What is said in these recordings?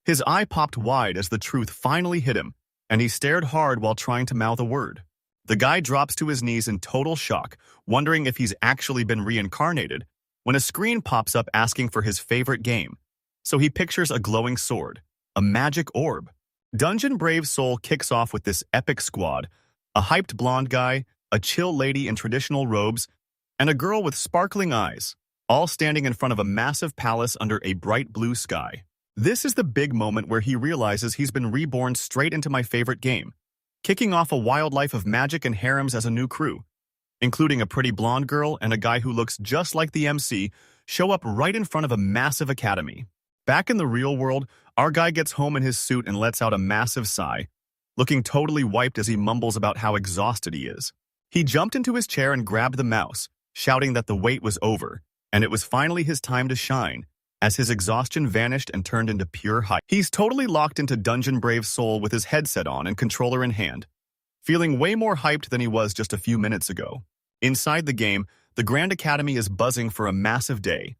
His eye popped wide as the truth finally hit him, and he stared hard while trying to mouth a word. The guy drops to his knees in total shock, wondering if he's actually been reincarnated, when a screen pops up asking for his favorite game. So he pictures a glowing sword, a magic orb. Dungeon Brave Soul kicks off with this epic squad, a hyped blonde guy, a chill lady in traditional robes, and a girl with sparkling eyes, all standing in front of a massive palace under a bright blue sky. This is the big moment where he realizes he's been reborn straight into my favorite game, kicking off a wild life of magic and harems as a new crew, including a pretty blonde girl and a guy who looks just like the MC, show up right in front of a massive academy. Back in the real world, our guy gets home in his suit and lets out a massive sigh, looking totally wiped as he mumbles about how exhausted he is. He jumped into his chair and grabbed the mouse, shouting that the wait was over, and it was finally his time to shine, as his exhaustion vanished and turned into pure hype. He's totally locked into Dungeon Brave Soul with his headset on and controller in hand, feeling way more hyped than he was just a few minutes ago. Inside the game, the Grand Academy is buzzing for a massive day.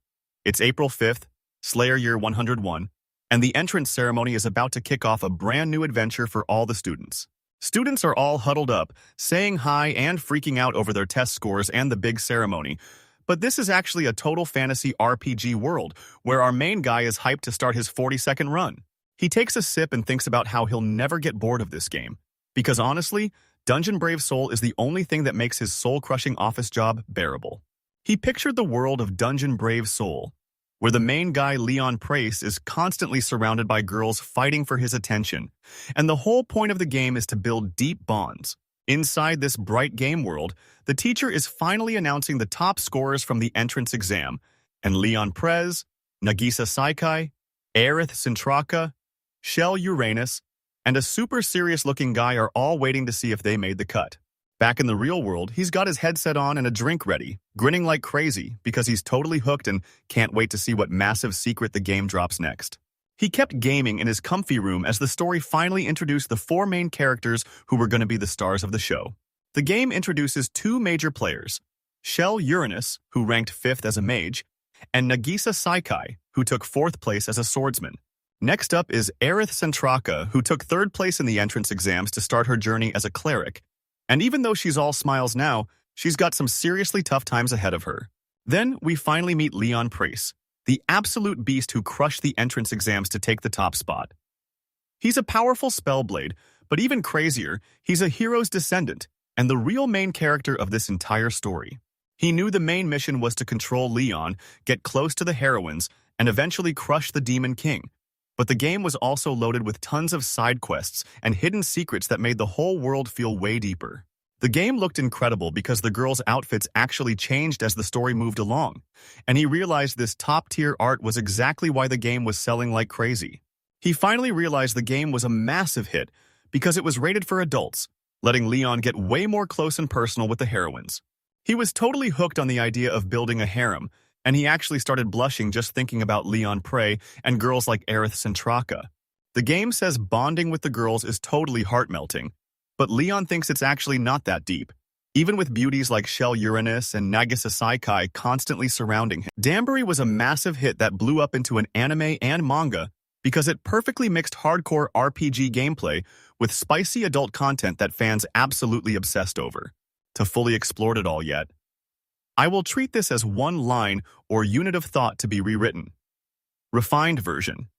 It's April 5th, Slayer Year 101, and the entrance ceremony is about to kick off a brand new adventure for all the students. Students are all huddled up, saying hi and freaking out over their test scores and the big ceremony. But this is actually a total fantasy RPG world, where our main guy is hyped to start his 40-second run. He takes a sip and thinks about how he'll never get bored of this game. Because honestly, Dungeon Brave Soul is the only thing that makes his soul-crushing office job bearable. He pictured the world of Dungeon Brave Soul, where the main guy, Leon Price, is constantly surrounded by girls fighting for his attention, and the whole point of the game is to build deep bonds. Inside this bright game world, the teacher is finally announcing the top scorers from the entrance exam, and Leon Prez, Nagisa Saikai, Aith Centraka, Shell Uranus, and a super serious-looking guy are all waiting to see if they made the cut. Back in the real world, he's got his headset on and a drink ready, grinning like crazy because he's totally hooked and can't wait to see what massive secret the game drops next. He kept gaming in his comfy room as the story finally introduced the four main characters who were going to be the stars of the show. The game introduces two major players, Shell Uranus, who ranked 5th as a mage, and Nagisa Saikai, who took 4th place as a swordsman. Next up is Aith Centraka, who took 3rd place in the entrance exams to start her journey as a cleric. And even though she's all smiles now, she's got some seriously tough times ahead of her. Then we finally meet Leon Price, the absolute beast who crushed the entrance exams to take the top spot. He's a powerful spellblade, but even crazier, he's a hero's descendant and the real main character of this entire story. He knew the main mission was to control Leon, get close to the heroines, and eventually crush the Demon King. But the game was also loaded with tons of side quests and hidden secrets that made the whole world feel way deeper. The game looked incredible because the girls' outfits actually changed as the story moved along, and he realized this top-tier art was exactly why the game was selling like crazy. He finally realized the game was a massive hit because it was rated for adults, letting Leon get way more close and personal with the heroines. He was totally hooked on the idea of building a harem, and he actually started blushing just thinking about Leon Prey and girls like Aith Centraka. The game says bonding with the girls is totally heart-melting, but Leon thinks it's actually not that deep, even with beauties like Shell Uranus and Nagisa Saikai constantly surrounding him. Danbury was a massive hit that blew up into an anime and manga because it perfectly mixed hardcore RPG gameplay with spicy adult content that fans absolutely obsessed over. To fully explore it all yet, I will treat this as one line or unit of thought to be rewritten. Refined version.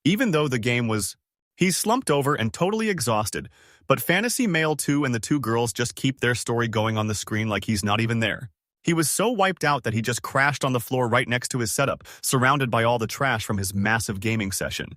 Even though the game was, he's slumped over and totally exhausted, but Fantasy Male 2 and the two girls just keep their story going on the screen like he's not even there. He was so wiped out that he just crashed on the floor right next to his setup, surrounded by all the trash from his massive gaming session.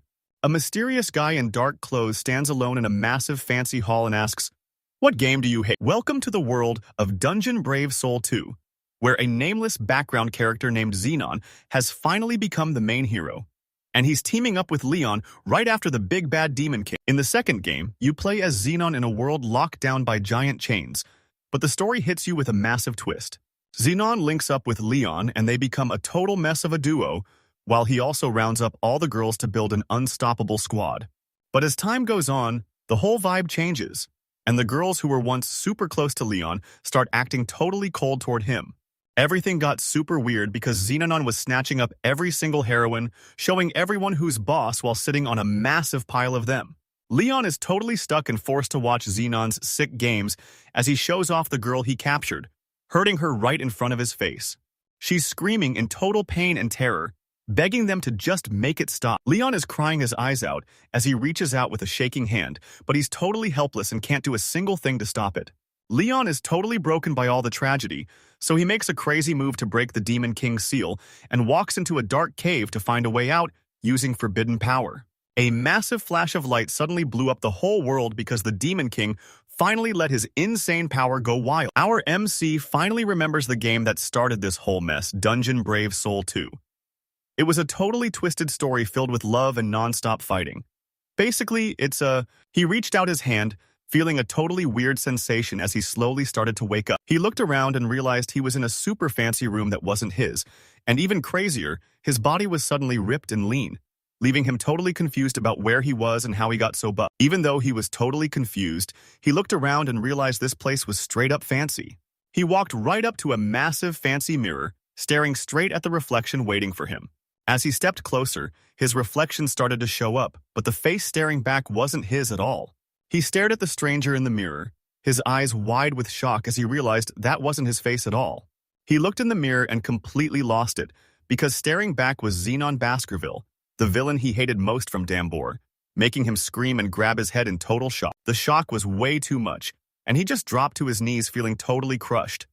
A mysterious guy in dark clothes stands alone in a massive fancy hall and asks, "What game do you hate?" Welcome to the world of Dungeon Brave Soul 2. Where a nameless background character named Xenon has finally become the main hero, and he's teaming up with Leon right after the big bad Demon King. In the second game, you play as Xenon in a world locked down by giant chains, but the story hits you with a massive twist. Xenon links up with Leon and they become a total mess of a duo, while he also rounds up all the girls to build an unstoppable squad. But as time goes on, the whole vibe changes, and the girls who were once super close to Leon start acting totally cold toward him. Everything got super weird because Xenon was snatching up every single heroine, showing everyone who's boss while sitting on a massive pile of them. Leon is totally stuck and forced to watch Xenon's sick games as he shows off the girl he captured, hurting her right in front of his face. She's screaming in total pain and terror, begging them to just make it stop. Leon is crying his eyes out as he reaches out with a shaking hand, but he's totally helpless and can't do a single thing to stop it. Leon is totally broken by all the tragedy, so he makes a crazy move to break the Demon King's seal and walks into a dark cave to find a way out using forbidden power. A massive flash of light suddenly blew up the whole world because the Demon King finally let his insane power go wild. Our MC finally remembers the game that started this whole mess, Dungeon Brave Soul 2. It was a totally twisted story filled with love and non-stop fighting. Basically, he reached out his hand, feeling a totally weird sensation as he slowly started to wake up. He looked around and realized he was in a super fancy room that wasn't his, and even crazier, his body was suddenly ripped and lean, leaving him totally confused about where he was and how he got so buff. Even though he was totally confused, he looked around and realized this place was straight up fancy. He walked right up to a massive fancy mirror, staring straight at the reflection waiting for him. As he stepped closer, his reflection started to show up, but the face staring back wasn't his at all. He stared at the stranger in the mirror, his eyes wide with shock as he realized that wasn't his face at all. He looked in the mirror and completely lost it, because staring back was Xenon Baskerville, the villain he hated most from Dambor, making him scream and grab his head in total shock. The shock was way too much, and he just dropped to his knees feeling totally crushed.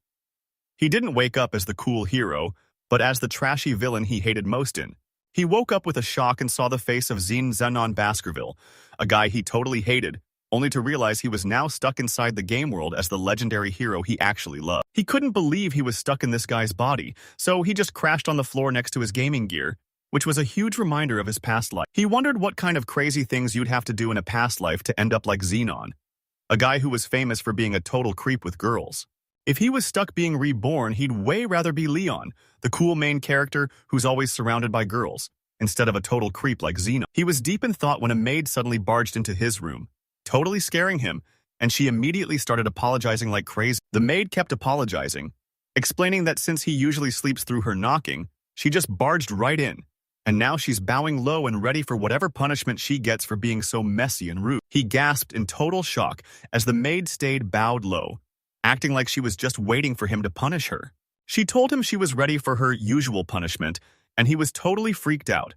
He didn't wake up as the cool hero, but as the trashy villain he hated most in. He woke up with a shock and saw the face of Xenon Baskerville, a guy he totally hated, only to realize he was now stuck inside the game world as the legendary hero he actually loved. He couldn't believe he was stuck in this guy's body, so he just crashed on the floor next to his gaming gear, which was a huge reminder of his past life. He wondered what kind of crazy things you'd have to do in a past life to end up like Xenon, a guy who was famous for being a total creep with girls. If he was stuck being reborn, he'd way rather be Leon, the cool main character who's always surrounded by girls, instead of a total creep like Xenon. He was deep in thought when a maid suddenly barged into his room, totally scaring him, and she immediately started apologizing like crazy. The maid kept apologizing, explaining that since he usually sleeps through her knocking, she just barged right in, and now she's bowing low and ready for whatever punishment she gets for being so messy and rude. He gasped in total shock as the maid stayed bowed low, acting like she was just waiting for him to punish her. She told him she was ready for her usual punishment, and he was totally freaked out,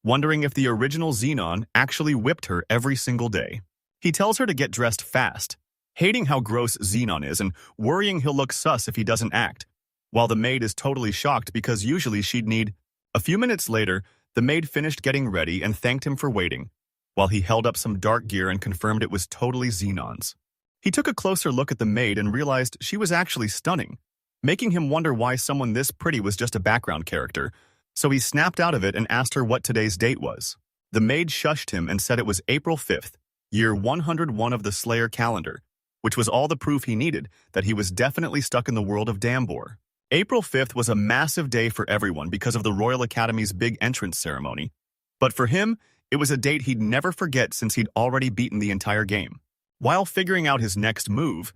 wondering if the original Xenon actually whipped her every single day. He tells her to get dressed fast, hating how gross Xenon is and worrying he'll look sus if he doesn't act, while the maid is totally shocked because usually she'd need. A few minutes later, the maid finished getting ready and thanked him for waiting, while he held up some dark gear and confirmed it was totally Xenon's. He took a closer look at the maid and realized she was actually stunning, making him wonder why someone this pretty was just a background character, so he snapped out of it and asked her what today's date was. The maid shushed him and said it was April 5th, year 101 of the Slayer calendar, which was all the proof he needed that he was definitely stuck in the world of Dambor. April 5th was a massive day for everyone because of the Royal Academy's big entrance ceremony, but for him, it was a date he'd never forget since he'd already beaten the entire game. While figuring out his next move,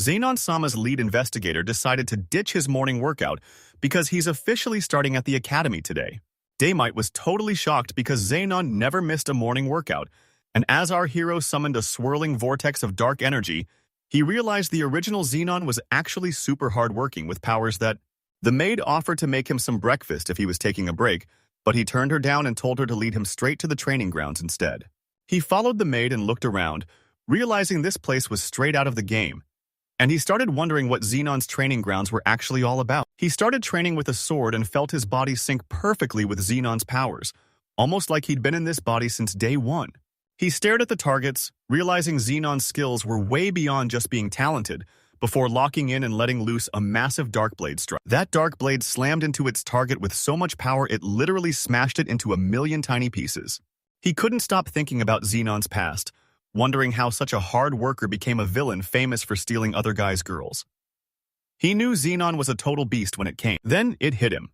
Xenon-sama's lead investigator decided to ditch his morning workout because he's officially starting at the academy today. Daymite was totally shocked because Xenon never missed a morning workout, and as our hero summoned a swirling vortex of dark energy, he realized the original Xenon was actually super hardworking with powers that. The maid offered to make him some breakfast if he was taking a break, but he turned her down and told her to lead him straight to the training grounds instead. He followed the maid and looked around, realizing this place was straight out of the game, and he started wondering what Xenon's training grounds were actually all about. He started training with a sword and felt his body sync perfectly with Xenon's powers, almost like he'd been in this body since day one. He stared at the targets, realizing Xenon's skills were way beyond just being talented, before locking in and letting loose a massive dark blade strike. That dark blade slammed into its target with so much power it literally smashed it into a million tiny pieces. He couldn't stop thinking about Xenon's past, wondering how such a hard worker became a villain famous for stealing other guys' girls. He knew Xenon was a total beast when it came. Then it hit him.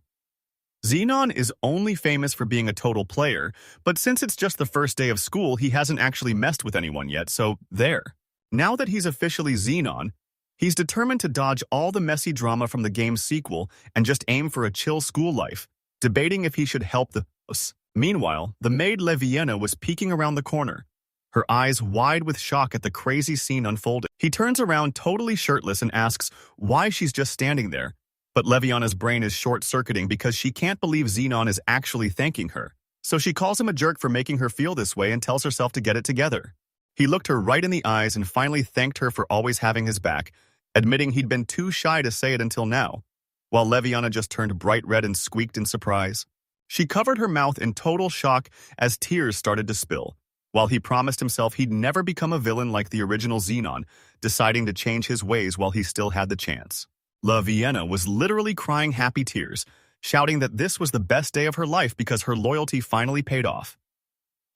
Xenon is only famous for being a total player, but since it's just the first day of school, he hasn't actually messed with anyone yet, so there. Now that he's officially Xenon, He's determined to dodge all the messy drama from the game's sequel and just aim for a chill school life, debating if he should help the house. Meanwhile, the maid Leviena was peeking around the corner, her eyes wide with shock at the crazy scene unfolding. He turns around totally shirtless and asks why she's just standing there, but Leviena's brain is short-circuiting because she can't believe Xenon is actually thanking her. So she calls him a jerk for making her feel this way and tells herself to get it together. He looked her right in the eyes and finally thanked her for always having his back, admitting he'd been too shy to say it until now, while Leviena just turned bright red and squeaked in surprise. She covered her mouth in total shock as tears started to spill, while he promised himself he'd never become a villain like the original Xenon, deciding to change his ways while he still had the chance. Leviena was literally crying happy tears, shouting that this was the best day of her life because her loyalty finally paid off.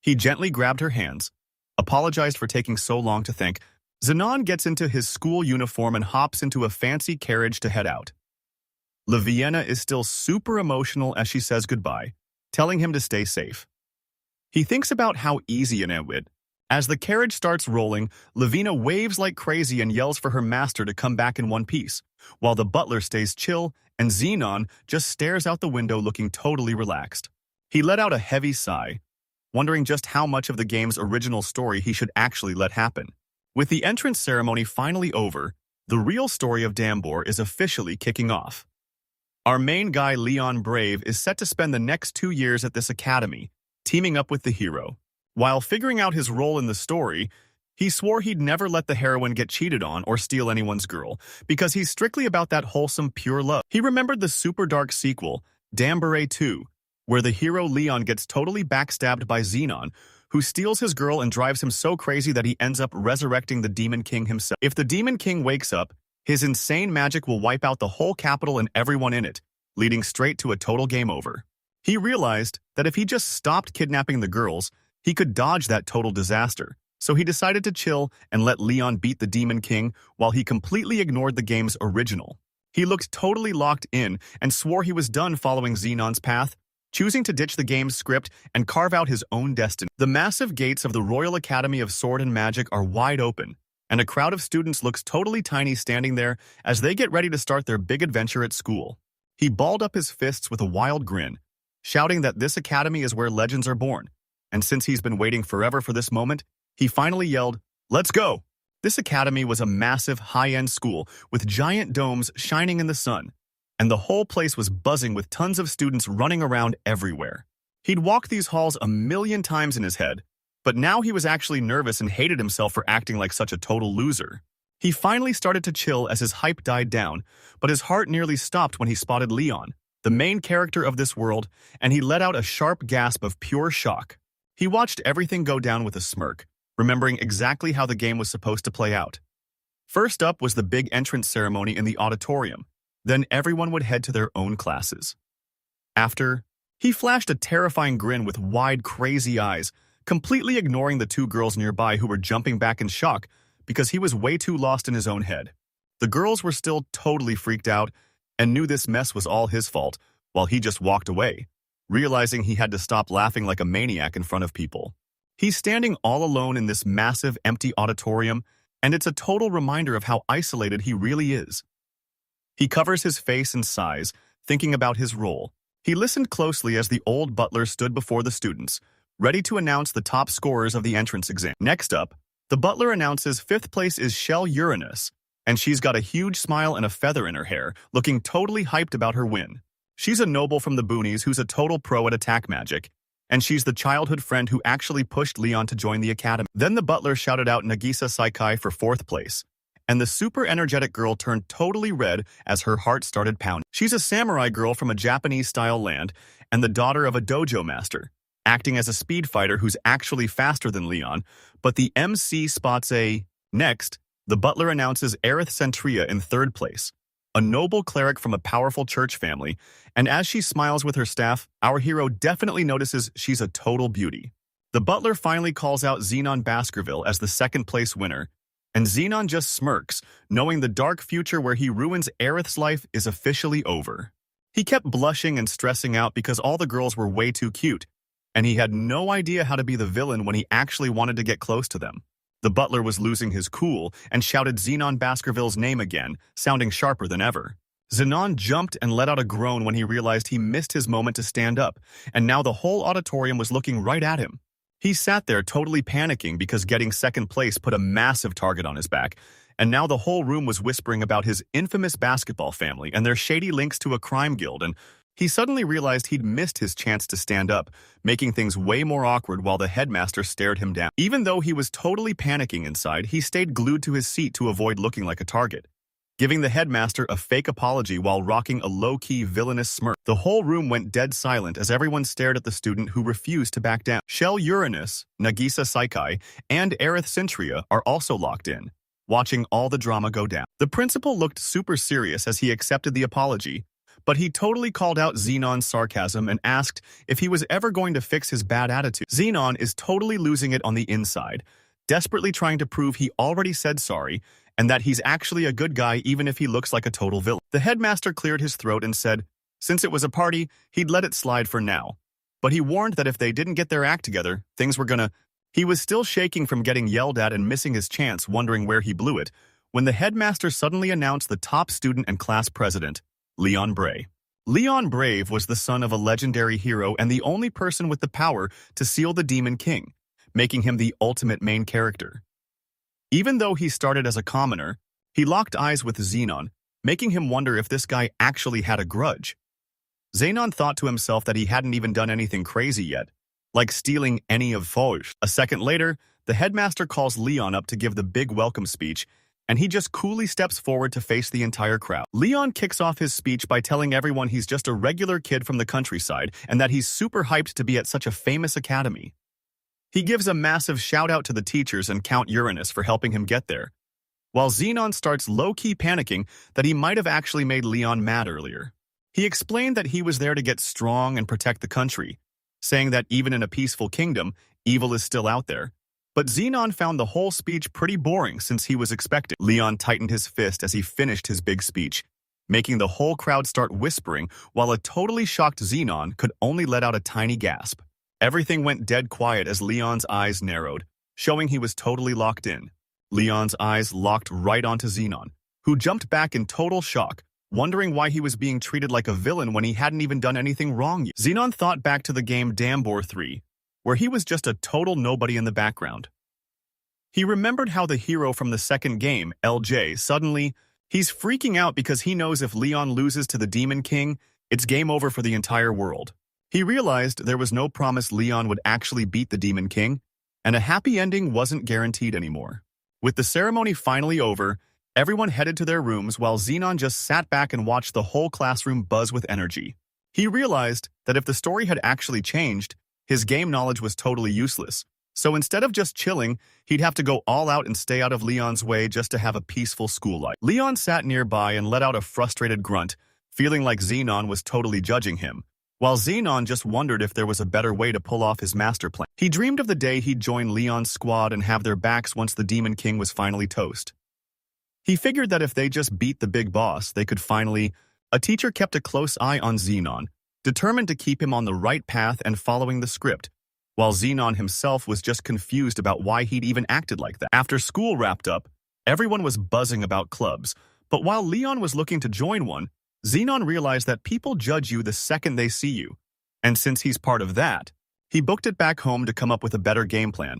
He gently grabbed her hands, apologized for taking so long to thank. Xenon gets into his school uniform and hops into a fancy carriage to head out. Leviena is still super emotional as she says goodbye, telling him to stay safe. He thinks about how easy it would. As the carriage starts rolling, Leviena waves like crazy and yells for her master to come back in one piece, while the butler stays chill and Xenon just stares out the window looking totally relaxed. He let out a heavy sigh, wondering just how much of the game's original story he should actually let happen. With the entrance ceremony finally over, the real story of Dambor is officially kicking off. Our main guy, Leon Brave, is set to spend the next 2 years at this academy, teaming up with the hero. While figuring out his role in the story, he swore he'd never let the heroine get cheated on or steal anyone's girl, because he's strictly about that wholesome, pure love. He remembered the super dark sequel, Dambore 2, where the hero Leon gets totally backstabbed by Xenon, who steals his girl and drives him so crazy that he ends up resurrecting the Demon King himself. If the Demon King wakes up, his insane magic will wipe out the whole capital and everyone in it, leading straight to a total game over. He realized that if he just stopped kidnapping the girls, he could dodge that total disaster, so he decided to chill and let Leon beat the Demon King while he completely ignored the game's original. He looked totally locked in and swore he was done following Xenon's path, choosing to ditch the game's script and carve out his own destiny. The massive gates of the Royal Academy of Sword and Magic are wide open, and a crowd of students looks totally tiny standing there as they get ready to start their big adventure at school. He balled up his fists with a wild grin, shouting that this academy is where legends are born, and since he's been waiting forever for this moment, he finally yelled, "Let's go!" This academy was a massive, high-end school with giant domes shining in the sun, and the whole place was buzzing with tons of students running around everywhere. He'd walked these halls a million times in his head, but now he was actually nervous and hated himself for acting like such a total loser. He finally started to chill as his hype died down, but his heart nearly stopped when he spotted Leon, the main character of this world, and he let out a sharp gasp of pure shock. He watched everything go down with a smirk, remembering exactly how the game was supposed to play out. First up was the big entrance ceremony in the auditorium. Then everyone would head to their own classes. After, he flashed a terrifying grin with wide, crazy eyes, completely ignoring the 2 girls nearby who were jumping back in shock because he was way too lost in his own head. The girls were still totally freaked out and knew this mess was all his fault, while he just walked away, realizing he had to stop laughing like a maniac in front of people. He's standing all alone in this massive, empty auditorium, and it's a total reminder of how isolated he really is. He covers his face and sighs, thinking about his role. He listened closely as the old butler stood before the students, ready to announce the top scorers of the entrance exam. Next up, the butler announces 5th place is Shell Uranus, and she's got a huge smile and a feather in her hair, looking totally hyped about her win. She's a noble from the boonies who's a total pro at attack magic, and she's the childhood friend who actually pushed Leon to join the academy. Then the butler shouted out Nagisa Saikai for 4th place, and the super energetic girl turned totally red as her heart started pounding. She's a samurai girl from a Japanese-style land and the daughter of a dojo master, acting as a speed fighter who's actually faster than Leon, but the MC spots a... Next, the butler announces Aith Centria in 3rd place, a noble cleric from a powerful church family, and as she smiles with her staff, our hero definitely notices she's a total beauty. The butler finally calls out Xenon Baskerville as the 2nd place winner, and Xenon just smirks, knowing the dark future where he ruins Aerith's life is officially over. He kept blushing and stressing out because all the girls were way too cute, and he had no idea how to be the villain when he actually wanted to get close to them. The butler was losing his cool and shouted Xenon Baskerville's name again, sounding sharper than ever. Xenon jumped and let out a groan when he realized he missed his moment to stand up, and now the whole auditorium was looking right at him. He sat there totally panicking because getting second place put a massive target on his back, and now the whole room was whispering about his infamous basketball family and their shady links to a crime guild, and he suddenly realized he'd missed his chance to stand up, making things way more awkward while the headmaster stared him down. Even though he was totally panicking inside, he stayed glued to his seat to avoid looking like a target, giving the headmaster a fake apology while rocking a low-key villainous smirk. The whole room went dead silent as everyone stared at the student who refused to back down. Shell Uranus, Nagisa Saikai, and Aith Centria are also locked in, watching all the drama go down. The principal looked super serious as he accepted the apology, but he totally called out Xenon's sarcasm and asked if he was ever going to fix his bad attitude. Xenon is totally losing it on the inside, desperately trying to prove he already said sorry and that he's actually a good guy even if he looks like a total villain. The headmaster cleared his throat and said, since it was a party, he'd let it slide for now. But he warned that if they didn't get their act together, things were gonna... He was still shaking from getting yelled at and missing his chance, wondering where he blew it, when the headmaster suddenly announced the top student and class president, Leon Brave. Leon Brave was the son of a legendary hero and the only person with the power to seal the Demon King, making him the ultimate main character. Even though he started as a commoner, he locked eyes with Xenon, making him wonder if this guy actually had a grudge. Xenon thought to himself that he hadn't even done anything crazy yet, like stealing any of Foch. A second later, the headmaster calls Leon up to give the big welcome speech, and he just coolly steps forward to face the entire crowd. Leon kicks off his speech by telling everyone he's just a regular kid from the countryside and that he's super hyped to be at such a famous academy. He gives a massive shout-out to the teachers and Count Uranus for helping him get there, while Xenon starts low-key panicking that he might have actually made Leon mad earlier. He explained that he was there to get strong and protect the country, saying that even in a peaceful kingdom, evil is still out there. But Xenon found the whole speech pretty boring since he was expecting. Leon tightened his fist as he finished his big speech, making the whole crowd start whispering while a totally shocked Xenon could only let out a tiny gasp. Everything went dead quiet as Leon's eyes narrowed, showing he was totally locked in. Leon's eyes locked right onto Xenon, who jumped back in total shock, wondering why he was being treated like a villain when he hadn't even done anything wrong yet. Xenon thought back to the game Dambor 3, where he was just a total nobody in the background. He remembered how the hero from the second game, LJ, suddenly, he's freaking out because he knows if Leon loses to the Demon King, it's game over for the entire world. He realized there was no promise Leon would actually beat the Demon King, and a happy ending wasn't guaranteed anymore. With the ceremony finally over, everyone headed to their rooms while Xenon just sat back and watched the whole classroom buzz with energy. He realized that if the story had actually changed, his game knowledge was totally useless. So instead of just chilling, he'd have to go all out and stay out of Leon's way just to have a peaceful school life. Leon sat nearby and let out a frustrated grunt, feeling like Xenon was totally judging him, while Xenon just wondered if there was a better way to pull off his master plan. He dreamed of the day he'd join Leon's squad and have their backs once the Demon King was finally toast. He figured that if they just beat the big boss, they could finally... A teacher kept a close eye on Xenon, determined to keep him on the right path and following the script, while Xenon himself was just confused about why he'd even acted like that. After school wrapped up, everyone was buzzing about clubs, but while Leon was looking to join one, Xenon realized that people judge you the second they see you, and since he's part of that, he booked it back home to come up with a better game plan,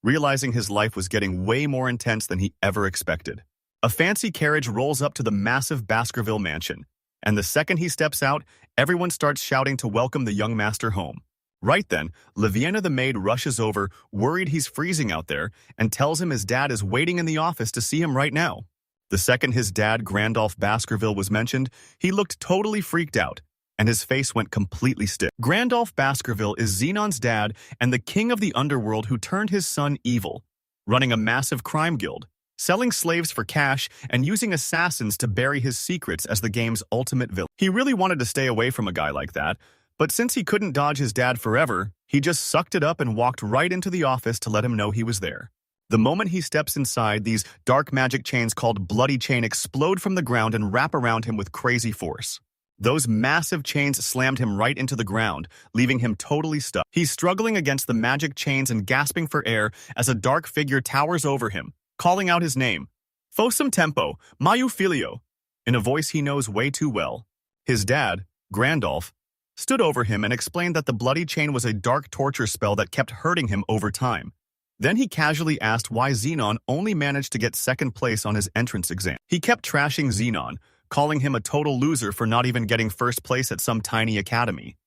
realizing his life was getting way more intense than he ever expected. A fancy carriage rolls up to the massive Baskerville mansion, and the second he steps out, everyone starts shouting to welcome the young master home. Right then, Laviena the maid rushes over, worried he's freezing out there, and tells him his dad is waiting in the office to see him right now. The second his dad, Grandolph Baskerville, was mentioned, he looked totally freaked out, and his face went completely stiff. Grandolph Baskerville is Xenon's dad and the king of the underworld who turned his son evil, running a massive crime guild, selling slaves for cash, and using assassins to bury his secrets as the game's ultimate villain. He really wanted to stay away from a guy like that, but since he couldn't dodge his dad forever, he just sucked it up and walked right into the office to let him know he was there. The moment he steps inside, these dark magic chains called Bloody Chain explode from the ground and wrap around him with crazy force. Those massive chains slammed him right into the ground, leaving him totally stuck. He's struggling against the magic chains and gasping for air as a dark figure towers over him, calling out his name. Fosum tempo, Mayu filio, in a voice he knows way too well. His dad, Grandolph, stood over him and explained that the bloody chain was a dark torture spell that kept hurting him over time. Then he casually asked why Xenon only managed to get second place on his entrance exam. He kept trashing Xenon, calling him a total loser for not even getting first place at some tiny academy.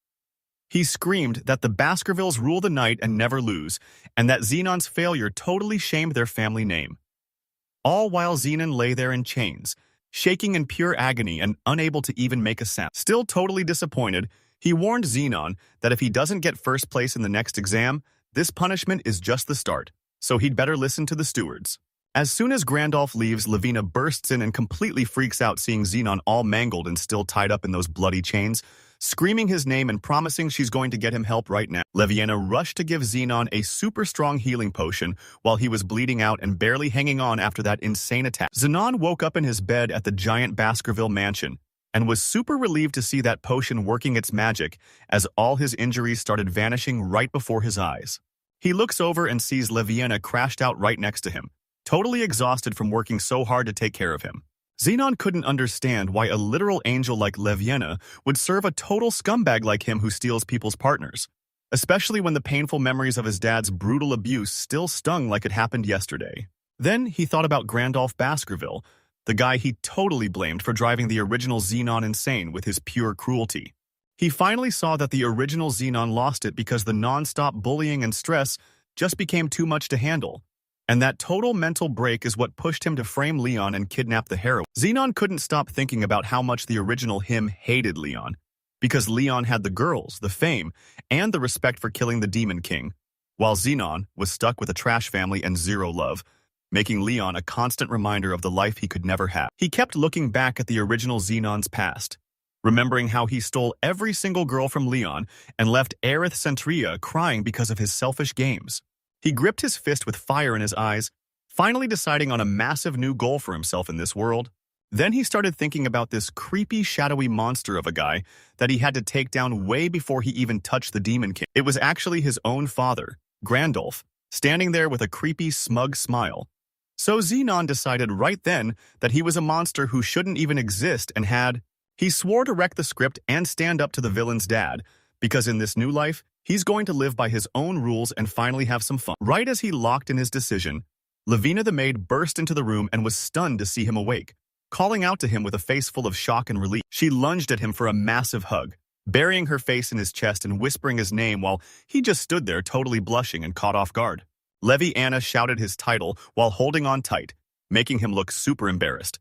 He screamed that the Baskervilles rule the night and never lose, and that Xenon's failure totally shamed their family name. All while Xenon lay there in chains, shaking in pure agony and unable to even make a sound. Still totally disappointed, he warned Xenon that if he doesn't get first place in the next exam, this punishment is just the start, so he'd better listen to the stewards. As soon as Grandolph leaves, Lavina bursts in and completely freaks out seeing Xenon all mangled and still tied up in those bloody chains, screaming his name and promising she's going to get him help right now. Leviana rushed to give Xenon a super strong healing potion while he was bleeding out and barely hanging on after that insane attack. Xenon woke up in his bed at the giant Baskerville mansion and was super relieved to see that potion working its magic as all his injuries started vanishing right before his eyes. He looks over and sees Leviana crashed out right next to him, totally exhausted from working so hard to take care of him. Xenon couldn't understand why a literal angel like Leviana would serve a total scumbag like him who steals people's partners, especially when the painful memories of his dad's brutal abuse still stung like it happened yesterday. Then he thought about Grandolph Baskerville, the guy he totally blamed for driving the original Xenon insane with his pure cruelty. He finally saw that the original Xenon lost it because the non-stop bullying and stress just became too much to handle. And that total mental break is what pushed him to frame Leon and kidnap the heroine. Xenon couldn't stop thinking about how much the original him hated Leon, because Leon had the girls, the fame, and the respect for killing the Demon King, while Xenon was stuck with a trash family and zero love, making Leon a constant reminder of the life he could never have. He kept looking back at the original Xenon's past, remembering how he stole every single girl from Leon and left Aith Centria crying because of his selfish games. He gripped his fist with fire in his eyes, finally deciding on a massive new goal for himself in this world. Then he started thinking about this creepy, shadowy monster of a guy that he had to take down way before he even touched the Demon King. It was actually his own father, Grandolph, standing there with a creepy, smug smile. So Xenon decided right then that he was a monster who shouldn't even exist and he swore to wreck the script and stand up to the villain's dad, because in this new life, he's going to live by his own rules and finally have some fun. Right as he locked in his decision, Lavina the maid burst into the room and was stunned to see him awake, calling out to him with a face full of shock and relief. She lunged at him for a massive hug, burying her face in his chest and whispering his name while he just stood there totally blushing and caught off guard. Leviana shouted his title while holding on tight, making him look super embarrassed.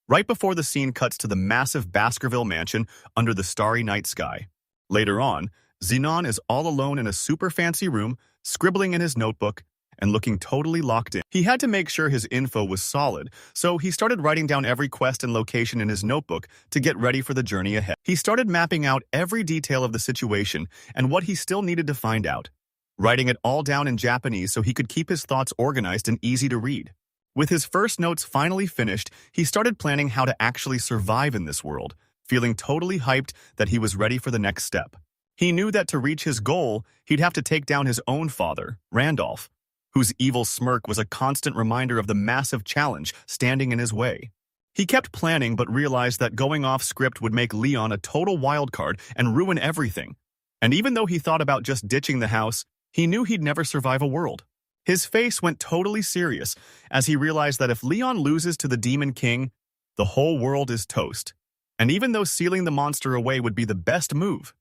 Right before the scene cuts to the massive Baskerville mansion under the starry night sky. Later on, Xenon is all alone in a super fancy room, scribbling in his notebook and looking totally locked in. He had to make sure his info was solid, so he started writing down every quest and location in his notebook to get ready for the journey ahead. He started mapping out every detail of the situation and what he still needed to find out, writing it all down in Japanese so he could keep his thoughts organized and easy to read. With his first notes finally finished, he started planning how to actually survive in this world, feeling totally hyped that he was ready for the next step. He knew that to reach his goal, he'd have to take down his own father, Randolph, whose evil smirk was a constant reminder of the massive challenge standing in his way. He kept planning but realized that going off script would make Leon a total wildcard and ruin everything. And even though he thought about just ditching the house, he knew he'd never survive a world. His face went totally serious as he realized that if Leon loses to the Demon King, the whole world is toast. And even though sealing the monster away would be the best move,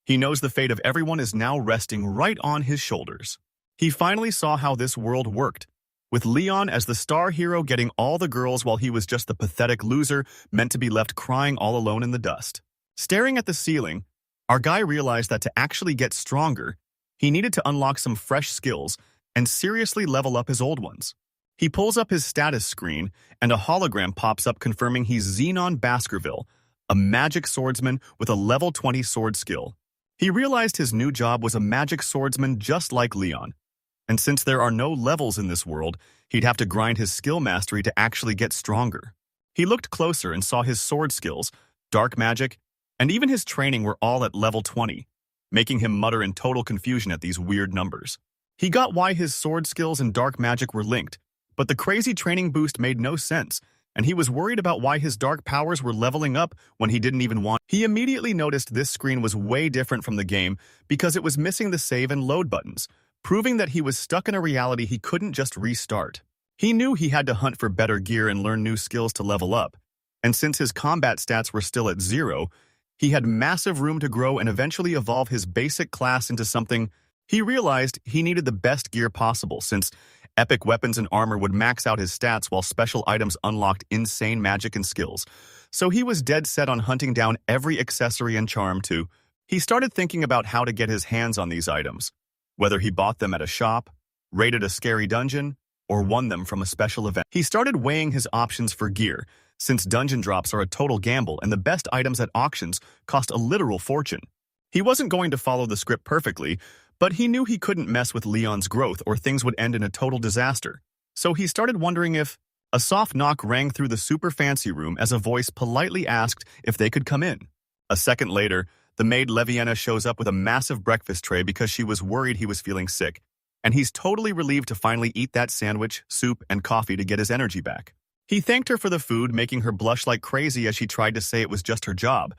he knows the fate of everyone is now resting right on his shoulders. He finally saw how this world worked, with Leon as the star hero getting all the girls while he was just the pathetic loser meant to be left crying all alone in the dust. Staring at the ceiling, our guy realized that to actually get stronger, he needed to unlock some fresh skills and seriously level up his old ones. He pulls up his status screen, and a hologram pops up confirming he's Xenon Baskerville, a magic swordsman with a level 20 sword skill. He realized his new job was a magic swordsman just like Leon, and since there are no levels in this world, he'd have to grind his skill mastery to actually get stronger. He looked closer and saw his sword skills, dark magic, and even his training were all at level 20, making him mutter in total confusion at these weird numbers. He got why his sword skills and dark magic were linked, but the crazy training boost made no sense, and he was worried about why his dark powers were leveling up when he didn't even want. He immediately noticed this screen was way different from the game because it was missing the save and load buttons, proving that he was stuck in a reality he couldn't just restart. He knew he had to hunt for better gear and learn new skills to level up, and since his combat stats were still at 0, he had massive room to grow and eventually evolve his basic class into something. He realized he needed the best gear possible, since epic weapons and armor would max out his stats while special items unlocked insane magic and skills. So he was dead set on hunting down every accessory and charm too. He started thinking about how to get his hands on these items, whether he bought them at a shop, raided a scary dungeon, or won them from a special event. He started weighing his options for gear, since dungeon drops are a total gamble and the best items at auctions cost a literal fortune. He wasn't going to follow the script perfectly, but he knew he couldn't mess with Leon's growth or things would end in a total disaster. So he started wondering if. A soft knock rang through the super fancy room as a voice politely asked if they could come in. A second later, the maid Leviana shows up with a massive breakfast tray because she was worried he was feeling sick, and he's totally relieved to finally eat that sandwich, soup, and coffee to get his energy back. He thanked her for the food, making her blush like crazy as she tried to say it was just her job,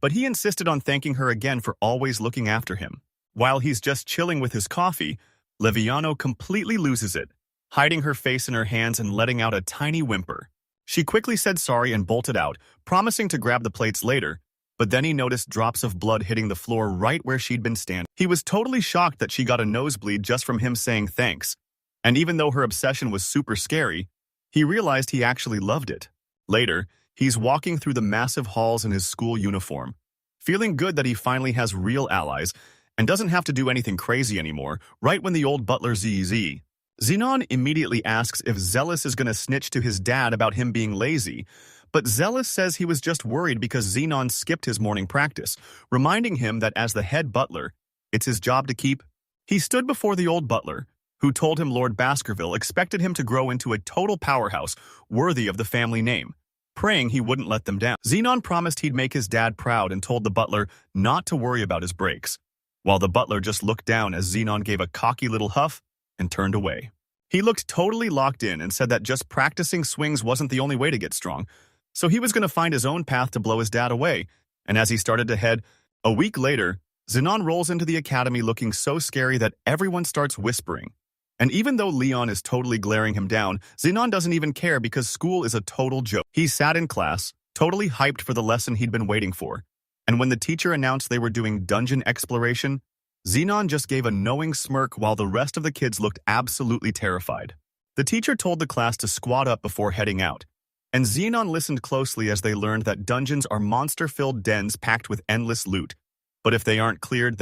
but he insisted on thanking her again for always looking after him. While he's just chilling with his coffee, Leviano completely loses it, hiding her face in her hands and letting out a tiny whimper. She quickly said sorry and bolted out, promising to grab the plates later, but then he noticed drops of blood hitting the floor right where she'd been standing. He was totally shocked that she got a nosebleed just from him saying thanks, and even though her obsession was super scary, he realized he actually loved it. Later, he's walking through the massive halls in his school uniform, feeling good that he finally has real allies and doesn't have to do anything crazy anymore, right when the old butler ZZ. Zenon immediately asks if Zealous is going to snitch to his dad about him being lazy, but Zealous says he was just worried because Zenon skipped his morning practice, reminding him that as the head butler, it's his job to keep. He stood before the old butler, who told him Lord Baskerville expected him to grow into a total powerhouse worthy of the family name, praying he wouldn't let them down. Zenon promised he'd make his dad proud and told the butler not to worry about his breaks, while the butler just looked down as Zenon gave a cocky little huff and turned away. He looked totally locked in and said that just practicing swings wasn't the only way to get strong, so he was going to find his own path to blow his dad away. And as he started to head, a week later, Zenon rolls into the academy looking so scary that everyone starts whispering. And even though Leon is totally glaring him down, Zenon doesn't even care because school is a total joke. He sat in class, totally hyped for the lesson he'd been waiting for. And when the teacher announced they were doing dungeon exploration, Zenon just gave a knowing smirk while the rest of the kids looked absolutely terrified. The teacher told the class to squat up before heading out, and Zenon listened closely as they learned that dungeons are monster-filled dens packed with endless loot. But if they aren't cleared,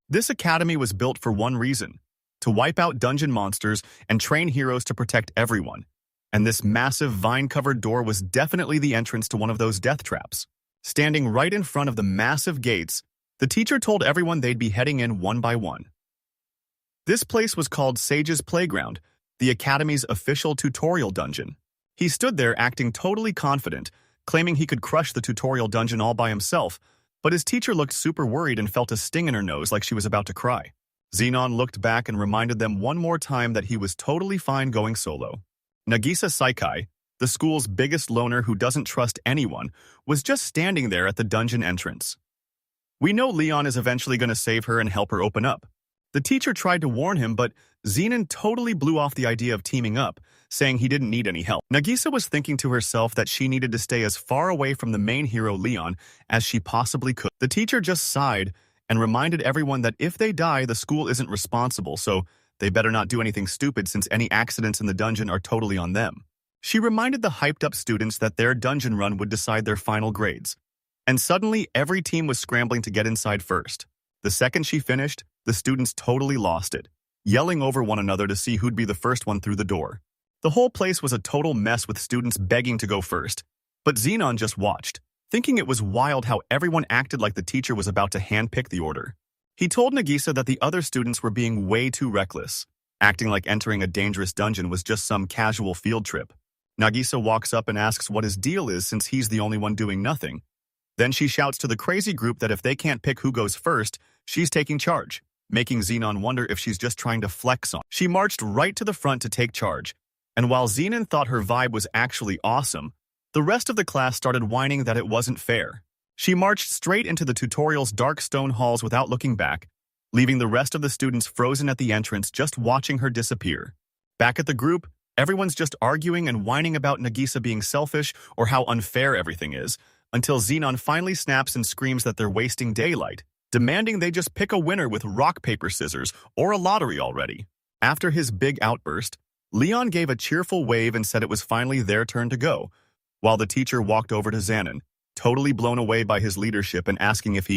This academy was built for one reason: to wipe out dungeon monsters and train heroes to protect everyone. And this massive vine-covered door was definitely the entrance to one of those death traps. Standing right in front of the massive gates, the teacher told everyone they'd be heading in one by one. This place was called Sage's Playground, the Academy's official tutorial dungeon. He stood there acting totally confident, claiming he could crush the tutorial dungeon all by himself, but his teacher looked super worried and felt a sting in her nose like she was about to cry. Zenon looked back and reminded them one more time that he was totally fine going solo. Nagisa Saikai, the school's biggest loner who doesn't trust anyone, was just standing there at the dungeon entrance. We know Leon is eventually going to save her and help her open up. The teacher tried to warn him, but Zenon totally blew off the idea of teaming up, saying he didn't need any help. Nagisa was thinking to herself that she needed to stay as far away from the main hero Leon as she possibly could. The teacher just sighed and reminded everyone that if they die, the school isn't responsible, so they better not do anything stupid since any accidents in the dungeon are totally on them. She reminded the hyped-up students that their dungeon run would decide their final grades. And suddenly, every team was scrambling to get inside first. The second she finished, the students totally lost it, yelling over one another to see who'd be the first one through the door. The whole place was a total mess with students begging to go first. But Zenon just watched, thinking it was wild how everyone acted like the teacher was about to handpick the order. He told Nagisa that the other students were being way too reckless, acting like entering a dangerous dungeon was just some casual field trip. Nagisa walks up and asks what his deal is since he's the only one doing nothing. Then she shouts to the crazy group that if they can't pick who goes first, she's taking charge, making Xenon wonder if she's just trying to flex on. She marched right to the front to take charge, and while Xenon thought her vibe was actually awesome, the rest of the class started whining that it wasn't fair. She marched straight into the tutorial's dark stone halls without looking back, leaving the rest of the students frozen at the entrance just watching her disappear. Back at the group, everyone's just arguing and whining about Nagisa being selfish or how unfair everything is, until Xenon finally snaps and screams that they're wasting daylight, demanding they just pick a winner with rock, paper, scissors, or a lottery already. After his big outburst, Leon gave a cheerful wave and said it was finally their turn to go, while the teacher walked over to Xanon, totally blown away by his leadership and asking if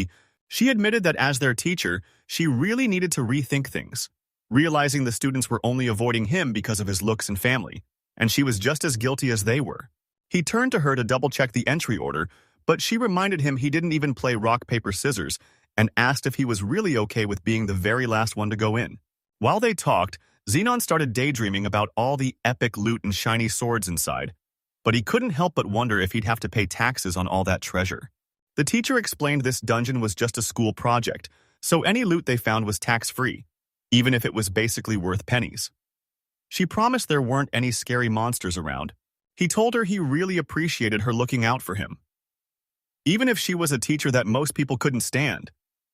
she admitted that as their teacher, she really needed to rethink things, realizing the students were only avoiding him because of his looks and family, and she was just as guilty as they were. He turned to her to double-check the entry order, but she reminded him he didn't even play rock, paper, scissors, and asked if he was really okay with being the very last one to go in. While they talked, Xenon started daydreaming about all the epic loot and shiny swords inside, but he couldn't help but wonder if he'd have to pay taxes on all that treasure. The teacher explained this dungeon was just a school project, so any loot they found was tax-free, even if it was basically worth pennies. She promised there weren't any scary monsters around. He told her he really appreciated her looking out for him, even if she was a teacher that most people couldn't stand.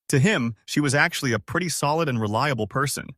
To him, she was actually a pretty solid and reliable person.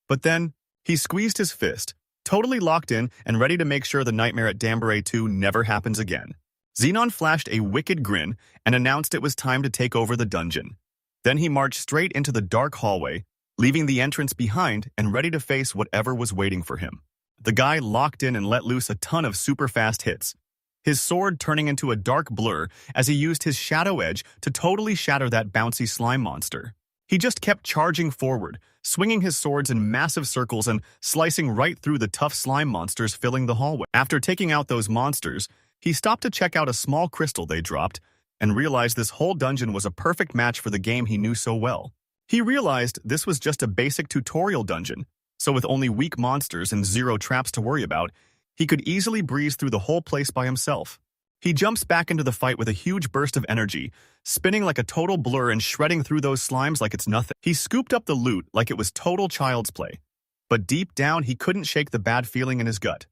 But then, he squeezed his fist, totally locked in and ready to make sure the nightmare at Danbury 2 never happens again. Xenon flashed a wicked grin and announced it was time to take over the dungeon. Then he marched straight into the dark hallway, leaving the entrance behind and ready to face whatever was waiting for him. The guy locked in and let loose a ton of super fast hits, his sword turning into a dark blur as he used his shadow edge to totally shatter that bouncy slime monster. He just kept charging forward, swinging his swords in massive circles and slicing right through the tough slime monsters filling the hallway. After taking out those monsters, he stopped to check out a small crystal they dropped and realized this whole dungeon was a perfect match for the game he knew so well. He realized this was just a basic tutorial dungeon, so with only weak monsters and zero traps to worry about, he could easily breeze through the whole place by himself. He jumps back into the fight with a huge burst of energy, spinning like a total blur and shredding through those slimes like it's nothing. He scooped up the loot like it was total child's play, but deep down he couldn't shake the bad feeling in his gut.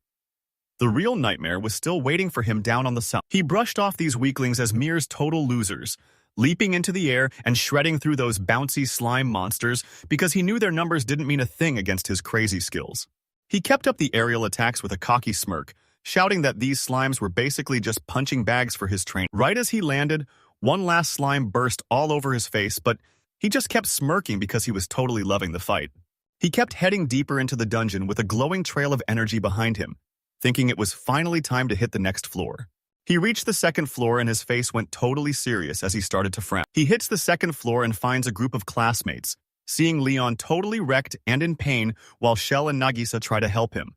The real nightmare was still waiting for him down on the south. He brushed off these weaklings as mere total losers, leaping into the air and shredding through those bouncy slime monsters because he knew their numbers didn't mean a thing against his crazy skills. He kept up the aerial attacks with a cocky smirk, shouting that these slimes were basically just punching bags for his train. Right as he landed, one last slime burst all over his face, but he just kept smirking because he was totally loving the fight. He kept heading deeper into the dungeon with a glowing trail of energy behind him, thinking it was finally time to hit the next floor. He reached the second floor and his face went totally serious as he started to frown. He hits the second floor and finds a group of classmates, seeing Leon totally wrecked and in pain while Shell and Nagisa try to help him.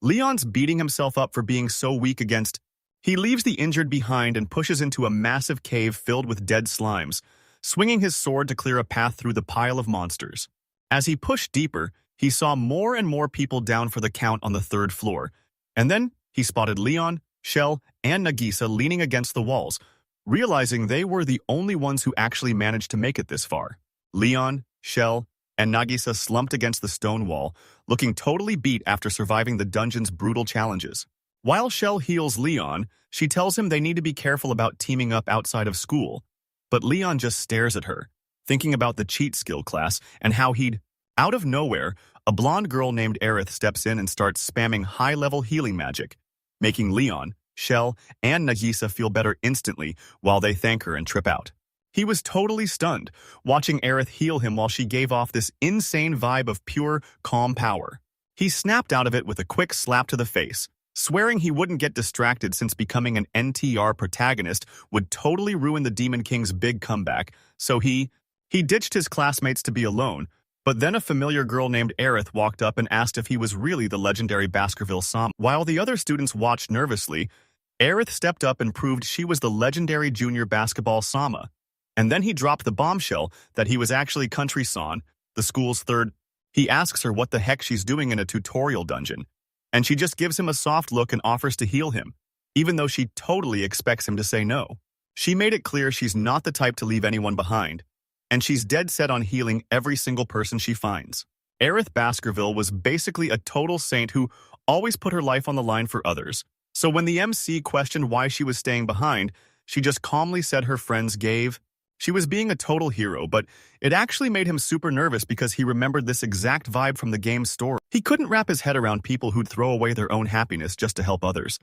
Leon's beating himself up for being so weak against. He leaves the injured behind and pushes into a massive cave filled with dead slimes, swinging his sword to clear a path through the pile of monsters. As he pushed deeper, he saw more and more people down for the count on the third floor, and then he spotted Leon, Shell, and Nagisa leaning against the walls, realizing they were the only ones who actually managed to make it this far. Leon, Shell, and Nagisa slumped against the stone wall, looking totally beat after surviving the dungeon's brutal challenges. While Shell heals Leon, she tells him they need to be careful about teaming up outside of school, but Leon just stares at her, thinking about the cheat skill class and how out of nowhere, a blonde girl named Aith steps in and starts spamming high-level healing magic, making Leon, Shell, and Nagisa feel better instantly while they thank her and trip out. He was totally stunned, watching Aith heal him while she gave off this insane vibe of pure, calm power. He snapped out of it with a quick slap to the face, swearing he wouldn't get distracted since becoming an NTR protagonist would totally ruin the Demon King's big comeback, so he ditched his classmates to be alone, but then a familiar girl named Aith walked up and asked if he was really the legendary Baskerville Sama. While the other students watched nervously, Aith stepped up and proved she was the legendary junior basketball Sama. And then he dropped the bombshell that he was actually Country-san, the school's third. He asks her what the heck she's doing in a tutorial dungeon, and she just gives him a soft look and offers to heal him, even though she totally expects him to say no. She made it clear she's not the type to leave anyone behind, and she's dead set on healing every single person she finds. Aith Baskerville was basically a total saint who always put her life on the line for others. So when the MC questioned why she was staying behind, she just calmly said her friends gave. She was being a total hero, but it actually made him super nervous because he remembered this exact vibe from the game's story. He couldn't wrap his head around people who'd throw away their own happiness just to help others.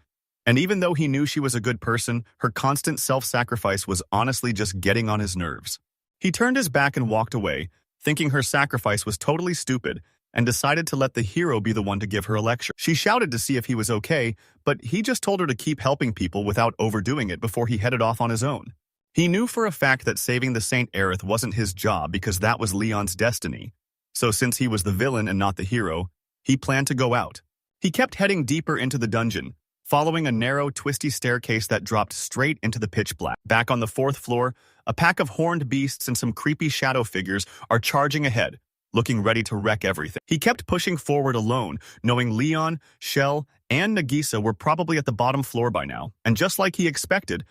And even though he knew she was a good person, her constant self-sacrifice was honestly just getting on his nerves. He turned his back and walked away, thinking her sacrifice was totally stupid, and decided to let the hero be the one to give her a lecture. She shouted to see if he was okay, but he just told her to keep helping people without overdoing it before he headed off on his own. He knew for a fact that saving the Saint Aith wasn't his job because that was Leon's destiny. So since he was the villain and not the hero, he planned to go out. He kept heading deeper into the dungeon, following a narrow, twisty staircase that dropped straight into the pitch black. Back on the 4th floor, a pack of horned beasts and some creepy shadow figures are charging ahead, looking ready to wreck everything. He kept pushing forward alone, knowing Leon, Shell, and Nagisa were probably at the bottom floor by now, and just like he expected,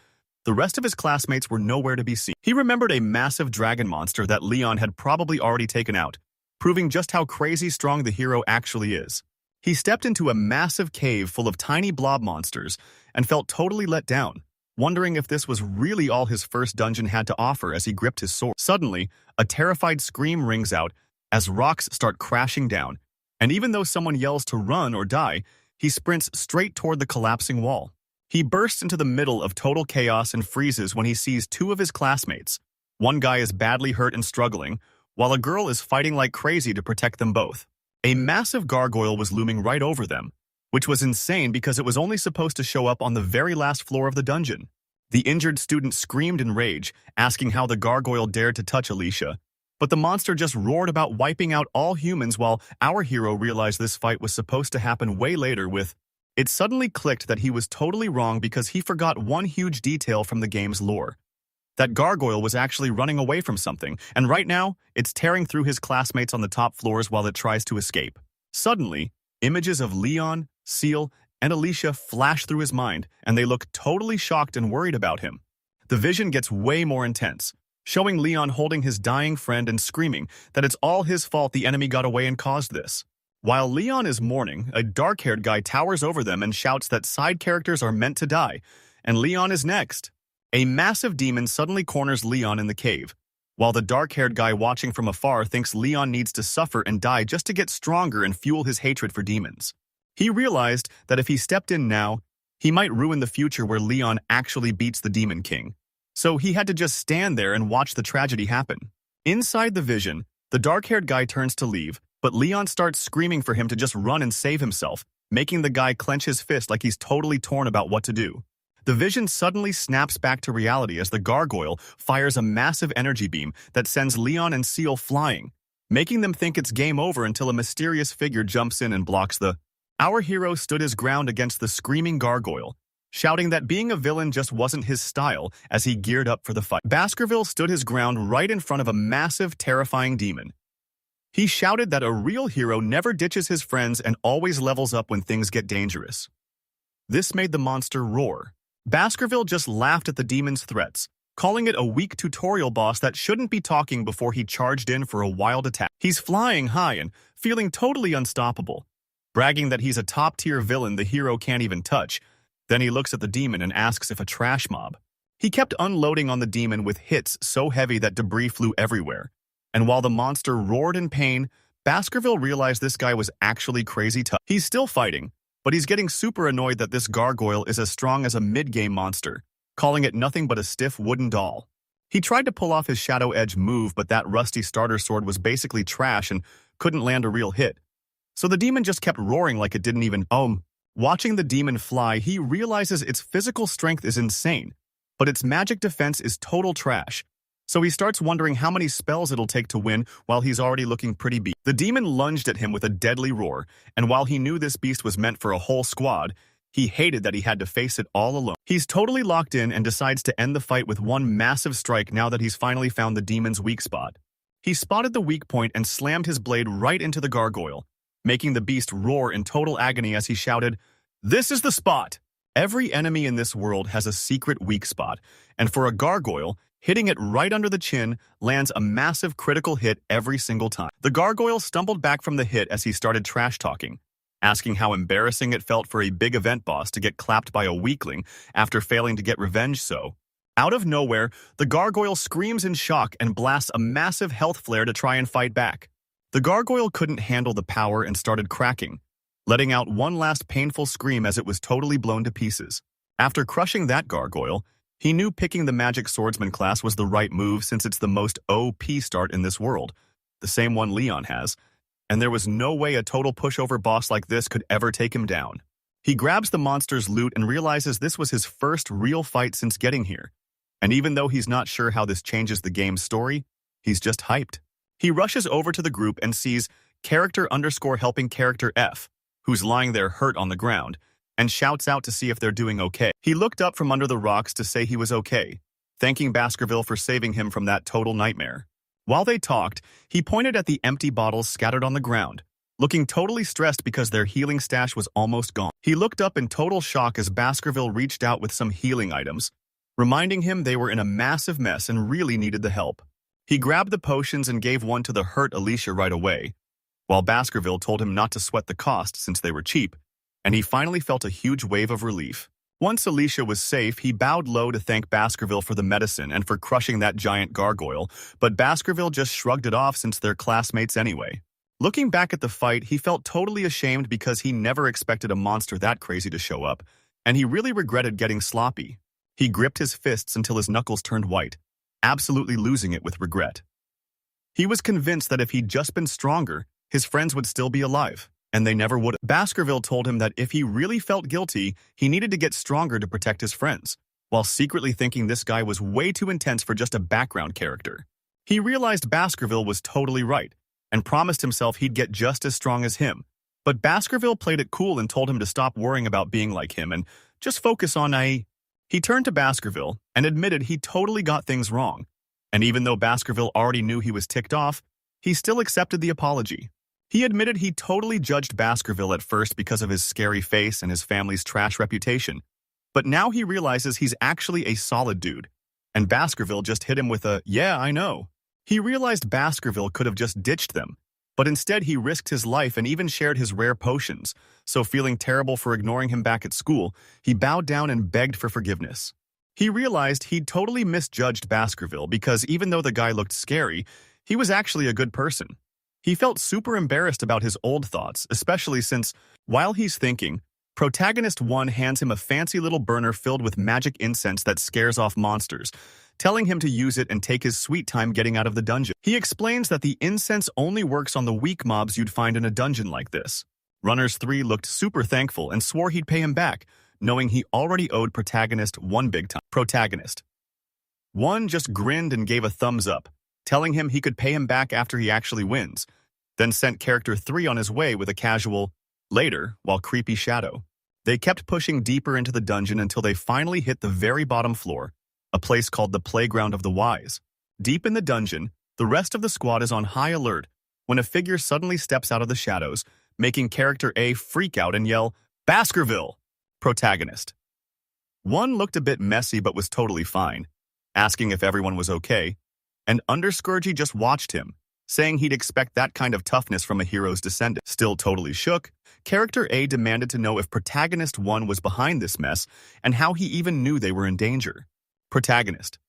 the rest of his classmates were nowhere to be seen. He remembered a massive dragon monster that Leon had probably already taken out, proving just how crazy strong the hero actually is. He stepped into a massive cave full of tiny blob monsters and felt totally let down, wondering if this was really all his first dungeon had to offer as he gripped his sword. Suddenly, a terrified scream rings out as rocks start crashing down, and even though someone yells to run or die, he sprints straight toward the collapsing wall. He bursts into the middle of total chaos and freezes when he sees 2 of his classmates. One guy is badly hurt and struggling, while a girl is fighting like crazy to protect them both. A massive gargoyle was looming right over them, which was insane because it was only supposed to show up on the very last floor of the dungeon. The injured student screamed in rage, asking how the gargoyle dared to touch Alicia, but the monster just roared about wiping out all humans while our hero realized this fight was supposed to happen way later with... It suddenly clicked that he was totally wrong because he forgot one huge detail from the game's lore. That gargoyle was actually running away from something, and right now, it's tearing through his classmates on the top floors while it tries to escape. Suddenly, images of Leon, Seal, and Alicia flash through his mind, and they look totally shocked and worried about him. The vision gets way more intense, showing Leon holding his dying friend and screaming that it's all his fault the enemy got away and caused this. While Leon is mourning, a dark-haired guy towers over them and shouts that side characters are meant to die, and Leon is next. A massive demon suddenly corners Leon in the cave, while the dark-haired guy watching from afar thinks Leon needs to suffer and die just to get stronger and fuel his hatred for demons. He realized that if he stepped in now, he might ruin the future where Leon actually beats the Demon King. So he had to just stand there and watch the tragedy happen. Inside the vision, the dark-haired guy turns to leave, but Leon starts screaming for him to just run and save himself, making the guy clench his fist like he's totally torn about what to do. The vision suddenly snaps back to reality as the gargoyle fires a massive energy beam that sends Leon and Seal flying, making them think it's game over until a mysterious figure jumps in and blocks the... Our hero stood his ground against the screaming gargoyle, shouting that being a villain just wasn't his style as he geared up for the fight. Baskerville stood his ground right in front of a massive, terrifying demon. He shouted that a real hero never ditches his friends and always levels up when things get dangerous. This made the monster roar. Baskerville just laughed at the demon's threats, calling it a weak tutorial boss that shouldn't be talking before he charged in for a wild attack. He's flying high and feeling totally unstoppable, bragging that he's a top-tier villain the hero can't even touch. Then he looks at the demon and asks if a trash mob. He kept unloading on the demon with hits so heavy that debris flew everywhere. And while the monster roared in pain, Baskerville realized this guy was actually crazy tough. He's still fighting, but he's getting super annoyed that this gargoyle is as strong as a mid-game monster, calling it nothing but a stiff wooden doll. He tried to pull off his Shadow Edge move, but that rusty starter sword was basically trash and couldn't land a real hit. So the demon just kept roaring like it didn't even... Watching the demon fly, he realizes its physical strength is insane, but its magic defense is total trash. So he starts wondering how many spells it'll take to win while he's already looking pretty beat. The demon lunged at him with a deadly roar, and while he knew this beast was meant for a whole squad, he hated that he had to face it all alone. He's totally locked in and decides to end the fight with one massive strike now that he's finally found the demon's weak spot. He spotted the weak point and slammed his blade right into the gargoyle, making the beast roar in total agony as he shouted, "This is the spot! Every enemy in this world has a secret weak spot, and for a gargoyle, hitting it right under the chin lands a massive critical hit every single time. The gargoyle stumbled back from the hit as he started trash-talking, asking how embarrassing it felt for a big event boss to get clapped by a weakling after failing to get revenge. Out of nowhere, the gargoyle screams in shock and blasts a massive health flare to try and fight back. The gargoyle couldn't handle the power and started cracking, letting out one last painful scream as it was totally blown to pieces. After crushing that gargoyle, he knew picking the magic swordsman class was the right move since it's the most OP start in this world, the same one Leon has, and there was no way a total pushover boss like this could ever take him down. He grabs the monster's loot and realizes this was his first real fight since getting here. And even though he's not sure how this changes the game's story, he's just hyped. He rushes over to the group and sees character_helping character F, who's lying there hurt on the ground, and shouts out to see if they're doing okay. He looked up from under the rocks to say he was okay, thanking Baskerville for saving him from that total nightmare. While they talked, he pointed at the empty bottles scattered on the ground, looking totally stressed because their healing stash was almost gone. He looked up in total shock as Baskerville reached out with some healing items, reminding him they were in a massive mess and really needed the help. He grabbed the potions and gave one to the hurt Alicia right away, while Baskerville told him not to sweat the cost since they were cheap, and he finally felt a huge wave of relief. Once Alicia was safe, he bowed low to thank Baskerville for the medicine and for crushing that giant gargoyle, but Baskerville just shrugged it off since they're classmates anyway. Looking back at the fight, he felt totally ashamed because he never expected a monster that crazy to show up, and he really regretted getting sloppy. He gripped his fists until his knuckles turned white, absolutely losing it with regret. He was convinced that if he'd just been stronger, his friends would still be alive, and they never would. Baskerville told him that if he really felt guilty, he needed to get stronger to protect his friends, while secretly thinking this guy was way too intense for just a background character. He realized Baskerville was totally right, and promised himself he'd get just as strong as him. But Baskerville played it cool and told him to stop worrying about being like him and just focus on Aith. He turned to Baskerville and admitted he totally got things wrong, and even though Baskerville already knew he was ticked off, he still accepted the apology. He admitted he totally judged Baskerville at first because of his scary face and his family's trash reputation, but now he realizes he's actually a solid dude, and Baskerville just hit him with a, "Yeah, I know." He realized Baskerville could have just ditched them, but instead he risked his life and even shared his rare potions, so feeling terrible for ignoring him back at school, he bowed down and begged for forgiveness. He realized he'd totally misjudged Baskerville because even though the guy looked scary, he was actually a good person. He felt super embarrassed about his old thoughts, especially since, while he's thinking, Protagonist 1 hands him a fancy little burner filled with magic incense that scares off monsters, telling him to use it and take his sweet time getting out of the dungeon. He explains that the incense only works on the weak mobs you'd find in a dungeon like this. Runners 3 looked super thankful and swore he'd pay him back, knowing he already owed Protagonist 1 big time. Protagonist 1 just grinned and gave a thumbs up, telling him he could pay him back after he actually wins, then sent character 3 on his way with a casual, "Later," while creepy shadow. They kept pushing deeper into the dungeon until they finally hit the very bottom floor, a place called the Playground of the Wise. Deep in the dungeon, the rest of the squad is on high alert when a figure suddenly steps out of the shadows, making character A freak out and yell, "Baskerville!" Protagonist 1 looked a bit messy but was totally fine, asking if everyone was okay, and Underscourgy just watched him, saying he'd expect that kind of toughness from a hero's descendant. Still totally shook, character A demanded to know if Protagonist 1 was behind this mess and how he even knew they were in danger. Protagonist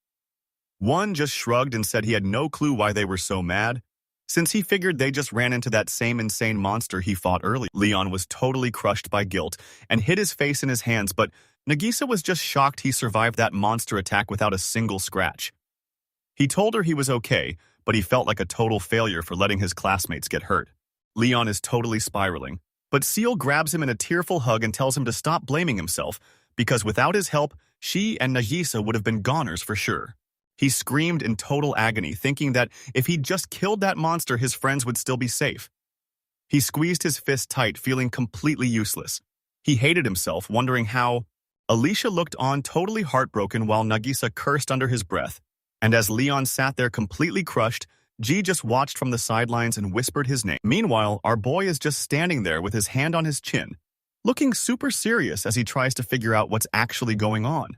1 just shrugged and said he had no clue why they were so mad, since he figured they just ran into that same insane monster he fought earlier. Leon was totally crushed by guilt and hid his face in his hands, but Nagisa was just shocked he survived that monster attack without a single scratch. He told her he was okay, but he felt like a total failure for letting his classmates get hurt. Leon is totally spiraling, but Seal grabs him in a tearful hug and tells him to stop blaming himself, because without his help, she and Nagisa would have been goners for sure. He screamed in total agony, thinking that if he'd just killed that monster, his friends would still be safe. He squeezed his fist tight, feeling completely useless. He hated himself, wondering how. Alicia looked on totally heartbroken while Nagisa cursed under his breath, and as Leon sat there completely crushed, G just watched from the sidelines and whispered his name. Meanwhile, our boy is just standing there with his hand on his chin, looking super serious as he tries to figure out what's actually going on.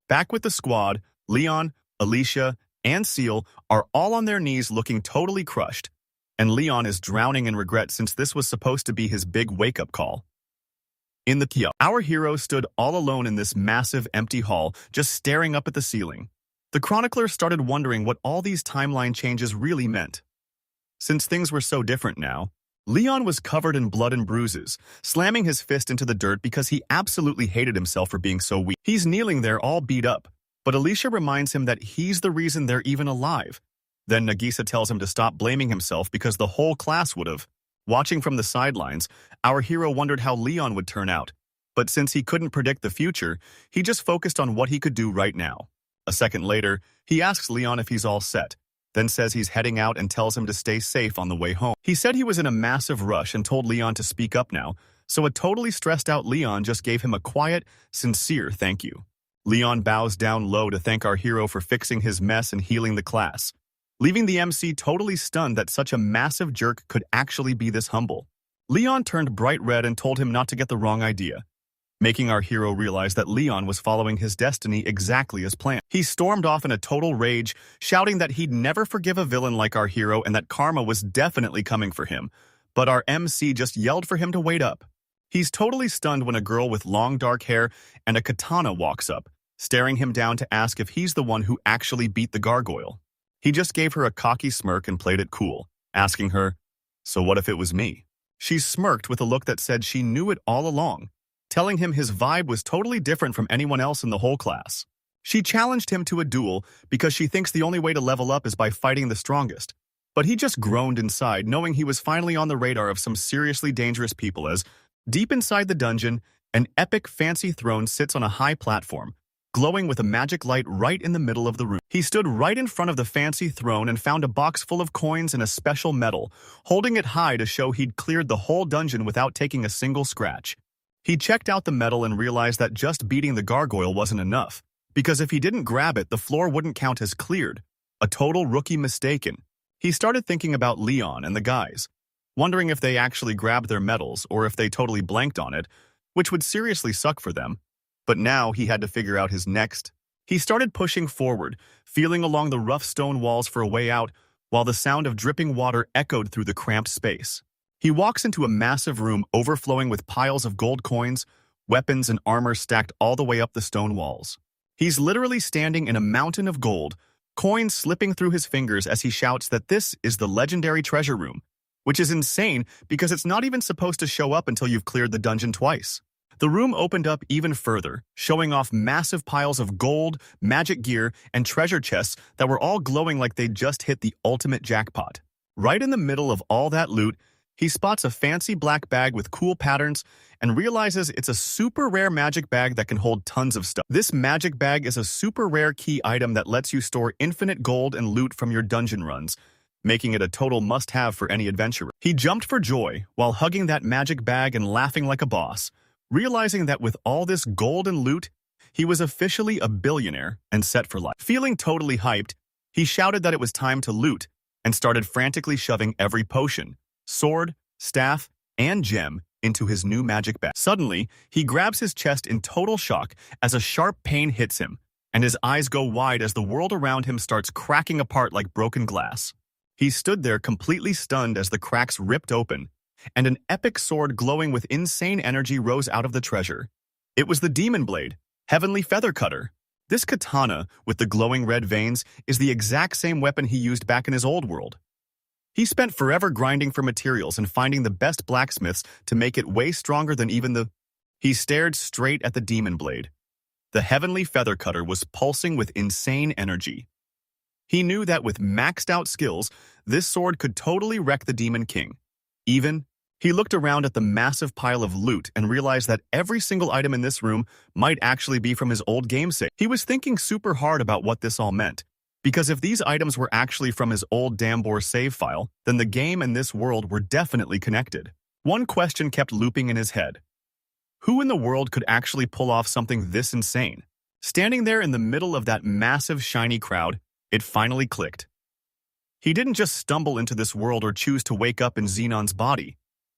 Back with the squad, Leon, Alicia, and Seal are all on their knees looking totally crushed, and Leon is drowning in regret since this was supposed to be his big wake-up call. In the kiosk, our hero stood all alone in this massive empty hall, just staring up at the ceiling. The chronicler started wondering what all these timeline changes really meant. Since things were so different now, Leon was covered in blood and bruises, slamming his fist into the dirt because he absolutely hated himself for being so weak. He's kneeling there all beat up, but Alicia reminds him that he's the reason they're even alive. Then Nagisa tells him to stop blaming himself because the whole class would have. Watching from the sidelines, our hero wondered how Leon would turn out, but since he couldn't predict the future, he just focused on what he could do right now. A second later, he asks Leon if he's all set, then says he's heading out and tells him to stay safe on the way home. He said he was in a massive rush and told Leon to speak up now, so a totally stressed out Leon just gave him a quiet, sincere thank you. Leon bows down low to thank our hero for fixing his mess and healing the class, leaving the MC totally stunned that such a massive jerk could actually be this humble. Leon turned bright red and told him not to get the wrong idea, making our hero realize that Leon was following his destiny exactly as planned. He stormed off in a total rage, shouting that he'd never forgive a villain like our hero and that karma was definitely coming for him, but our MC just yelled for him to wait up. He's totally stunned when a girl with long dark hair and a katana walks up, staring him down to ask if he's the one who actually beat the gargoyle. He just gave her a cocky smirk and played it cool, asking her, "So what if it was me?" She smirked with a look that said she knew it all along, telling him his vibe was totally different from anyone else in the whole class. She challenged him to a duel because she thinks the only way to level up is by fighting the strongest, but he just groaned inside, knowing he was finally on the radar of some seriously dangerous people as, deep inside the dungeon, an epic fancy throne sits on a high platform, glowing with a magic light right in the middle of the room. He stood right in front of the fancy throne and found a box full of coins and a special medal, holding it high to show he'd cleared the whole dungeon without taking a single scratch. He checked out the medal and realized that just beating the gargoyle wasn't enough, because if he didn't grab it, the floor wouldn't count as cleared. A total rookie mistaken. He started thinking about Leon and the guys, wondering if they actually grabbed their medals or if they totally blanked on it, which would seriously suck for them. But now he had to figure out his next. He started pushing forward, feeling along the rough stone walls for a way out, while the sound of dripping water echoed through the cramped space. He walks into a massive room overflowing with piles of gold coins, weapons, and armor stacked all the way up the stone walls. He's literally standing in a mountain of gold, coins slipping through his fingers as he shouts that this is the legendary treasure room, which is insane because it's not even supposed to show up until you've cleared the dungeon twice. The room opened up even further, showing off massive piles of gold, magic gear, and treasure chests that were all glowing like they'd just hit the ultimate jackpot. Right in the middle of all that loot, he spots a fancy black bag with cool patterns and realizes it's a super rare magic bag that can hold tons of stuff. This magic bag is a super rare key item that lets you store infinite gold and loot from your dungeon runs, making it a total must-have for any adventurer. He jumped for joy while hugging that magic bag and laughing like a boss, realizing that with all this gold and loot, he was officially a billionaire and set for life. Feeling totally hyped, he shouted that it was time to loot and started frantically shoving every potion, sword, staff, and gem into his new magic bag. Suddenly, he grabs his chest in total shock as a sharp pain hits him, and his eyes go wide as the world around him starts cracking apart like broken glass. He stood there completely stunned as the cracks ripped open, and an epic sword glowing with insane energy rose out of the treasure. It was the Demon Blade, Heavenly Feather Cutter. This katana, with the glowing red veins, is the exact same weapon he used back in his old world. He spent forever grinding for materials and finding the best blacksmiths to make it way stronger than even the... He stared straight at the Demon Blade. The Heavenly Feather Cutter was pulsing with insane energy. He knew that with maxed out skills, this sword could totally wreck the Demon King. He looked around at the massive pile of loot and realized that every single item in this room might actually be from his old game save. He was thinking super hard about what this all meant, because if these items were actually from his old Dambor save file, then the game and this world were definitely connected. One question kept looping in his head. Who in the world could actually pull off something this insane? Standing there in the middle of that massive shiny crowd, it finally clicked. He didn't just stumble into this world or choose to wake up in Xenon's body.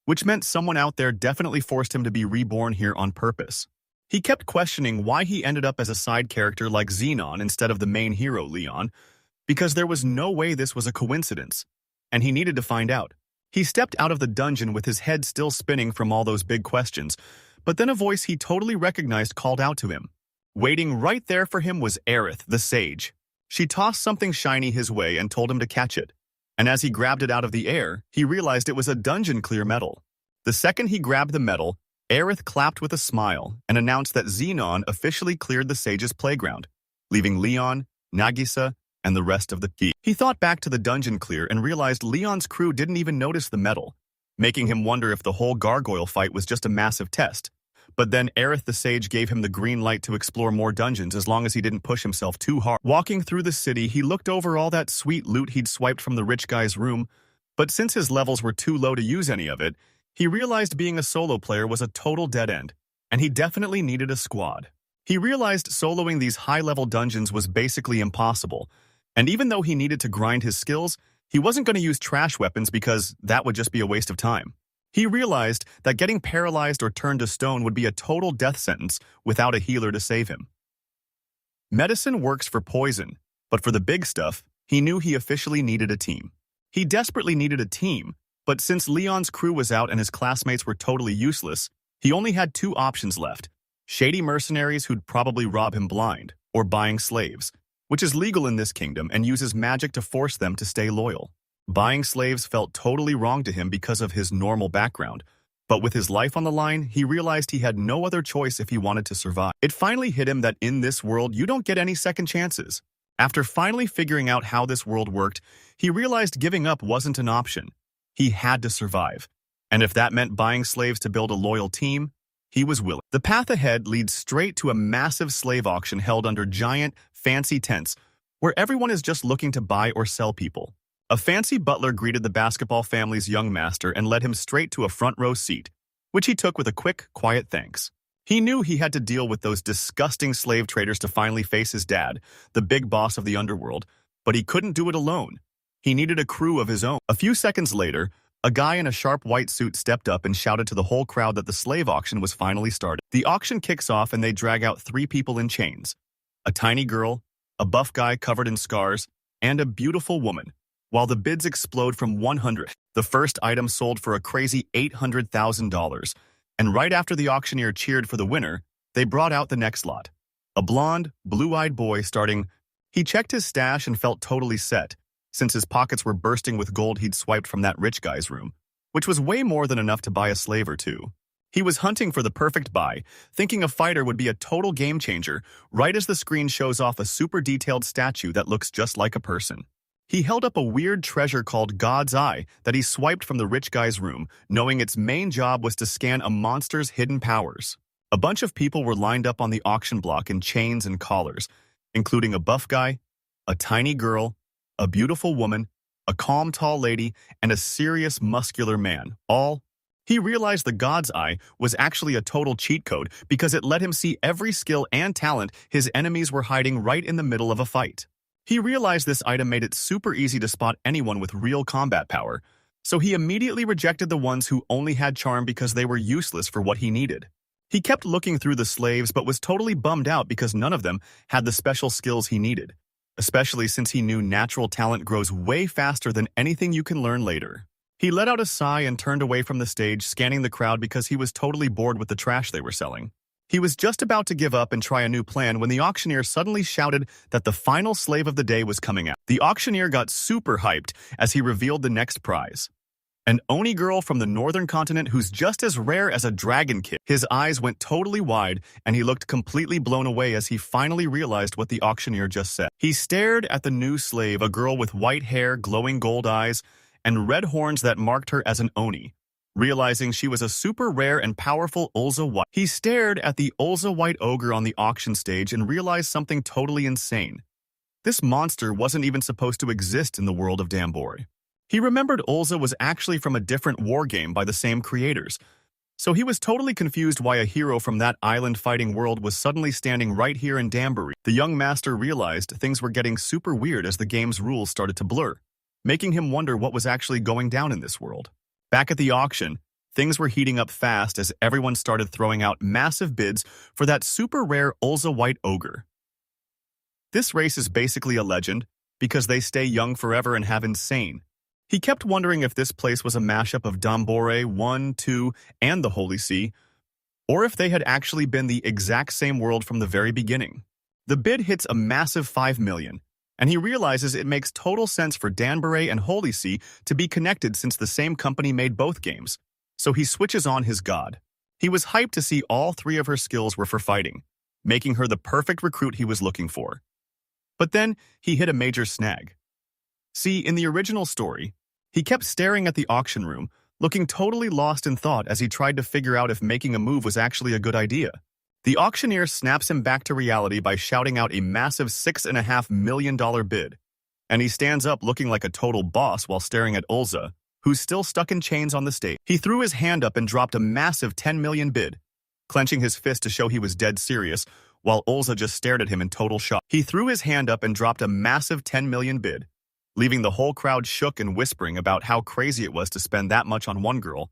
which meant someone out there definitely forced him to be reborn here on purpose. He kept questioning why he ended up as a side character like Xenon instead of the main hero, Leon, because there was no way this was a coincidence, and he needed to find out. He stepped out of the dungeon with his head still spinning from all those big questions, but then a voice he totally recognized called out to him. Waiting right there for him was Aith, the sage. She tossed something shiny his way and told him to catch it. And as he grabbed it out of the air, he realized it was a dungeon-clear medal. The second he grabbed the medal, Aith clapped with a smile and announced that Xenon officially cleared the sage's playground, leaving Leon, Nagisa, and the rest of the team. He thought back to the dungeon clear and realized Leon's crew didn't even notice the medal, making him wonder if the whole gargoyle fight was just a massive test. But then Aith the sage gave him the green light to explore more dungeons as long as he didn't push himself too hard. Walking through the city, he looked over all that sweet loot he'd swiped from the rich guy's room, but since his levels were too low to use any of it, he realized being a solo player was a total dead end, and he definitely needed a squad. He realized soloing these high-level dungeons was basically impossible, and even though he needed to grind his skills, he wasn't going to use trash weapons because that would just be a waste of time. He realized that getting paralyzed or turned to stone would be a total death sentence without a healer to save him. Medicine works for poison, but for the big stuff, he knew he officially needed a team. He desperately needed a team, but since Leon's crew was out and his classmates were totally useless, he only had two options left: shady mercenaries who'd probably rob him blind, or buying slaves, which is legal in this kingdom and uses magic to force them to stay loyal. Buying slaves felt totally wrong to him because of his normal background, but with his life on the line, he realized he had no other choice if he wanted to survive. It finally hit him that in this world, you don't get any second chances. After finally figuring out how this world worked, he realized giving up wasn't an option. He had to survive, and if that meant buying slaves to build a loyal team, he was willing. The path ahead leads straight to a massive slave auction held under giant, fancy tents, where everyone is just looking to buy or sell people. A fancy butler greeted the basketball family's young master and led him straight to a front-row seat, which he took with a quick, quiet thanks. He knew he had to deal with those disgusting slave traders to finally face his dad, the big boss of the underworld, but he couldn't do it alone. He needed a crew of his own. A few seconds later, a guy in a sharp white suit stepped up and shouted to the whole crowd that the slave auction was finally started. The auction kicks off and they drag out three people in chains: a tiny girl, a buff guy covered in scars, and a beautiful woman. While the bids explode from 100, the first item sold for a crazy $800,000, and right after the auctioneer cheered for the winner, they brought out the next lot. A blonde, blue-eyed boy starting. He checked his stash and felt totally set, since his pockets were bursting with gold he'd swiped from that rich guy's room, which was way more than enough to buy a slave or two. He was hunting for the perfect buy, thinking a fighter would be a total game changer, right as the screen shows off a super detailed statue that looks just like a person. He held up a weird treasure called God's Eye that he swiped from the rich guy's room, knowing its main job was to scan a monster's hidden powers. A bunch of people were lined up on the auction block in chains and collars, including a buff guy, a tiny girl, a beautiful woman, a calm tall lady, and a serious muscular man, all. He realized the God's Eye was actually a total cheat code because it let him see every skill and talent his enemies were hiding right in the middle of a fight. He realized this item made it super easy to spot anyone with real combat power, so he immediately rejected the ones who only had charm because they were useless for what he needed. He kept looking through the slaves but was totally bummed out because none of them had the special skills he needed, especially since he knew natural talent grows way faster than anything you can learn later. He let out a sigh and turned away from the stage, scanning the crowd because he was totally bored with the trash they were selling. He was just about to give up and try a new plan when the auctioneer suddenly shouted that the final slave of the day was coming out. The auctioneer got super hyped as he revealed the next prize: an Oni girl from the northern continent who's just as rare as a dragon kid. His eyes went totally wide and he looked completely blown away as he finally realized what the auctioneer just said. He stared at the new slave, a girl with white hair, glowing gold eyes, and red horns that marked her as an Oni. Realizing she was a super rare and powerful Olza White. He stared at the Olza White ogre on the auction stage and realized something totally insane. This monster wasn't even supposed to exist in the world of Dambori. He remembered Olza was actually from a different war game by the same creators, so he was totally confused why a hero from that island-fighting world was suddenly standing right here in Dambori. The young master realized things were getting super weird as the game's rules started to blur, making him wonder what was actually going down in this world. Back at the auction, Things were heating up fast as everyone started throwing out massive bids for that super rare Olza white ogre. This race is basically a legend because they stay young forever and have insane. He kept wondering if this place was a mashup of Dambore 1, 2, and the Holy See, or if they had actually been the exact same world from the very beginning. The bid hits a massive 5 million, and he realizes it makes total sense for Danbury and Holy See to be connected since the same company made both games, so he switches on his god. He was hyped to see all three of her skills were for fighting, making her the perfect recruit he was looking for. But then he hit a major snag. See, in the original story, he kept staring at the auction room, looking totally lost in thought as he tried to figure out if making a move was actually a good idea. The auctioneer snaps him back to reality by shouting out a massive $6.5 million bid, and he stands up looking like a total boss while staring at Olza, who's still stuck in chains on the stage. He threw his hand up and dropped a massive 10 million bid, clenching his fist to show he was dead serious, while Olza just stared at him in total shock. He threw his hand up and dropped a massive 10 million bid, leaving the whole crowd shook and whispering about how crazy it was to spend that much on one girl,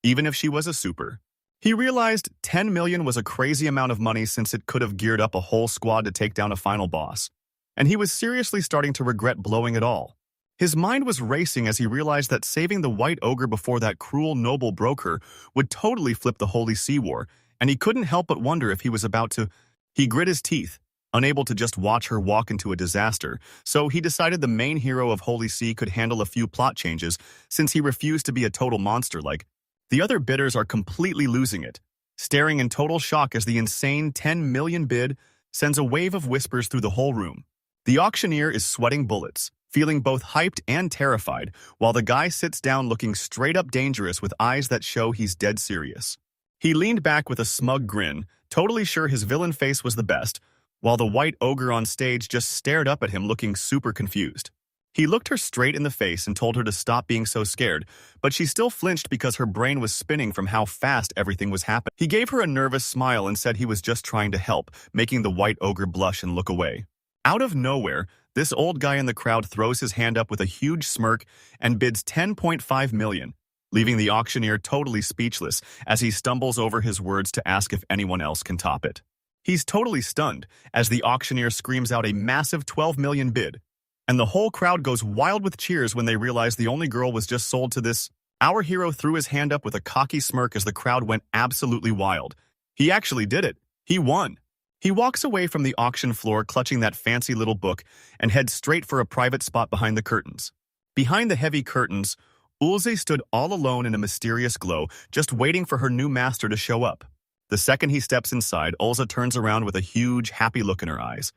even if she was a super. He realized 10 million was a crazy amount of money since it could have geared up a whole squad to take down a final boss, and he was seriously starting to regret blowing it all. His mind was racing as he realized that saving the white ogre before that cruel noble broker would totally flip the Holy Sea War, and he couldn't help but wonder if he was about to. He grit his teeth, unable to just watch her walk into a disaster, so he decided the main hero of Holy See could handle a few plot changes since he refused to be a total monster like. The other bidders are completely losing it, staring in total shock as the insane 10 million bid sends a wave of whispers through the whole room. The auctioneer is sweating bullets, feeling both hyped and terrified, while the guy sits down looking straight up dangerous with eyes that show he's dead serious. He leaned back with a smug grin, totally sure his villain face was the best, while the white ogre on stage just stared up at him looking super confused. He looked her straight in the face and told her to stop being so scared, but she still flinched because her brain was spinning from how fast everything was happening. He gave her a nervous smile and said he was just trying to help, making the white ogre blush and look away. Out of nowhere, this old guy in the crowd throws his hand up with a huge smirk and bids 10.5 million, leaving the auctioneer totally speechless as he stumbles over his words to ask if anyone else can top it. He's totally stunned as the auctioneer screams out a massive 12 million bid, and the whole crowd goes wild with cheers when they realize the only girl was just sold to this. Our hero threw his hand up with a cocky smirk as the crowd went absolutely wild. He actually did it. He won. He walks away from the auction floor clutching that fancy little book and heads straight for a private spot behind the curtains. Behind the heavy curtains, Olza stood all alone in a mysterious glow, just waiting for her new master to show up. The second he steps inside, Olza turns around with a huge, happy look in her eyes.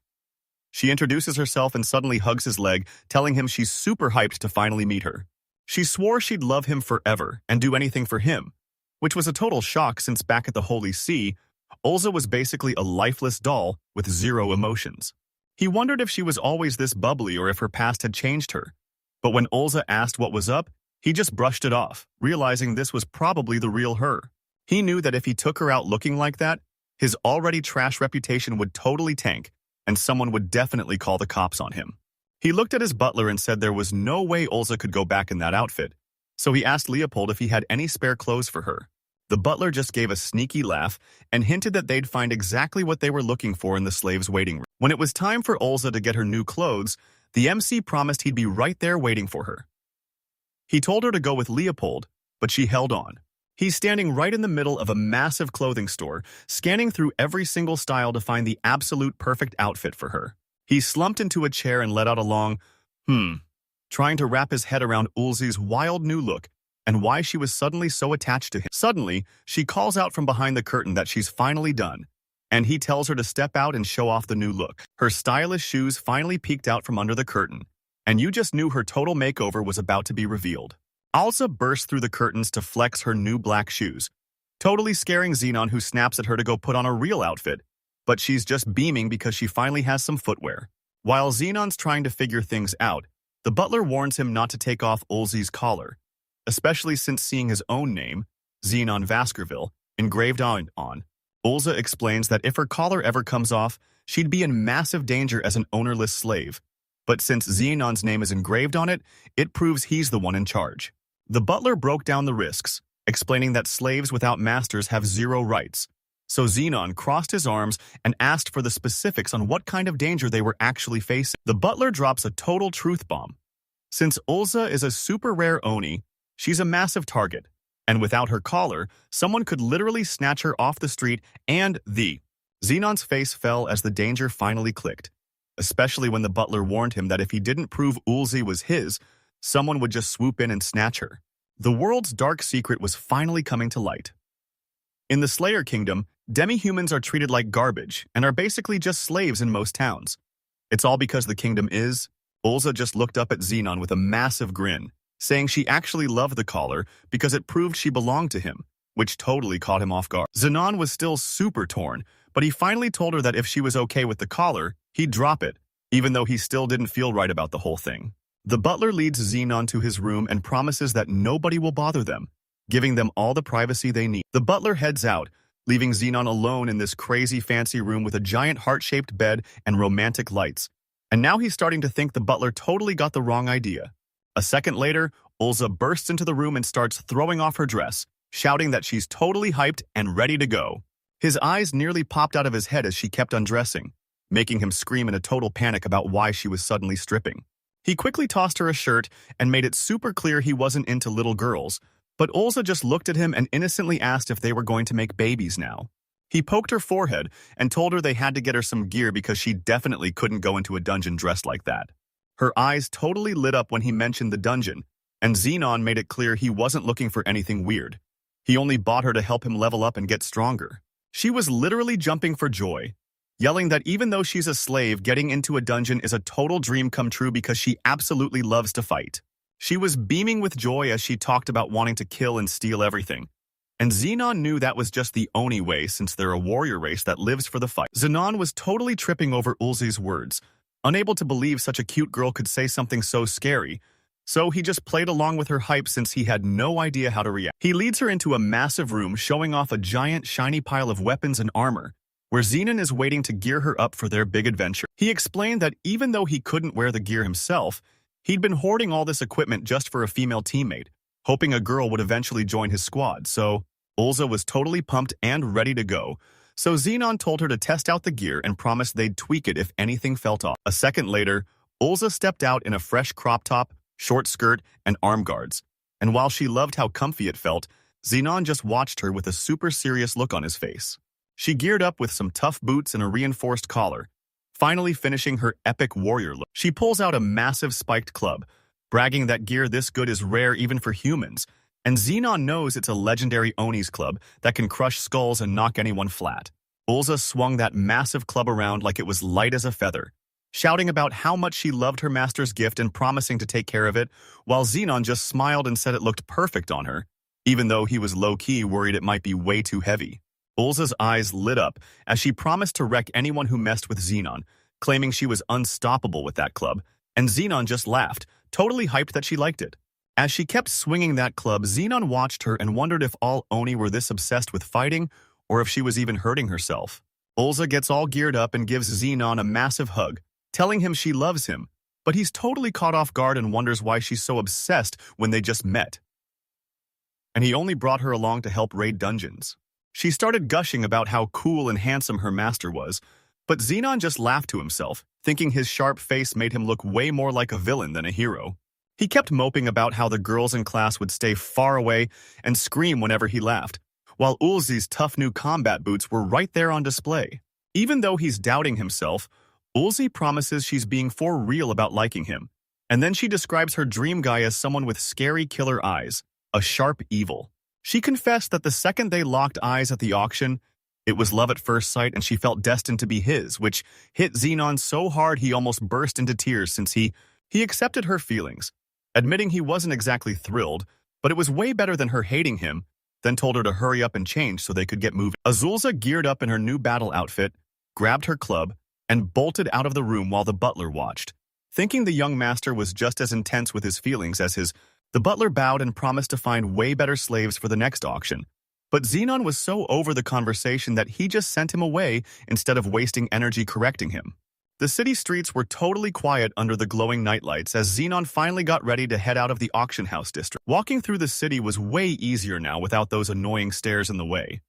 She introduces herself and suddenly hugs his leg, telling him she's super hyped to finally meet her. She swore she'd love him forever and do anything for him, which was a total shock since back at the Holy See, Olza was basically a lifeless doll with zero emotions. He wondered if she was always this bubbly or if her past had changed her. But when Olza asked what was up, he just brushed it off, realizing this was probably the real her. He knew that if he took her out looking like that, his already trash reputation would totally tank, and someone would definitely call the cops on him. He looked at his butler and said there was no way Olza could go back in that outfit, so he asked Leopold if he had any spare clothes for her. The butler just gave a sneaky laugh and hinted that they'd find exactly what they were looking for in the slaves' waiting room. When it was time for Olza to get her new clothes, the MC promised he'd be right there waiting for her. He told her to go with Leopold, but she held on. He's standing right in the middle of a massive clothing store, scanning through every single style to find the absolute perfect outfit for her. He slumped into a chair and let out a long, trying to wrap his head around Olza's wild new look and why she was suddenly so attached to him. Suddenly, she calls out from behind the curtain that she's finally done, and he tells her to step out and show off the new look. Her stylish shoes finally peeked out from under the curtain, and you just knew her total makeover was about to be revealed. Olza bursts through the curtains to flex her new black shoes, totally scaring Xenon, who snaps at her to go put on a real outfit, but she's just beaming because she finally has some footwear. While Xenon's trying to figure things out, the butler warns him not to take off Olza's collar, especially since seeing his own name, Xenon Vaskerville, engraved on. Olza explains that if her collar ever comes off, she'd be in massive danger as an ownerless slave, but since Xenon's name is engraved on it, it proves he's the one in charge. The butler broke down the risks, explaining that slaves without masters have zero rights. So Xenon crossed his arms and asked for the specifics on what kind of danger they were actually facing. The butler drops a total truth bomb. Since Olza is a super rare Oni, she's a massive target, and without her collar, someone could literally snatch her off the street and Xenon's face fell as the danger finally clicked, especially when the butler warned him that if he didn't prove Olza was his, someone would just swoop in and snatch her. The world's dark secret was finally coming to light. In the Slayer Kingdom, demi-humans are treated like garbage and are basically just slaves in most towns. It's all because the kingdom is. Olza just looked up at Xenon with a massive grin, saying she actually loved the collar because it proved she belonged to him, which totally caught him off guard. Xenon was still super torn, but he finally told her that if she was okay with the collar, he'd drop it, even though he still didn't feel right about the whole thing. The butler leads Xenon to his room and promises that nobody will bother them, giving them all the privacy they need. The butler heads out, leaving Xenon alone in this crazy fancy room with a giant heart-shaped bed and romantic lights. And now he's starting to think the butler totally got the wrong idea. A second later, Olza bursts into the room and starts throwing off her dress, shouting that she's totally hyped and ready to go. His eyes nearly popped out of his head as she kept undressing, making him scream in a total panic about why she was suddenly stripping. He quickly tossed her a shirt and made it super clear he wasn't into little girls, but Olza just looked at him and innocently asked if they were going to make babies now. He poked her forehead and told her they had to get her some gear because she definitely couldn't go into a dungeon dressed like that. Her eyes totally lit up when he mentioned the dungeon, and Xenon made it clear he wasn't looking for anything weird. He only bought her to help him level up and get stronger. She was literally jumping for joy, yelling that even though she's a slave, getting into a dungeon is a total dream come true because she absolutely loves to fight. She was beaming with joy as she talked about wanting to kill and steal everything. And Xenon knew that was just the Oni way since they're a warrior race that lives for the fight. Xenon was totally tripping over Olza's words, unable to believe such a cute girl could say something so scary, so he just played along with her hype since he had no idea how to react. He leads her into a massive room showing off a giant shiny pile of weapons and armor, where Xenon is waiting to gear her up for their big adventure. He explained that even though he couldn't wear the gear himself, he'd been hoarding all this equipment just for a female teammate, hoping a girl would eventually join his squad, so Olza was totally pumped and ready to go. So Xenon told her to test out the gear and promised they'd tweak it if anything felt off. A second later, Olza stepped out in a fresh crop top, short skirt, and arm guards. And while she loved how comfy it felt, Xenon just watched her with a super serious look on his face. She geared up with some tough boots and a reinforced collar, finally finishing her epic warrior look. She pulls out a massive spiked club, bragging that gear this good is rare even for humans, and Xenon knows it's a legendary Oni's club that can crush skulls and knock anyone flat. Olza swung that massive club around like it was light as a feather, shouting about how much she loved her master's gift and promising to take care of it, while Xenon just smiled and said it looked perfect on her, even though he was low-key worried it might be way too heavy. Olza's eyes lit up as she promised to wreck anyone who messed with Xenon, claiming she was unstoppable with that club, and Xenon just laughed, totally hyped that she liked it. As she kept swinging that club, Xenon watched her and wondered if all Oni were this obsessed with fighting, or if she was even hurting herself. Olza gets all geared up and gives Xenon a massive hug, telling him she loves him, but he's totally caught off guard and wonders why she's so obsessed when they just met. And he only brought her along to help raid dungeons. She started gushing about how cool and handsome her master was, but Xenon just laughed to himself, thinking his sharp face made him look way more like a villain than a hero. He kept moping about how the girls in class would stay far away and scream whenever he laughed, while Olza's tough new combat boots were right there on display. Even though he's doubting himself, Olza promises she's being for real about liking him, and then she describes her dream guy as someone with scary killer eyes, a sharp evil. She confessed that the second they locked eyes at the auction, it was love at first sight and she felt destined to be his, which hit Xenon so hard he almost burst into tears since he accepted her feelings, admitting he wasn't exactly thrilled, but it was way better than her hating him, then told her to hurry up and change so they could get moving. Azulza geared up in her new battle outfit, grabbed her club, and bolted out of the room while the butler watched. Thinking the young master was just as intense with his feelings as his, the butler bowed and promised to find way better slaves for the next auction. But Xenon was so over the conversation that he just sent him away instead of wasting energy correcting him. The city streets were totally quiet under the glowing nightlights as Xenon finally got ready to head out of the auction house district. Walking through the city was way easier now without those annoying stairs in the way.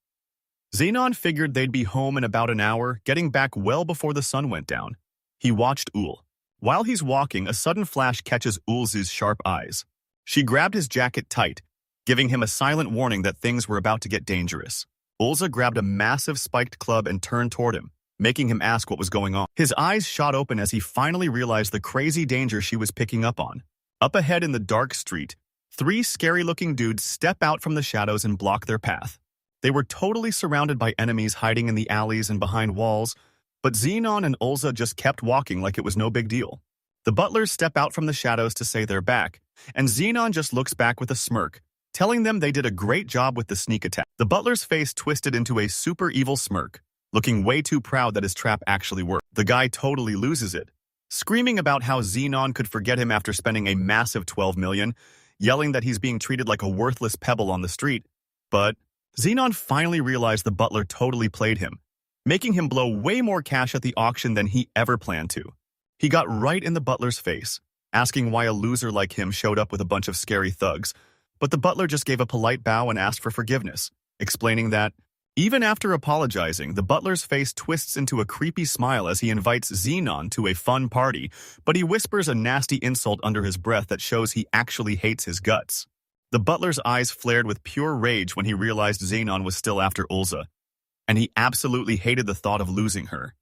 Xenon figured they'd be home in about an hour, getting back well before the sun went down. He watched Ul. While he's walking, a sudden flash catches Ulza's sharp eyes. She grabbed his jacket tight, giving him a silent warning that things were about to get dangerous. Olza grabbed a massive spiked club and turned toward him, making him ask what was going on. His eyes shot open as he finally realized the crazy danger she was picking up on. Up ahead in the dark street, 3 scary-looking dudes step out from the shadows and block their path. They were totally surrounded by enemies hiding in the alleys and behind walls, but Xenon and Olza just kept walking like it was no big deal. The butlers step out from the shadows to say they're back, and Xenon just looks back with a smirk, telling them they did a great job with the sneak attack. The butler's face twisted into a super evil smirk, looking way too proud that his trap actually worked. The guy totally loses it, screaming about how Xenon could forget him after spending a massive 12 million, yelling that he's being treated like a worthless pebble on the street. But Xenon finally realized the butler totally played him, making him blow way more cash at the auction than he ever planned to. He got right in the butler's face, asking why a loser like him showed up with a bunch of scary thugs, but the butler just gave a polite bow and asked for forgiveness, explaining that, even after apologizing, the butler's face twists into a creepy smile as he invites Xenon to a fun party, but he whispers a nasty insult under his breath that shows he actually hates his guts. The butler's eyes flared with pure rage when he realized Xenon was still after Olza, and he absolutely hated the thought of losing her.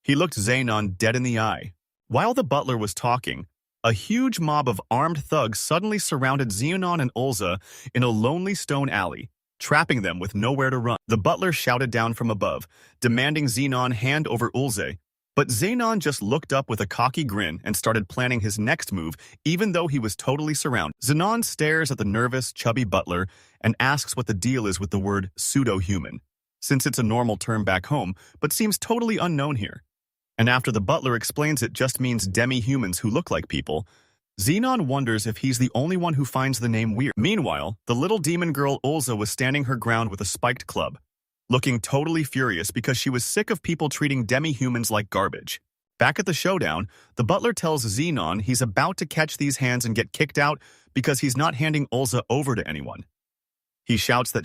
He looked Xenon dead in the eye. While the butler was talking, a huge mob of armed thugs suddenly surrounded Xenon and Olza in a lonely stone alley, trapping them with nowhere to run. The butler shouted down from above, demanding Xenon hand over Olza, but Xenon just looked up with a cocky grin and started planning his next move, even though he was totally surrounded. Xenon stares at the nervous, chubby butler and asks what the deal is with the word pseudo-human, since it's a normal term back home, but seems totally unknown here. And after the butler explains it just means demi-humans who look like people, Xenon wonders if he's the only one who finds the name weird. Meanwhile, the little demon girl Olza was standing her ground with a spiked club, looking totally furious because she was sick of people treating demi-humans like garbage. Back at the showdown, the butler tells Xenon he's about to catch these hands and get kicked out because he's not handing Olza over to anyone. He shouts that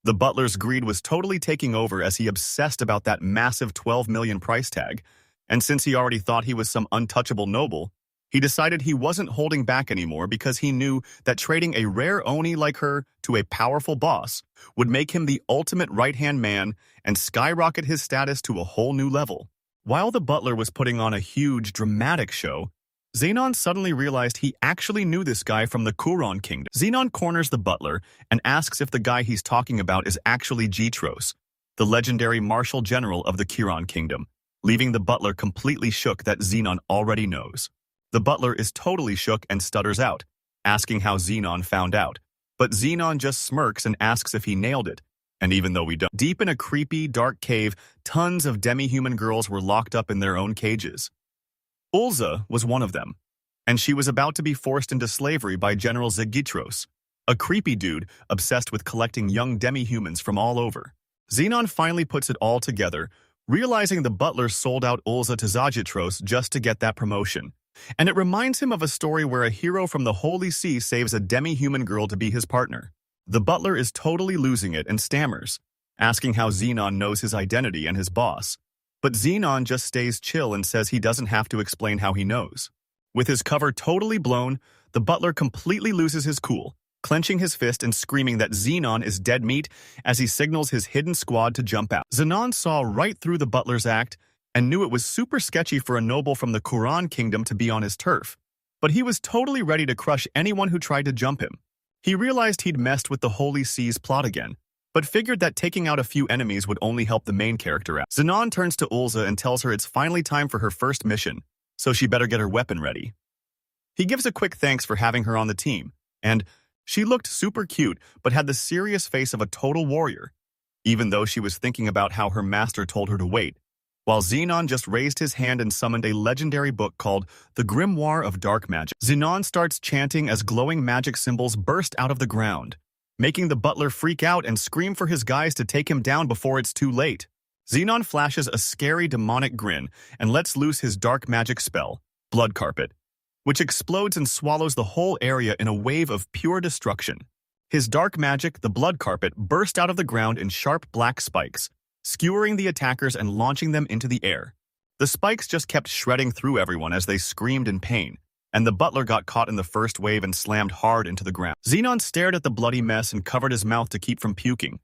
the butler's greed was totally taking over as he obsessed about that massive 12 million price tag, and since he already thought he was some untouchable noble, he decided he wasn't holding back anymore because he knew that trading a rare Oni like her to a powerful boss would make him the ultimate right-hand man and skyrocket his status to a whole new level. While the butler was putting on a huge, dramatic show, Xenon suddenly realized he actually knew this guy from the Kuron Kingdom. Xenon corners the butler and asks if the guy he's talking about is actually Jitros, the legendary martial general of the Kuron Kingdom, leaving the butler completely shook that Xenon already knows. The butler is totally shook and stutters out, asking how Xenon found out. But Xenon just smirks and asks if he nailed it. And even though we don't. Deep in a creepy, dark cave, tons of demi-human girls were locked up in their own cages. Olza was one of them, and she was about to be forced into slavery by General Zegitros, a creepy dude obsessed with collecting young demi-humans from all over. Xenon finally puts it all together, realizing the butler sold out Olza to Zegitros just to get that promotion. And it reminds him of a story where a hero from the Holy See saves a demi-human girl to be his partner. The butler is totally losing it and stammers, asking how Xenon knows his identity and his boss. But Xenon just stays chill and says he doesn't have to explain how he knows. With his cover totally blown, the butler completely loses his cool, clenching his fist and screaming that Xenon is dead meat as he signals his hidden squad to jump out. Xenon saw right through the butler's act and knew it was super sketchy for a noble from the Kuron Kingdom to be on his turf, but he was totally ready to crush anyone who tried to jump him. He realized he'd messed with the Holy See's plot again, but figured that taking out a few enemies would only help the main character out. Xenon turns to Olza and tells her it's finally time for her first mission, so she better get her weapon ready. He gives a quick thanks for having her on the team, and she looked super cute but had the serious face of a total warrior, even though she was thinking about how her master told her to wait, while Xenon just raised his hand and summoned a legendary book called The Grimoire of Dark Magic. Xenon starts chanting as glowing magic symbols burst out of the ground, making the butler freak out and scream for his guys to take him down before it's too late. Xenon flashes a scary demonic grin and lets loose his dark magic spell, Blood Carpet, which explodes and swallows the whole area in a wave of pure destruction. His dark magic, the Blood Carpet, burst out of the ground in sharp black spikes, skewering the attackers and launching them into the air. The spikes just kept shredding through everyone as they screamed in pain, and the butler got caught in the first wave and slammed hard into the ground. Xenon stared at the bloody mess and covered his mouth to keep from puking,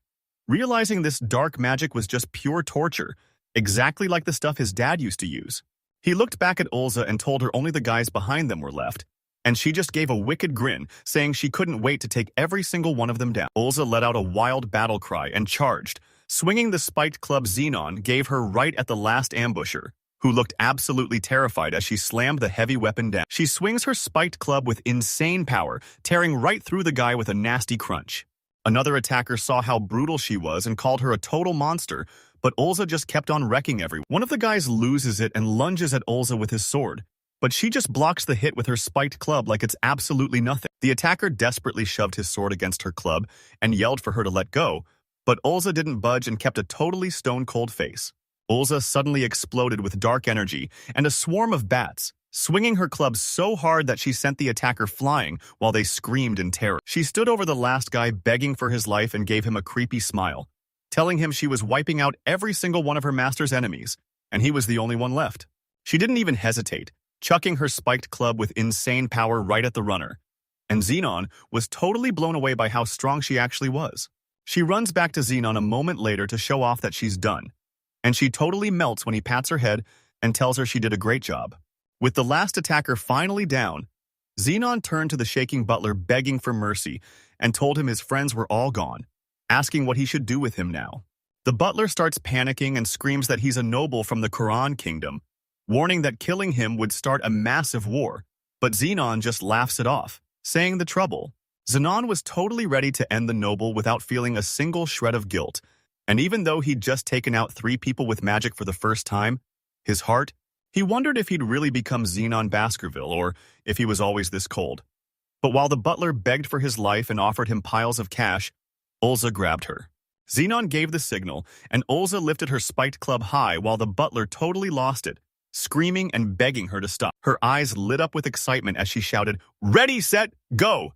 realizing this dark magic was just pure torture, exactly like the stuff his dad used to use. He looked back at Olza and told her only the guys behind them were left, and she just gave a wicked grin, saying she couldn't wait to take every single one of them down. Olza let out a wild battle cry and charged, swinging the spiked club. Xenon gave her right at the last ambusher, who looked absolutely terrified as she slammed the heavy weapon down. She swings her spiked club with insane power, tearing right through the guy with a nasty crunch. Another attacker saw how brutal she was and called her a total monster, but Olza just kept on wrecking everyone. One of the guys loses it and lunges at Olza with his sword, but she just blocks the hit with her spiked club like it's absolutely nothing. The attacker desperately shoved his sword against her club and yelled for her to let go, but Olza didn't budge and kept a totally stone-cold face. Olza suddenly exploded with dark energy and a swarm of bats, swinging her club so hard that she sent the attacker flying while they screamed in terror. She stood over the last guy begging for his life and gave him a creepy smile, telling him she was wiping out every single one of her master's enemies, and he was the only one left. She didn't even hesitate, chucking her spiked club with insane power right at the runner, and Xenon was totally blown away by how strong she actually was. She runs back to Xenon a moment later to show off that she's done, and she totally melts when he pats her head and tells her she did a great job. With the last attacker finally down, Xenon turned to the shaking butler begging for mercy and told him his friends were all gone, asking what he should do with him now. The butler starts panicking and screams that he's a noble from the Quran kingdom, warning that killing him would start a massive war, but Xenon just laughs it off, saying the trouble. Xenon was totally ready to end the noble without feeling a single shred of guilt, and even though he'd just taken out 3 people with magic for the first time, his heart, he wondered if he'd really become Xenon Baskerville or if he was always this cold. But while the butler begged for his life and offered him piles of cash, Olza grabbed her. Xenon gave the signal, and Olza lifted her spiked club high while the butler totally lost it, screaming and begging her to stop. Her eyes lit up with excitement as she shouted, "Ready, set, go!"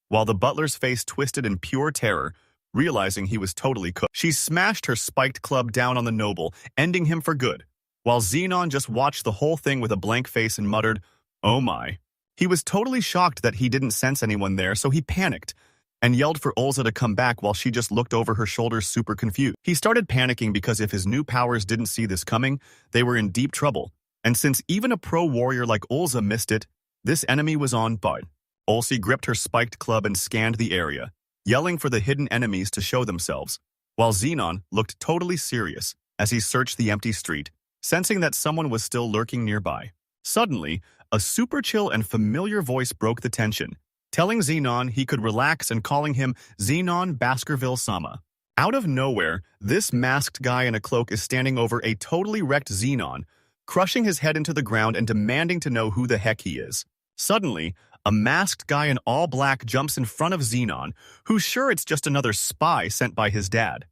While the butler's face twisted in pure terror, realizing he was totally cooked. She smashed her spiked club down on the noble, ending him for good, while Xenon just watched the whole thing with a blank face and muttered, "Oh my." He was totally shocked that he didn't sense anyone there, so he panicked and yelled for Olza to come back while she just looked over her shoulder super confused. He started panicking because if his new powers didn't see this coming, they were in deep trouble, and since even a pro warrior like Olza missed it, this enemy was on guard. Olza gripped her spiked club and scanned the area, yelling for the hidden enemies to show themselves, while Xenon looked totally serious as he searched the empty street, sensing that someone was still lurking nearby. Suddenly, a super chill and familiar voice broke the tension, telling Xenon he could relax and calling him Xenon Baskerville-sama. Out of nowhere, this masked guy in a cloak is standing over a totally wrecked Xenon, crushing his head into the ground and demanding to know who the heck he is. Suddenly, a masked guy in all black jumps in front of Xenon, who's sure it's just another spy sent by his dad.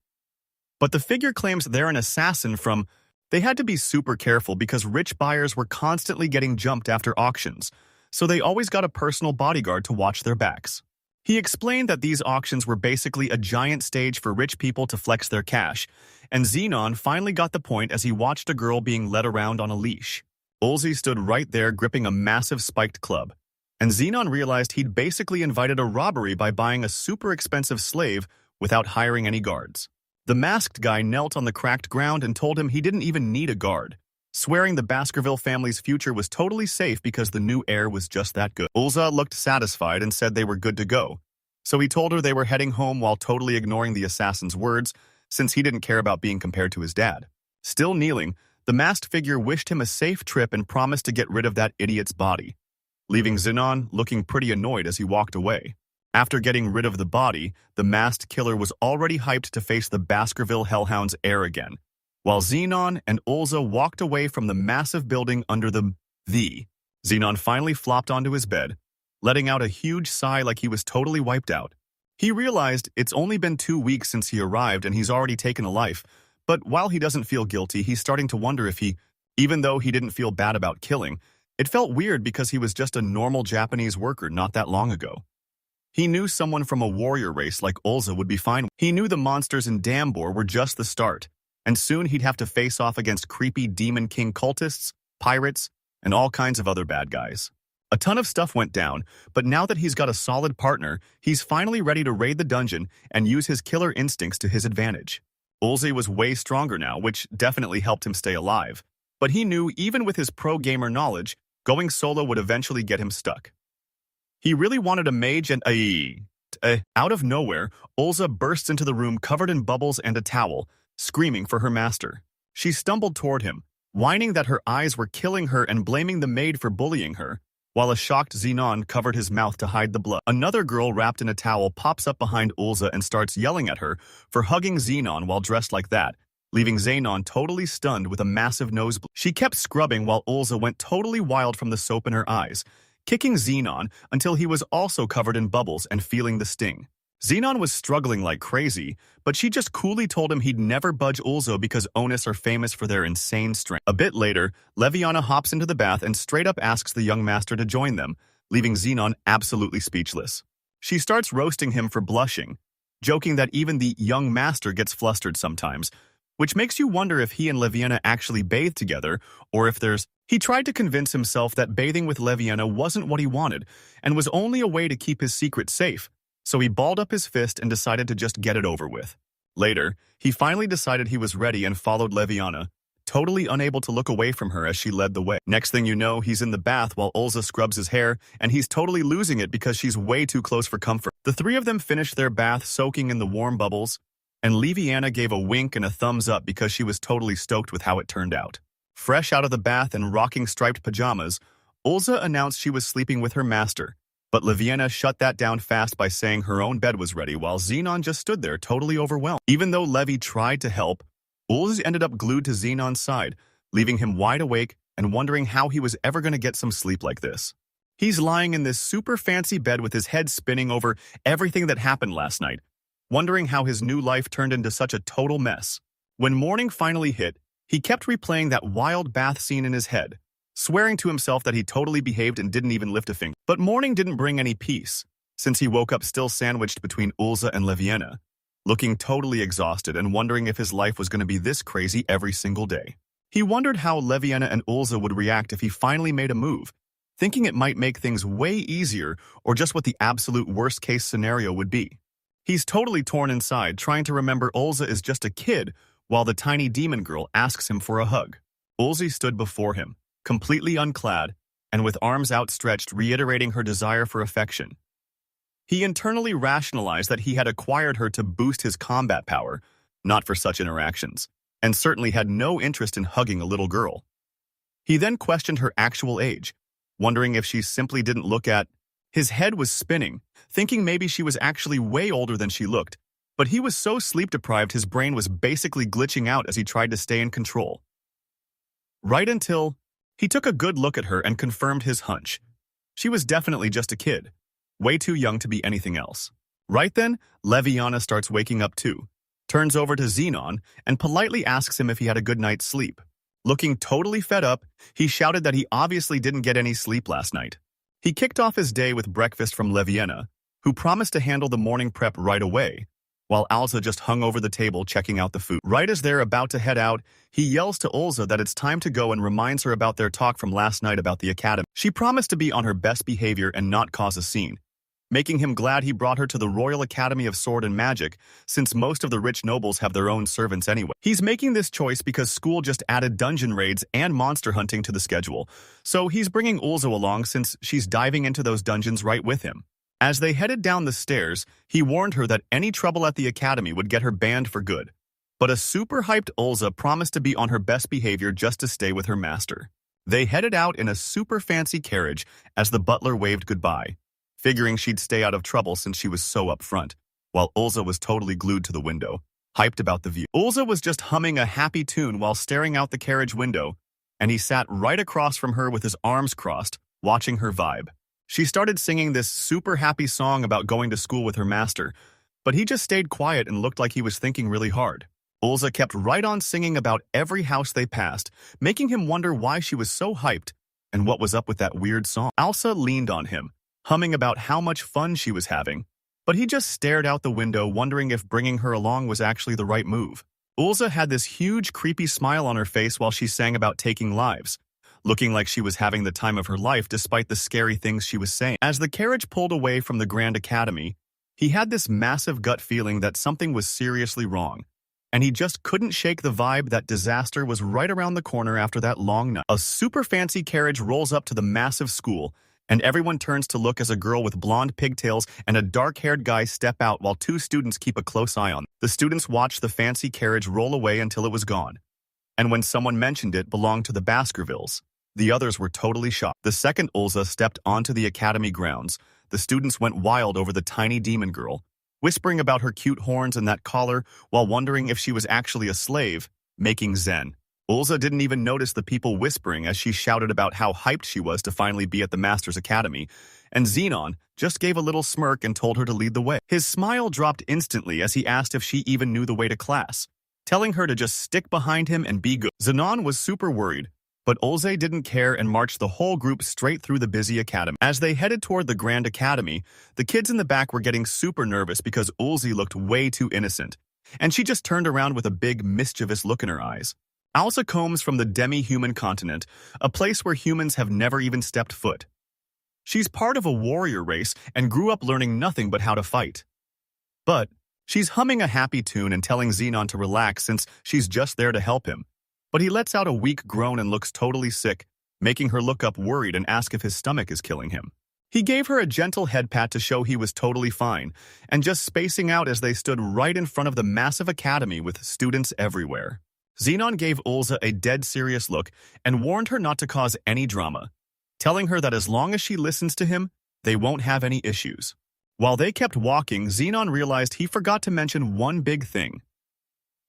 But the figure claims they're an assassin from... They had to be super careful because rich buyers were constantly getting jumped after auctions, so they always got a personal bodyguard to watch their backs. He explained that these auctions were basically a giant stage for rich people to flex their cash, and Xenon finally got the point as he watched a girl being led around on a leash. Olza stood right there gripping a massive spiked club, and Xenon realized he'd basically invited a robbery by buying a super expensive slave without hiring any guards. The masked guy knelt on the cracked ground and told him he didn't even need a guard, swearing the Baskerville family's future was totally safe because the new heir was just that good. Olza looked satisfied and said they were good to go, so he told her they were heading home while totally ignoring the assassin's words, since he didn't care about being compared to his dad. Still kneeling, the masked figure wished him a safe trip and promised to get rid of that idiot's body, leaving Xenon looking pretty annoyed as he walked away. After getting rid of the body, the masked killer was already hyped to face the Baskerville Hellhound's heir again, while Xenon and Olza walked away from the massive building under the Xenon finally flopped onto his bed, letting out a huge sigh like he was totally wiped out. He realized it's only been 2 weeks since he arrived and he's already taken a life, But while he doesn't feel guilty, he's starting to wonder if even though he didn't feel bad about killing, it felt weird because he was just a normal Japanese worker not that long ago. He knew someone from a warrior race like Olza would be fine. He knew the monsters in Dambor were just the start, and soon he'd have to face off against creepy Demon King cultists, pirates, and all kinds of other bad guys. A ton of stuff went down, but now that he's got a solid partner, he's finally ready to raid the dungeon and use his killer instincts to his advantage. Olza was way stronger now, which definitely helped him stay alive, but he knew even with his pro-gamer knowledge, going solo would eventually get him stuck. He really wanted a mage and out of nowhere, Olza bursts into the room covered in bubbles and a towel, screaming for her master. She stumbled toward him, whining that her eyes were killing her and blaming the maid for bullying her, while a shocked Xenon covered his mouth to hide the blood. Another girl wrapped in a towel pops up behind Olza and starts yelling at her for hugging Xenon while dressed like that, leaving Xenon totally stunned with a massive nosebleed. She kept scrubbing while Olza went totally wild from the soap in her eyes, kicking Xenon until he was also covered in bubbles and feeling the sting. Xenon was struggling like crazy, but she just coolly told him he'd never budge Olza because Onus are famous for their insane strength. A bit later, Leviana hops into the bath and straight up asks the young master to join them, leaving Xenon absolutely speechless. She starts roasting him for blushing, joking that even the young master gets flustered sometimes, which makes you wonder if he and Leviana actually bathe together, or if He tried to convince himself that bathing with Leviana wasn't what he wanted, and was only a way to keep his secret safe, so he balled up his fist and decided to just get it over with. Later, he finally decided he was ready and followed Leviana, totally unable to look away from her as she led the way. Next thing you know, he's in the bath while Olza scrubs his hair, and he's totally losing it because she's way too close for comfort. The three of them finished their bath soaking in the warm bubbles, and Leviana gave a wink and a thumbs up because she was totally stoked with how it turned out. Fresh out of the bath and rocking striped pajamas, Olza announced she was sleeping with her master, but Leviana shut that down fast by saying her own bed was ready while Xenon just stood there totally overwhelmed. Even though Levi tried to help, Olza ended up glued to Xenon's side, leaving him wide awake and wondering how he was ever going to get some sleep like this. He's lying in this super fancy bed with his head spinning over everything that happened last night, wondering how his new life turned into such a total mess. When morning finally hit, he kept replaying that wild bath scene in his head, swearing to himself that he totally behaved and didn't even lift a finger. But morning didn't bring any peace, since he woke up still sandwiched between Olza and Leviana, looking totally exhausted and wondering if his life was going to be this crazy every single day. He wondered how Leviana and Olza would react if he finally made a move, thinking it might make things way easier or just what the absolute worst-case scenario would be. He's totally torn inside, trying to remember Olza is just a kid while the tiny demon girl asks him for a hug. Olza stood before him, completely unclad, and with arms outstretched reiterating her desire for affection. He internally rationalized that he had acquired her to boost his combat power, not for such interactions, and certainly had no interest in hugging a little girl. He then questioned her actual age, wondering if she simply didn't look at. His head was spinning, thinking maybe she was actually way older than she looked, but he was so sleep-deprived his brain was basically glitching out as he tried to stay in control. Right until he took a good look at her and confirmed his hunch. She was definitely just a kid, way too young to be anything else. Right then, Leviana starts waking up too, turns over to Xenon, and politely asks him if he had a good night's sleep. Looking totally fed up, he shouted that he obviously didn't get any sleep last night. He kicked off his day with breakfast from Leviana, who promised to handle the morning prep right away, while Olza just hung over the table checking out the food. Right as they're about to head out, he yells to Olza that it's time to go and reminds her about their talk from last night about the academy. She promised to be on her best behavior and not cause a scene, making him glad he brought her to the Royal Academy of Sword and Magic, since most of the rich nobles have their own servants anyway. He's making this choice because school just added dungeon raids and monster hunting to the schedule, so he's bringing Olza along since she's diving into those dungeons right with him. As they headed down the stairs, he warned her that any trouble at the academy would get her banned for good, but a super hyped Olza promised to be on her best behavior just to stay with her master. They headed out in a super fancy carriage as the butler waved goodbye, figuring she'd stay out of trouble since she was so upfront, while Olza was totally glued to the window, hyped about the view. Olza was just humming a happy tune while staring out the carriage window, and he sat right across from her with his arms crossed, watching her vibe. She started singing this super happy song about going to school with her master, but he just stayed quiet and looked like he was thinking really hard. Olza kept right on singing about every house they passed, making him wonder why she was so hyped and what was up with that weird song. Olza leaned on him, humming about how much fun she was having, but he just stared out the window wondering if bringing her along was actually the right move. Olza had this huge creepy smile on her face while she sang about taking lives, looking like she was having the time of her life despite the scary things she was saying. As the carriage pulled away from the Grand Academy, he had this massive gut feeling that something was seriously wrong, and he just couldn't shake the vibe that disaster was right around the corner after that long night. A super fancy carriage rolls up to the massive school, and everyone turns to look as a girl with blonde pigtails and a dark-haired guy step out while two students keep a close eye on them. The students watched the fancy carriage roll away until it was gone, and when someone mentioned it belonged to the Baskervilles, the others were totally shocked. The second Olza stepped onto the academy grounds, the students went wild over the tiny demon girl, whispering about her cute horns and that collar while wondering if she was actually a slave, making zen. Olza didn't even notice the people whispering as she shouted about how hyped she was to finally be at the Master's Academy, and Xenon just gave a little smirk and told her to lead the way. His smile dropped instantly as he asked if she even knew the way to class, telling her to just stick behind him and be good. Xenon was super worried, but Olza didn't care and marched the whole group straight through the busy academy. As they headed toward the Grand Academy, the kids in the back were getting super nervous because Olza looked way too innocent, and she just turned around with a big, mischievous look in her eyes. Olza comes from the demi-human continent, a place where humans have never even stepped foot. She's part of a warrior race and grew up learning nothing but how to fight. But she's humming a happy tune and telling Xenon to relax since she's just there to help him. But he lets out a weak groan and looks totally sick, making her look up worried and ask if his stomach is killing him. He gave her a gentle head pat to show he was totally fine, and just spacing out as they stood right in front of the massive academy with students everywhere. Xenon gave Olza a dead serious look and warned her not to cause any drama, telling her that as long as she listens to him, they won't have any issues. While they kept walking, Xenon realized he forgot to mention one big thing.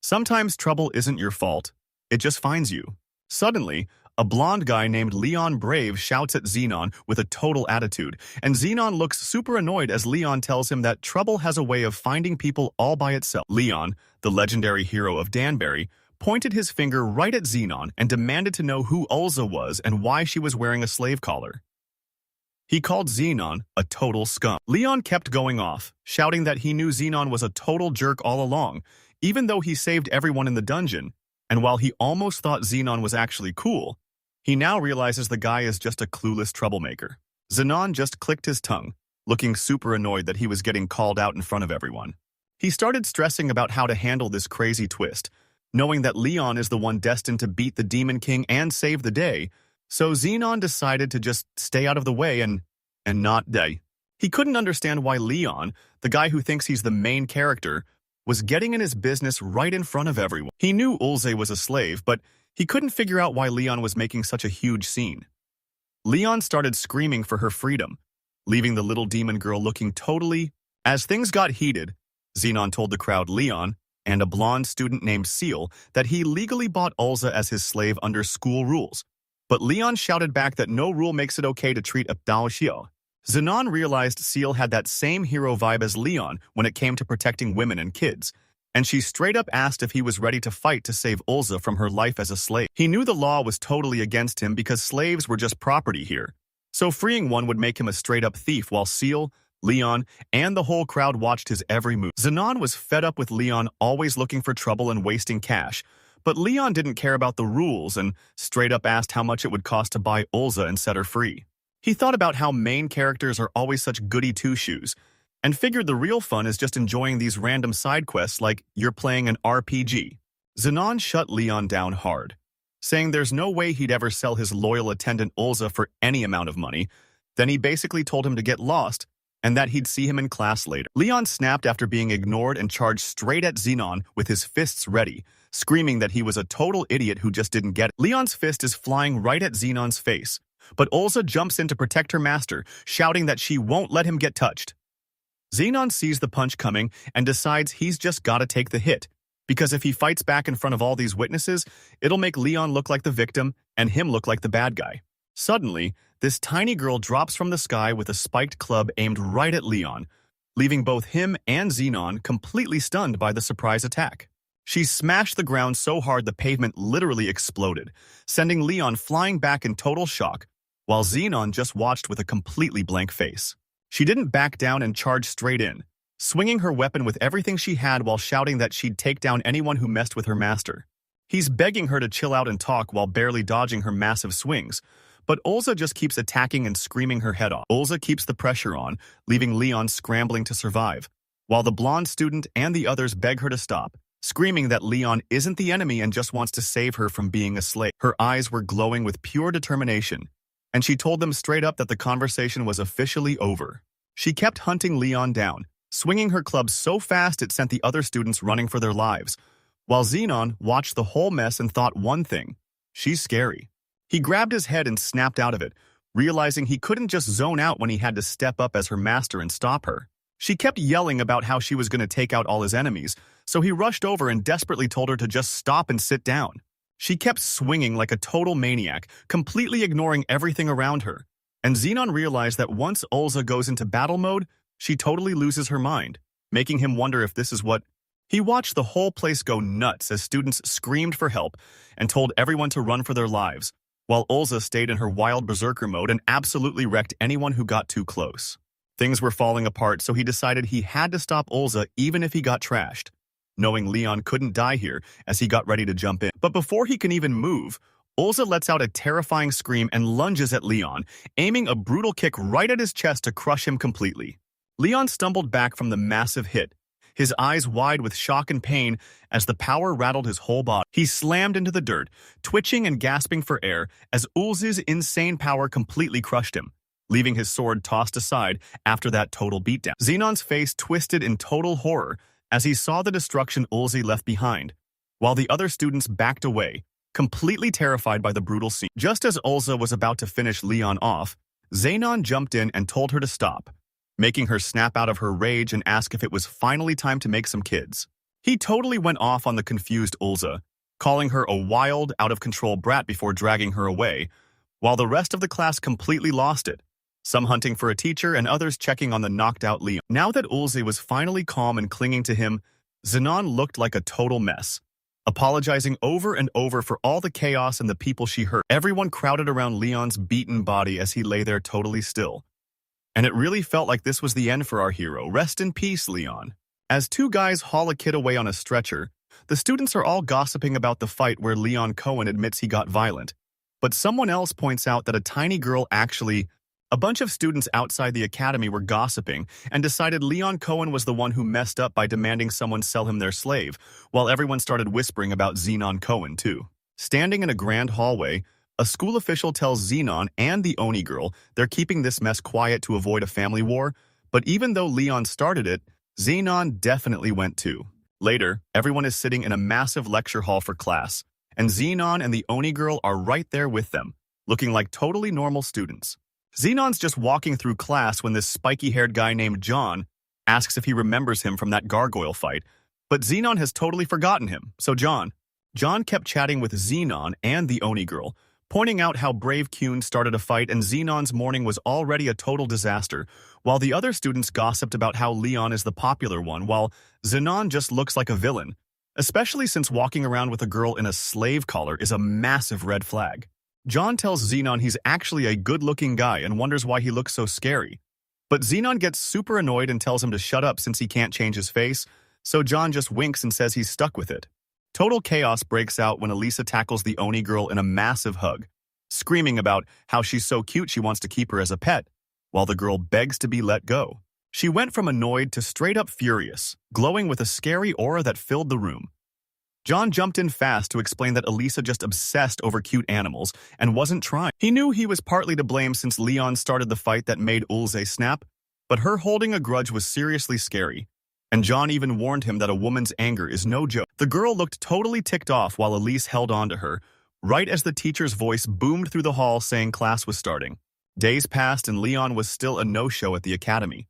Sometimes trouble isn't your fault. It just finds you. Suddenly, a blonde guy named Leon Brave shouts at Xenon with a total attitude, and Xenon looks super annoyed as Leon tells him that trouble has a way of finding people all by itself. Leon, the legendary hero of Danbury, pointed his finger right at Xenon and demanded to know who Olza was and why she was wearing a slave collar. He called Xenon a total scum. Leon kept going off, shouting that he knew Xenon was a total jerk all along, even though he saved everyone in the dungeon. And while he almost thought Xenon was actually cool, he now realizes the guy is just a clueless troublemaker. Xenon just clicked his tongue, looking super annoyed that he was getting called out in front of everyone. He started stressing about how to handle this crazy twist, knowing that Leon is the one destined to beat the Demon King and save the day, so Xenon decided to just stay out of the way and not die. He couldn't understand why Leon, the guy who thinks he's the main character, was getting in his business right in front of everyone. He knew Olza was a slave, but he couldn't figure out why Leon was making such a huge scene. Leon started screaming for her freedom, leaving the little demon girl looking totally... As things got heated, Xenon told the crowd Leon and a blonde student named Seal that he legally bought Olza as his slave under school rules, but Leon shouted back that no rule makes it okay to treat a Daoxiao. Xenon realized Seal had that same hero vibe as Leon when it came to protecting women and kids, and she straight up asked if he was ready to fight to save Olza from her life as a slave. He knew the law was totally against him because slaves were just property here, so freeing one would make him a straight-up thief while Seal, Leon, and the whole crowd watched his every move. Xenon was fed up with Leon always looking for trouble and wasting cash, but Leon didn't care about the rules and straight up asked how much it would cost to buy Olza and set her free. He thought about how main characters are always such goody two-shoes, and figured the real fun is just enjoying these random side quests like you're playing an RPG. Xenon shut Leon down hard, saying there's no way he'd ever sell his loyal attendant Olza for any amount of money. Then he basically told him to get lost, and that he'd see him in class later. Leon snapped after being ignored and charged straight at Xenon with his fists ready, screaming that he was a total idiot who just didn't get it. Leon's fist is flying right at Xenon's face, but Olza jumps in to protect her master, shouting that she won't let him get touched. Xenon sees the punch coming and decides he's just gotta take the hit, because if he fights back in front of all these witnesses, it'll make Leon look like the victim and him look like the bad guy. Suddenly, this tiny girl drops from the sky with a spiked club aimed right at Leon, leaving both him and Xenon completely stunned by the surprise attack. She smashed the ground so hard the pavement literally exploded, sending Leon flying back in total shock, while Xenon just watched with a completely blank face. She didn't back down and charged straight in, swinging her weapon with everything she had while shouting that she'd take down anyone who messed with her master. He's begging her to chill out and talk while barely dodging her massive swings, but Olza just keeps attacking and screaming her head off. Olza keeps the pressure on, leaving Leon scrambling to survive, while the blonde student and the others beg her to stop, screaming that Leon isn't the enemy and just wants to save her from being a slave. Her eyes were glowing with pure determination, and she told them straight up that the conversation was officially over. She kept hunting Leon down, swinging her club so fast it sent the other students running for their lives, while Xenon watched the whole mess and thought one thing: she's scary. He grabbed his head and snapped out of it, realizing he couldn't just zone out when he had to step up as her master and stop her. She kept yelling about how she was going to take out all his enemies, so he rushed over and desperately told her to just stop and sit down. She kept swinging like a total maniac, completely ignoring everything around her. And Xenon realized that once Olza goes into battle mode, she totally loses her mind, making him wonder if this is what... He watched the whole place go nuts as students screamed for help and told everyone to run for their lives, while Olza stayed in her wild berserker mode and absolutely wrecked anyone who got too close. Things were falling apart, so he decided he had to stop Olza even if he got trashed, knowing Leon couldn't die here as he got ready to jump in. But before he can even move, Olza lets out a terrifying scream and lunges at Leon, aiming a brutal kick right at his chest to crush him completely. Leon stumbled back from the massive hit, his eyes wide with shock and pain as the power rattled his whole body. He slammed into the dirt, twitching and gasping for air as Olza's insane power completely crushed him, leaving his sword tossed aside after that total beatdown. Xenon's face twisted in total horror as he saw the destruction Olza left behind, while the other students backed away, completely terrified by the brutal scene. Just as Olza was about to finish Leon off, Xenon jumped in and told her to stop, making her snap out of her rage and ask if it was finally time to make some kids. He totally went off on the confused Olza, calling her a wild, out-of-control brat before dragging her away, while the rest of the class completely lost it, some hunting for a teacher and others checking on the knocked-out Leon. Now that Olza was finally calm and clinging to him, Xenon looked like a total mess, apologizing over and over for all the chaos and the people she hurt. Everyone crowded around Leon's beaten body as he lay there totally still. And it really felt like this was the end for our hero. Rest in peace, Leon. As two guys haul a kid away on a stretcher, the students are all gossiping about the fight where Leon Cohen admits he got violent. But someone else points out that a tiny girl actually... A bunch of students outside the academy were gossiping and decided Leon Cohen was the one who messed up by demanding someone sell him their slave, while everyone started whispering about Xenon Cohen too. Standing in a grand hallway, a school official tells Xenon and the Oni girl they're keeping this mess quiet to avoid a family war, but even though Leon started it, Xenon definitely went too. Later, everyone is sitting in a massive lecture hall for class, and Xenon and the Oni girl are right there with them, looking like totally normal students. Xenon's just walking through class when this spiky-haired guy named John asks if he remembers him from that gargoyle fight, but Xenon has totally forgotten him, so John kept chatting with Xenon and the Oni girl, pointing out how Brave Kyun started a fight and Xenon's morning was already a total disaster, while the other students gossiped about how Leon is the popular one, while Xenon just looks like a villain, especially since walking around with a girl in a slave collar is a massive red flag. John tells Xenon he's actually a good-looking guy and wonders why he looks so scary. But Xenon gets super annoyed and tells him to shut up since he can't change his face, so John just winks and says he's stuck with it. Total chaos breaks out when Elisa tackles the Oni girl in a massive hug, screaming about how she's so cute she wants to keep her as a pet, while the girl begs to be let go. She went from annoyed to straight-up furious, glowing with a scary aura that filled the room. John jumped in fast to explain that Elisa just obsessed over cute animals and wasn't trying. He knew he was partly to blame since Leon started the fight that made Olza snap, but her holding a grudge was seriously scary, and John even warned him that a woman's anger is no joke. The girl looked totally ticked off while Elise held on to her, right as the teacher's voice boomed through the hall saying class was starting. Days passed and Leon was still a no-show at the academy.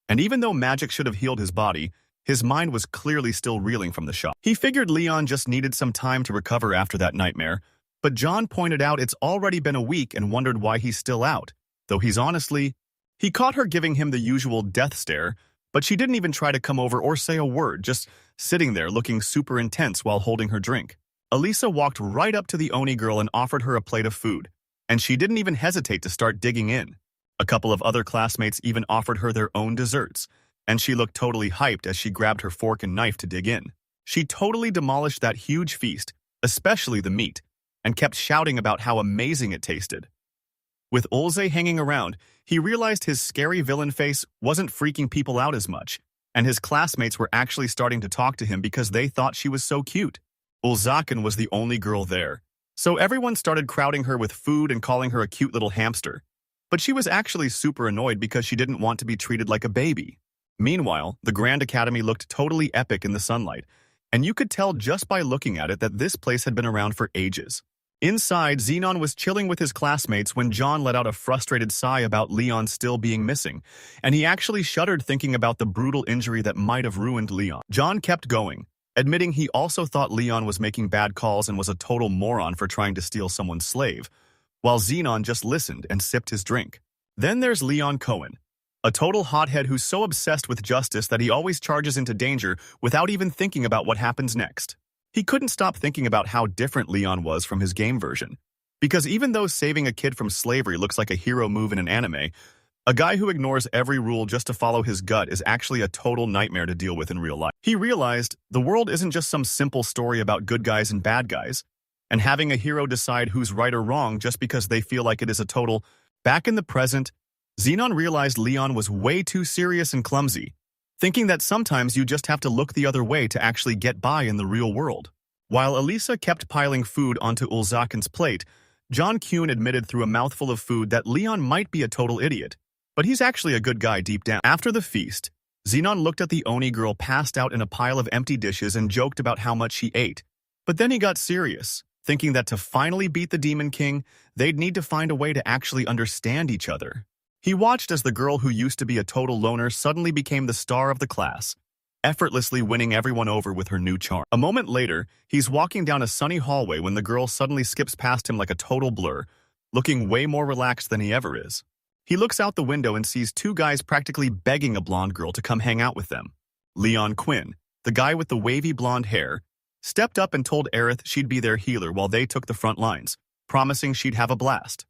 And even though magic should have healed his body, his mind was clearly still reeling from the shock. He figured Leon just needed some time to recover after that nightmare, but John pointed out it's already been a week and wondered why he's still out, though he caught her giving him the usual death stare, but she didn't even try to come over or say a word, just sitting there looking super intense while holding her drink. Elisa walked right up to the Oni girl and offered her a plate of food, and she didn't even hesitate to start digging in. A couple of other classmates even offered her their own desserts, and she looked totally hyped as she grabbed her fork and knife to dig in. She totally demolished that huge feast, especially the meat, and kept shouting about how amazing it tasted. With Olza hanging around, he realized his scary villain face wasn't freaking people out as much, and his classmates were actually starting to talk to him because they thought she was so cute. Ulzakan was the only girl there, so everyone started crowding her with food and calling her a cute little hamster. But she was actually super annoyed because she didn't want to be treated like a baby. Meanwhile, the Grand Academy looked totally epic in the sunlight, and you could tell just by looking at it that this place had been around for ages. Inside, Zenon was chilling with his classmates when John let out a frustrated sigh about Leon still being missing, and he actually shuddered thinking about the brutal injury that might have ruined Leon. John kept going, admitting he also thought Leon was making bad calls and was a total moron for trying to steal someone's slave, while Zenon just listened and sipped his drink. Then there's Leon Cohen, a total hothead who's so obsessed with justice that he always charges into danger without even thinking about what happens next. He couldn't stop thinking about how different Leon was from his game version, because even though saving a kid from slavery looks like a hero move in an anime, a guy who ignores every rule just to follow his gut is actually a total nightmare to deal with in real life. He realized the world isn't just some simple story about good guys and bad guys, and having a hero decide who's right or wrong just because they feel like it is a total. Back in the present, Zenon realized Leon was way too serious and clumsy, thinking that sometimes you just have to look the other way to actually get by in the real world. While Elisa kept piling food onto Ulzakan's plate, John Kuhn admitted through a mouthful of food that Leon might be a total idiot, but he's actually a good guy deep down. After the feast, Zenon looked at the Oni girl passed out in a pile of empty dishes and joked about how much she ate. But then he got serious, thinking that to finally beat the Demon King, they'd need to find a way to actually understand each other. He watched as the girl who used to be a total loner suddenly became the star of the class, effortlessly winning everyone over with her new charm. A moment later, he's walking down a sunny hallway when the girl suddenly skips past him like a total blur, looking way more relaxed than he ever is. He looks out the window and sees two guys practically begging a blonde girl to come hang out with them. Leon Quinn, the guy with the wavy blonde hair, stepped up and told Aith she'd be their healer while they took the front lines, promising she'd have a blast.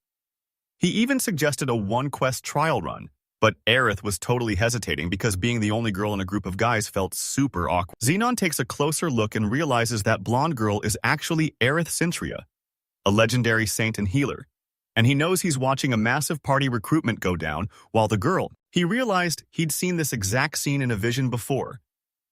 He even suggested a one-quest trial run, but Aith was totally hesitating because being the only girl in a group of guys felt super awkward. Zenon takes a closer look and realizes that blonde girl is actually Aith Centria, a legendary saint and healer, and he knows he's watching a massive party recruitment go down while the girl. He realized he'd seen this exact scene in a vision before,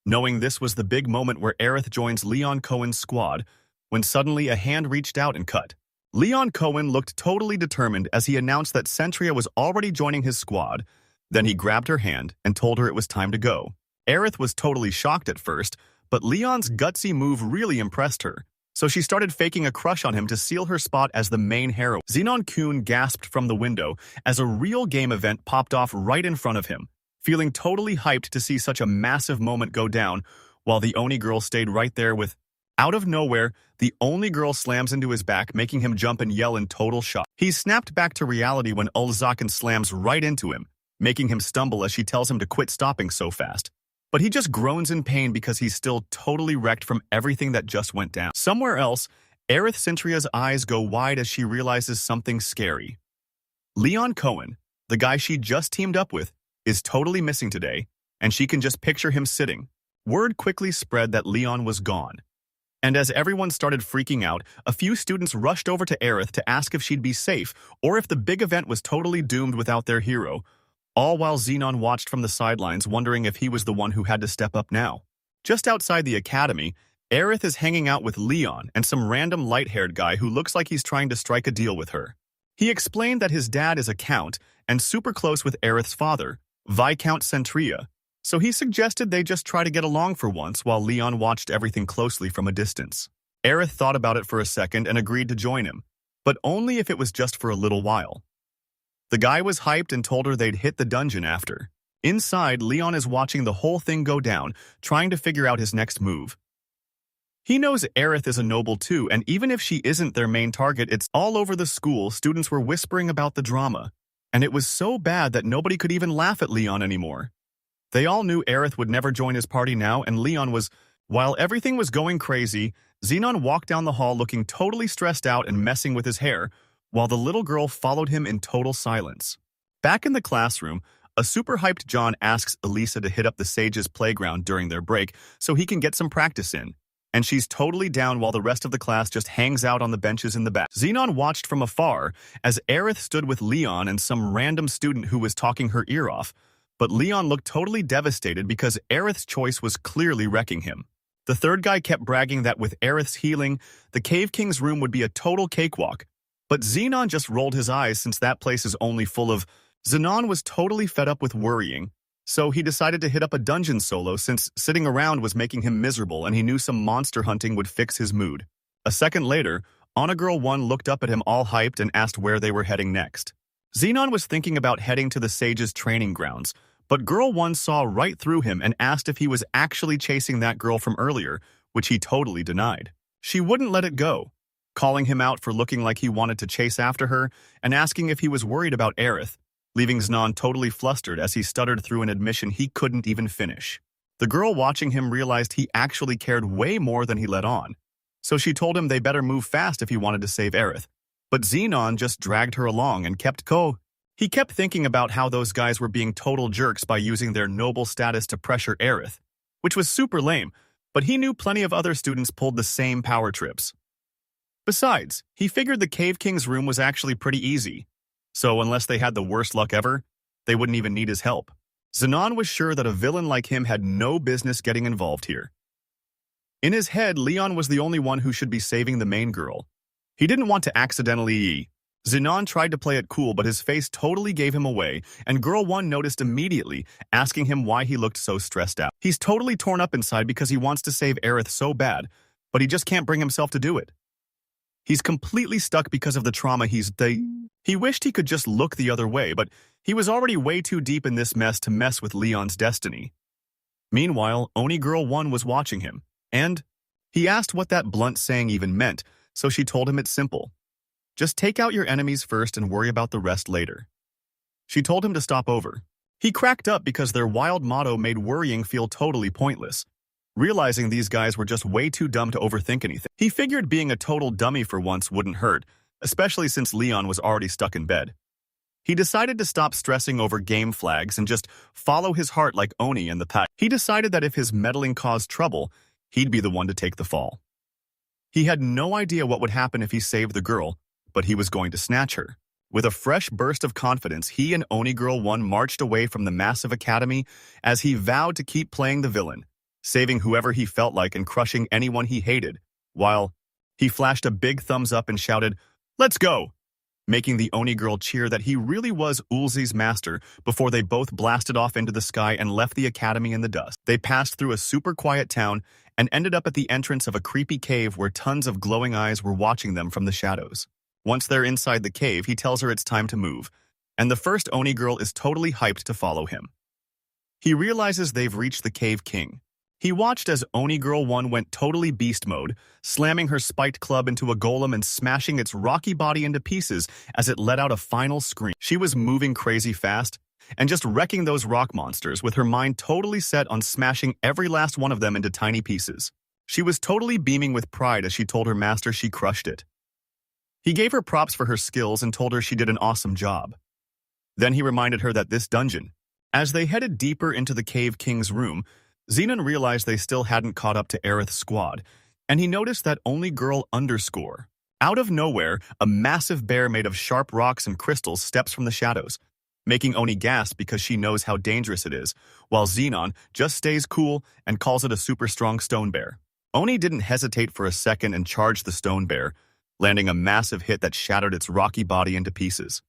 knowing this was the big moment where Aith joins Leon Cohen's squad, when suddenly a hand reached out and cut. Leon Cohen looked totally determined as he announced that Centria was already joining his squad. Then he grabbed her hand and told her it was time to go. Aith was totally shocked at first, but Leon's gutsy move really impressed her, so she started faking a crush on him to seal her spot as the main hero. Zenon Kuhn gasped from the window as a real game event popped off right in front of him, feeling totally hyped to see such a massive moment go down, while the Oni girl stayed right there with. Out of nowhere, the Oni girl slams into his back, making him jump and yell in total shock. He snapped back to reality when Ulzakan slams right into him, making him stumble as she tells him to quit stopping so fast. But he just groans in pain because he's still totally wrecked from everything that just went down. Somewhere else, Aith Centria's eyes go wide as she realizes something scary. Leon Cohen, the guy she just teamed up with, is totally missing today, and she can just picture him sitting. Word quickly spread that Leon was gone. And as everyone started freaking out, a few students rushed over to Aith to ask if she'd be safe or if the big event was totally doomed without their hero, all while Zenon watched from the sidelines wondering if he was the one who had to step up now. Just outside the academy, Aith is hanging out with Leon and some random light-haired guy who looks like he's trying to strike a deal with her. He explained that his dad is a count and super close with Aith's father, Viscount Centria, so he suggested they just try to get along for once while Leon watched everything closely from a distance. Aith thought about it for a second and agreed to join him, but only if it was just for a little while. The guy was hyped and told her they'd hit the dungeon after. Inside, Leon is watching the whole thing go down, trying to figure out his next move. He knows Aith is a noble too, and even if she isn't their main target, it's all over the school. Students were whispering about the drama, and it was so bad that nobody could even laugh at Leon anymore. They all knew Aith would never join his party now, and Leon was While everything was going crazy, Xenon walked down the hall looking totally stressed out and messing with his hair, while the little girl followed him in total silence. Back in the classroom, a super hyped John asks Elisa to hit up the Sage's playground during their break so he can get some practice in, and she's totally down while the rest of the class just hangs out on the benches in the back. Xenon watched from afar as Aith stood with Leon and some random student who was talking her ear off, but Leon looked totally devastated because Aith's choice was clearly wrecking him. The third guy kept bragging that with Aith's healing, the Cave King's room would be a total cakewalk, but Xenon just rolled his eyes since that place is only full of... Xenon was totally fed up with worrying, so he decided to hit up a dungeon solo since sitting around was making him miserable and he knew some monster hunting would fix his mood. A second later, Girl 1 looked up at him all hyped and asked where they were heading next. Xenon was thinking about heading to the Sage's training grounds, but Girl 1 saw right through him and asked if he was actually chasing that girl from earlier, which he totally denied. She wouldn't let it go, calling him out for looking like he wanted to chase after her and asking if he was worried about Aith, leaving Xenon totally flustered as he stuttered through an admission he couldn't even finish. The girl watching him realized he actually cared way more than he let on, so she told him they better move fast if he wanted to save Aith. But Xenon just dragged her along and He kept thinking about how those guys were being total jerks by using their noble status to pressure Aith, which was super lame, but he knew plenty of other students pulled the same power trips. Besides, he figured the Cave King's room was actually pretty easy, so unless they had the worst luck ever, they wouldn't even need his help. Xenon was sure that a villain like him had no business getting involved here. In his head, Leon was the only one who should be saving the main girl. He didn't want to accidentally... Xenon tried to play it cool, but his face totally gave him away, and Girl 1 noticed immediately, asking him why he looked so stressed out. He's totally torn up inside because he wants to save Aith so bad, but he just can't bring himself to do it. He's completely stuck because of the trauma He wished he could just look the other way, but he was already way too deep in this mess to mess with Leon's destiny. Meanwhile, Girl 1 was watching him, and he asked what that blunt saying even meant, so she told him it's simple. Just take out your enemies first and worry about the rest later. She told him to stop over. He cracked up because their wild motto made worrying feel totally pointless. Realizing these guys were just way too dumb to overthink anything, he figured being a total dummy for once wouldn't hurt, especially since Leon was already stuck in bed. He decided to stop stressing over game flags and just follow his heart like Oni and the pack. He decided that if his meddling caused trouble, he'd be the one to take the fall. He had no idea what would happen if he saved the girl, but he was going to snatch her. With a fresh burst of confidence, he and Girl 1 marched away from the massive academy as he vowed to keep playing the villain, saving whoever he felt like and crushing anyone he hated, while he flashed a big thumbs up and shouted, "Let's go!" making the Oni girl cheer that he really was Olza's master before they both blasted off into the sky and left the academy in the dust. They passed through a super quiet town and ended up at the entrance of a creepy cave where tons of glowing eyes were watching them from the shadows. Once they're inside the cave, he tells her it's time to move, and the first Oni girl is totally hyped to follow him. He realizes they've reached the Cave King. He watched as Girl 1 went totally beast mode, slamming her spiked club into a golem and smashing its rocky body into pieces as it let out a final scream. She was moving crazy fast and just wrecking those rock monsters with her mind totally set on smashing every last one of them into tiny pieces. She was totally beaming with pride as she told her master she crushed it. He gave her props for her skills and told her she did an awesome job. Then he reminded her that this dungeon. As they headed deeper into the Cave King's room, Xenon realized they still hadn't caught up to Aith's squad, and he noticed that Girl _. Out of nowhere, a massive bear made of sharp rocks and crystals steps from the shadows, making Oni gasp because she knows how dangerous it is, while Xenon just stays cool and calls it a super strong stone bear. Oni didn't hesitate for a second and charged the stone bear, landing a massive hit that shattered its rocky body into pieces.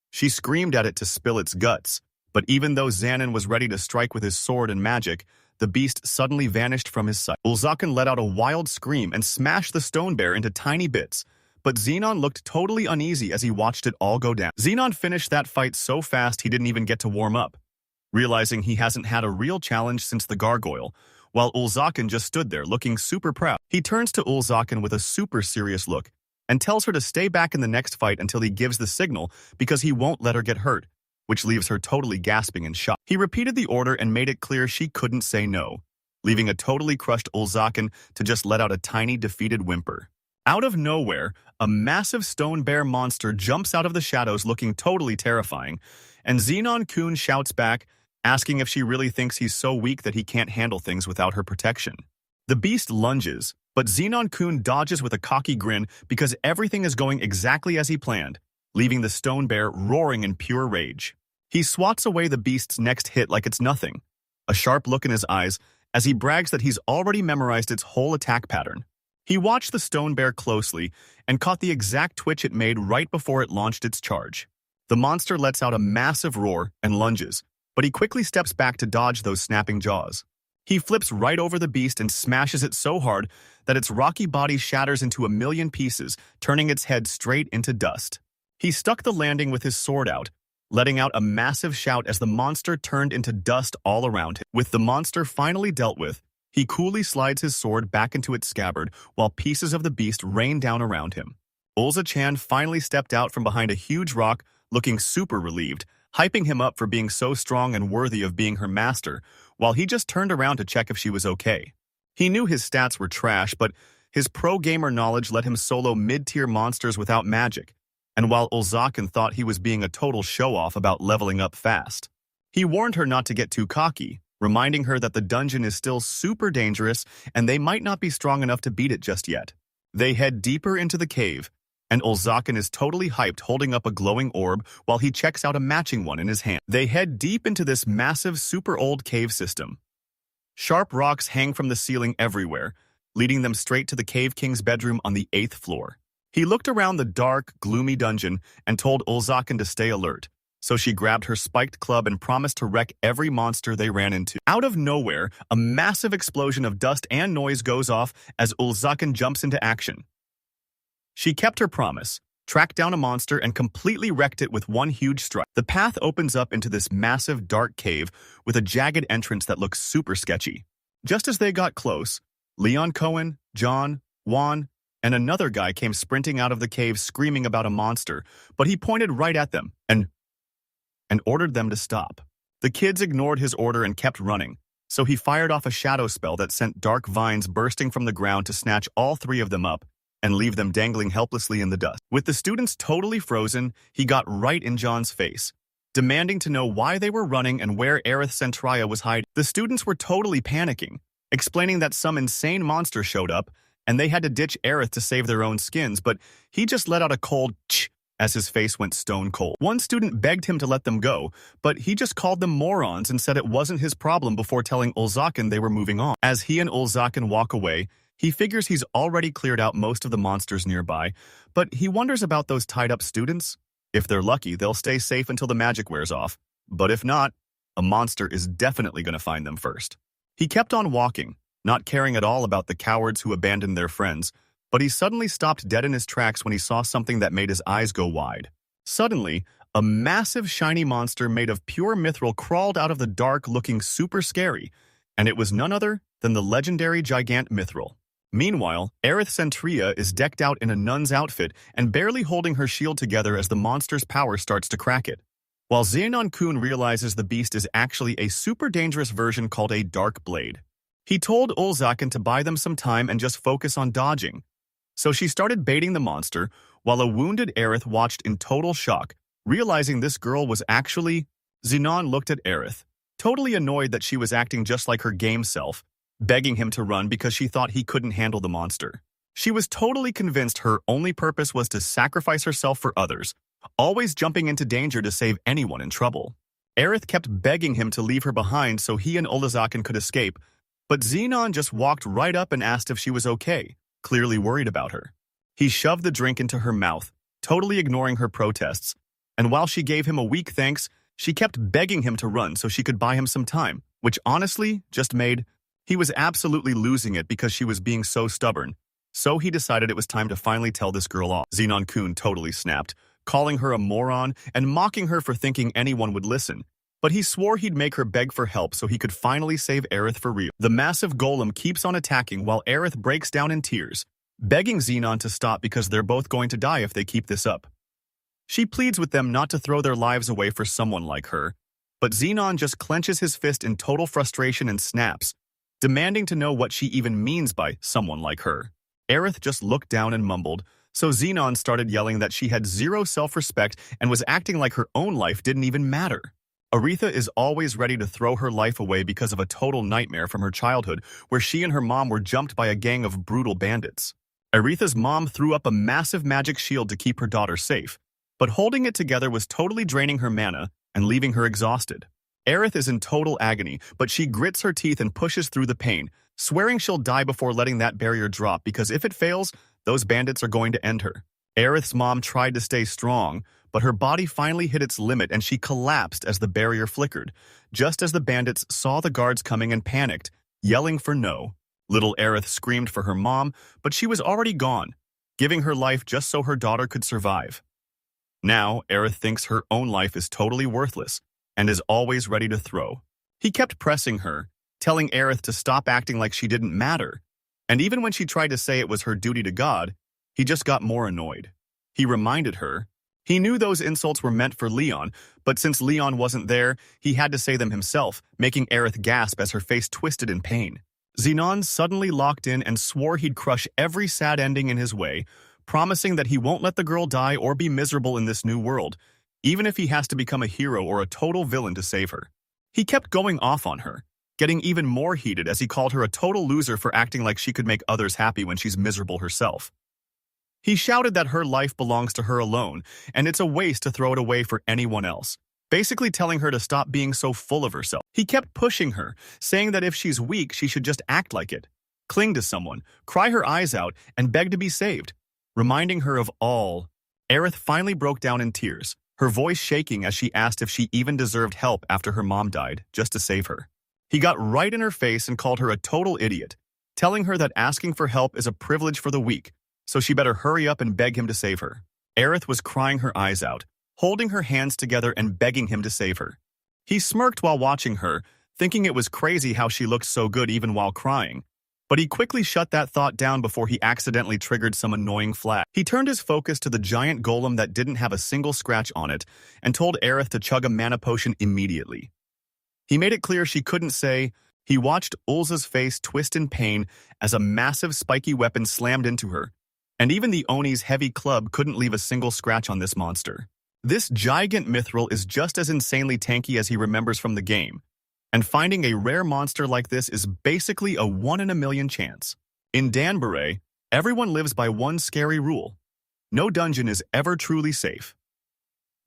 She screamed at it to spill its guts, but even though Xanon was ready to strike with his sword and magic, the beast suddenly vanished from his sight. Olza let out a wild scream and smashed the stone bear into tiny bits, but Xenon looked totally uneasy as he watched it all go down. Xenon finished that fight so fast he didn't even get to warm up, realizing he hasn't had a real challenge since the gargoyle, while Olza just stood there looking super proud. He turns to Olza with a super serious look and tells her to stay back in the next fight until he gives the signal because he won't let her get hurt, which leaves her totally gasping in shock. He repeated the order and made it clear she couldn't say no, leaving a totally crushed Olzakin to just let out a tiny defeated whimper. Out of nowhere, a massive stone bear monster jumps out of the shadows looking totally terrifying, and Xenon-kun shouts back, asking if she really thinks he's so weak that he can't handle things without her protection. The beast lunges, but Xenon-kun dodges with a cocky grin because everything is going exactly as he planned, leaving the stone bear roaring in pure rage. He swats away the beast's next hit like it's nothing, a sharp look in his eyes as he brags that he's already memorized its whole attack pattern. He watched the stone bear closely and caught the exact twitch it made right before it launched its charge. The monster lets out a massive roar and lunges, but he quickly steps back to dodge those snapping jaws. He flips right over the beast and smashes it so hard that its rocky body shatters into a million pieces, turning its head straight into dust. He stuck the landing with his sword out, letting out a massive shout as the monster turned into dust all around him. With the monster finally dealt with, he coolly slides his sword back into its scabbard while pieces of the beast rain down around him. Olza-chan finally stepped out from behind a huge rock, looking super relieved, hyping him up for being so strong and worthy of being her master, while he just turned around to check if she was okay. He knew his stats were trash, but his pro-gamer knowledge let him solo mid-tier monsters without magic, and while Olzakin thought he was being a total show-off about leveling up fast. He warned her not to get too cocky, reminding her that the dungeon is still super dangerous and they might not be strong enough to beat it just yet. They head deeper into the cave, and Olzakin is totally hyped holding up a glowing orb while he checks out a matching one in his hand. They head deep into this massive super old cave system. Sharp rocks hang from the ceiling everywhere, leading them straight to the cave king's bedroom on the 8th floor. He looked around the dark, gloomy dungeon and told Olzakin to stay alert, so she grabbed her spiked club and promised to wreck every monster they ran into. Out of nowhere, a massive explosion of dust and noise goes off as Olzakin jumps into action. She kept her promise, tracked down a monster, and completely wrecked it with one huge strike. The path opens up into this massive, dark cave with a jagged entrance that looks super sketchy. Just as they got close, Leon Cohen, John, Juan, and another guy came sprinting out of the cave screaming about a monster, but he pointed right at them and ordered them to stop. The kids ignored his order and kept running, so he fired off a shadow spell that sent dark vines bursting from the ground to snatch all three of them up and leave them dangling helplessly in the dust. With the students totally frozen, he got right in John's face, demanding to know why they were running and where Aith Centria was hiding. The students were totally panicking, explaining that some insane monster showed up and they had to ditch Aith to save their own skins, but he just let out a cold ch as his face went stone cold. One student begged him to let them go, but he just called them morons and said it wasn't his problem before telling Olzakin they were moving on. As he and Olzakin walk away, he figures he's already cleared out most of the monsters nearby, but he wonders about those tied-up students. If they're lucky, they'll stay safe until the magic wears off, but if not, a monster is definitely going to find them first. He kept on walking, not caring at all about the cowards who abandoned their friends, but he suddenly stopped dead in his tracks when he saw something that made his eyes go wide. Suddenly, a massive shiny monster made of pure mithril crawled out of the dark looking super scary, and it was none other than the legendary Gigant Mithril. Meanwhile, Aith Centria is decked out in a nun's outfit and barely holding her shield together as the monster's power starts to crack it. While Xenon-kun realizes the beast is actually a super dangerous version called a Dark Blade. He told Olzakin to buy them some time and just focus on dodging. So she started baiting the monster, while a wounded Aith watched in total shock, realizing this girl was actually... Xenon looked at Aith, totally annoyed that she was acting just like her game self, begging him to run because she thought he couldn't handle the monster. She was totally convinced her only purpose was to sacrifice herself for others, always jumping into danger to save anyone in trouble. Aith kept begging him to leave her behind so he and Olzakin could escape, but Xenon just walked right up and asked if she was okay, clearly worried about her. He shoved the drink into her mouth, totally ignoring her protests, and while she gave him a weak thanks, she kept begging him to run so she could buy him some time, which honestly just made... He was absolutely losing it because she was being so stubborn, so he decided it was time to finally tell this girl off. Xenon-kun totally snapped, calling her a moron and mocking her for thinking anyone would listen, but he swore he'd make her beg for help so he could finally save Aith for real. The massive golem keeps on attacking while Aith breaks down in tears, begging Xenon to stop because they're both going to die if they keep this up. She pleads with them not to throw their lives away for someone like her, but Xenon just clenches his fist in total frustration and snaps, demanding to know what she even means by someone like her. Aith just looked down and mumbled, so Xenon started yelling that she had zero self-respect and was acting like her own life didn't even matter. Aretha is always ready to throw her life away because of a total nightmare from her childhood where she and her mom were jumped by a gang of brutal bandits. Aretha's mom threw up a massive magic shield to keep her daughter safe, but holding it together was totally draining her mana and leaving her exhausted. Aith is in total agony, but she grits her teeth and pushes through the pain, swearing she'll die before letting that barrier drop because if it fails, those bandits are going to end her. Aeth's mom tried to stay strong, but her body finally hit its limit and she collapsed as the barrier flickered, just as the bandits saw the guards coming and panicked, yelling for no. Little Aith screamed for her mom, but she was already gone, giving her life just so her daughter could survive. Now, Aith thinks her own life is totally worthless and is always ready to throw. He kept pressing her, telling Aith to stop acting like she didn't matter, and even when she tried to say it was her duty to God, he just got more annoyed. He reminded her. He knew those insults were meant for Leon, but since Leon wasn't there, he had to say them himself, making Aith gasp as her face twisted in pain. Xenon suddenly locked in and swore he'd crush every sad ending in his way, promising that he won't let the girl die or be miserable in this new world, even if he has to become a hero or a total villain to save her. He kept going off on her, getting even more heated as he called her a total loser for acting like she could make others happy when she's miserable herself. He shouted that her life belongs to her alone, and it's a waste to throw it away for anyone else, basically telling her to stop being so full of herself. He kept pushing her, saying that if she's weak, she should just act like it, cling to someone, cry her eyes out, and beg to be saved, reminding her of all. Aith finally broke down in tears, her voice shaking as she asked if she even deserved help after her mom died, just to save her. He got right in her face and called her a total idiot, telling her that asking for help is a privilege for the weak, so she better hurry up and beg him to save her. Aith was crying her eyes out, holding her hands together and begging him to save her. He smirked while watching her, thinking it was crazy how she looked so good even while crying, but he quickly shut that thought down before he accidentally triggered some annoying flag. He turned his focus to the giant golem that didn't have a single scratch on it and told Aith to chug a mana potion immediately. He made it clear she couldn't say. He watched Olza's face twist in pain as a massive spiky weapon slammed into her, and even the Oni's heavy club couldn't leave a single scratch on this monster. This gigant mithril is just as insanely tanky as he remembers from the game, and finding a rare monster like this is basically a 1 in a million chance. In Danbury, everyone lives by one scary rule. No dungeon is ever truly safe.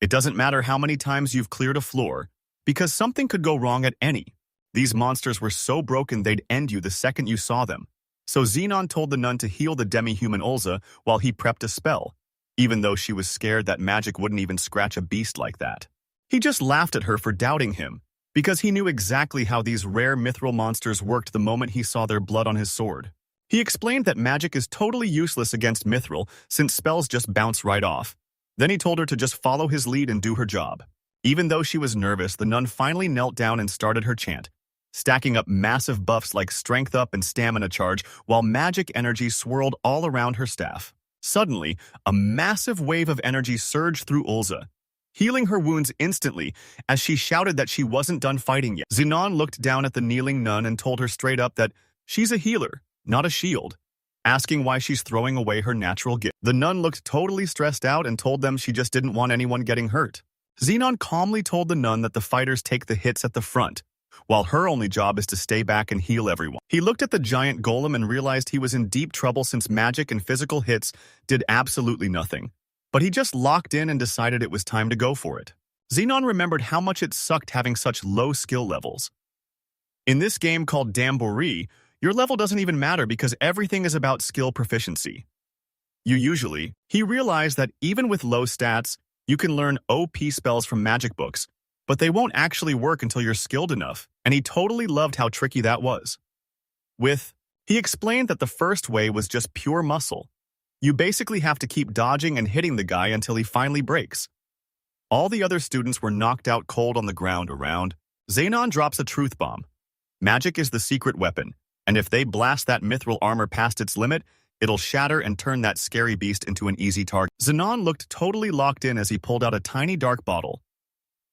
It doesn't matter how many times you've cleared a floor, because something could go wrong at any. These monsters were so broken they'd end you the second you saw them. So Xenon told the nun to heal the demi-human Olza while he prepped a spell, even though she was scared that magic wouldn't even scratch a beast like that. He just laughed at her for doubting him, because he knew exactly how these rare mithril monsters worked the moment he saw their blood on his sword. He explained that magic is totally useless against mithril since spells just bounce right off. Then he told her to just follow his lead and do her job. Even though she was nervous, the nun finally knelt down and started her chant, stacking up massive buffs like strength up and stamina charge while magic energy swirled all around her staff. Suddenly, a massive wave of energy surged through Olza, healing her wounds instantly as she shouted that she wasn't done fighting yet. Xenon looked down at the kneeling nun and told her straight up that she's a healer, not a shield, asking why she's throwing away her natural gift. The nun looked totally stressed out and told them she just didn't want anyone getting hurt. Xenon calmly told the nun that the fighters take the hits at the front, while her only job is to stay back and heal everyone. He looked at the giant golem and realized he was in deep trouble since magic and physical hits did absolutely nothing. But he just locked in and decided it was time to go for it. Xenon remembered how much it sucked having such low skill levels. In this game called Damboree, your level doesn't even matter because everything is about skill proficiency. He realized that even with low stats, you can learn OP spells from magic books, but they won't actually work until you're skilled enough, and he totally loved how tricky that was. He explained that the first way was just pure muscle. You basically have to keep dodging and hitting the guy until he finally breaks. All the other students were knocked out cold on the ground around. Xenon drops a truth bomb. Magic is the secret weapon, and if they blast that mithril armor past its limit, it'll shatter and turn that scary beast into an easy target. Xenon looked totally locked in as he pulled out a tiny dark bottle.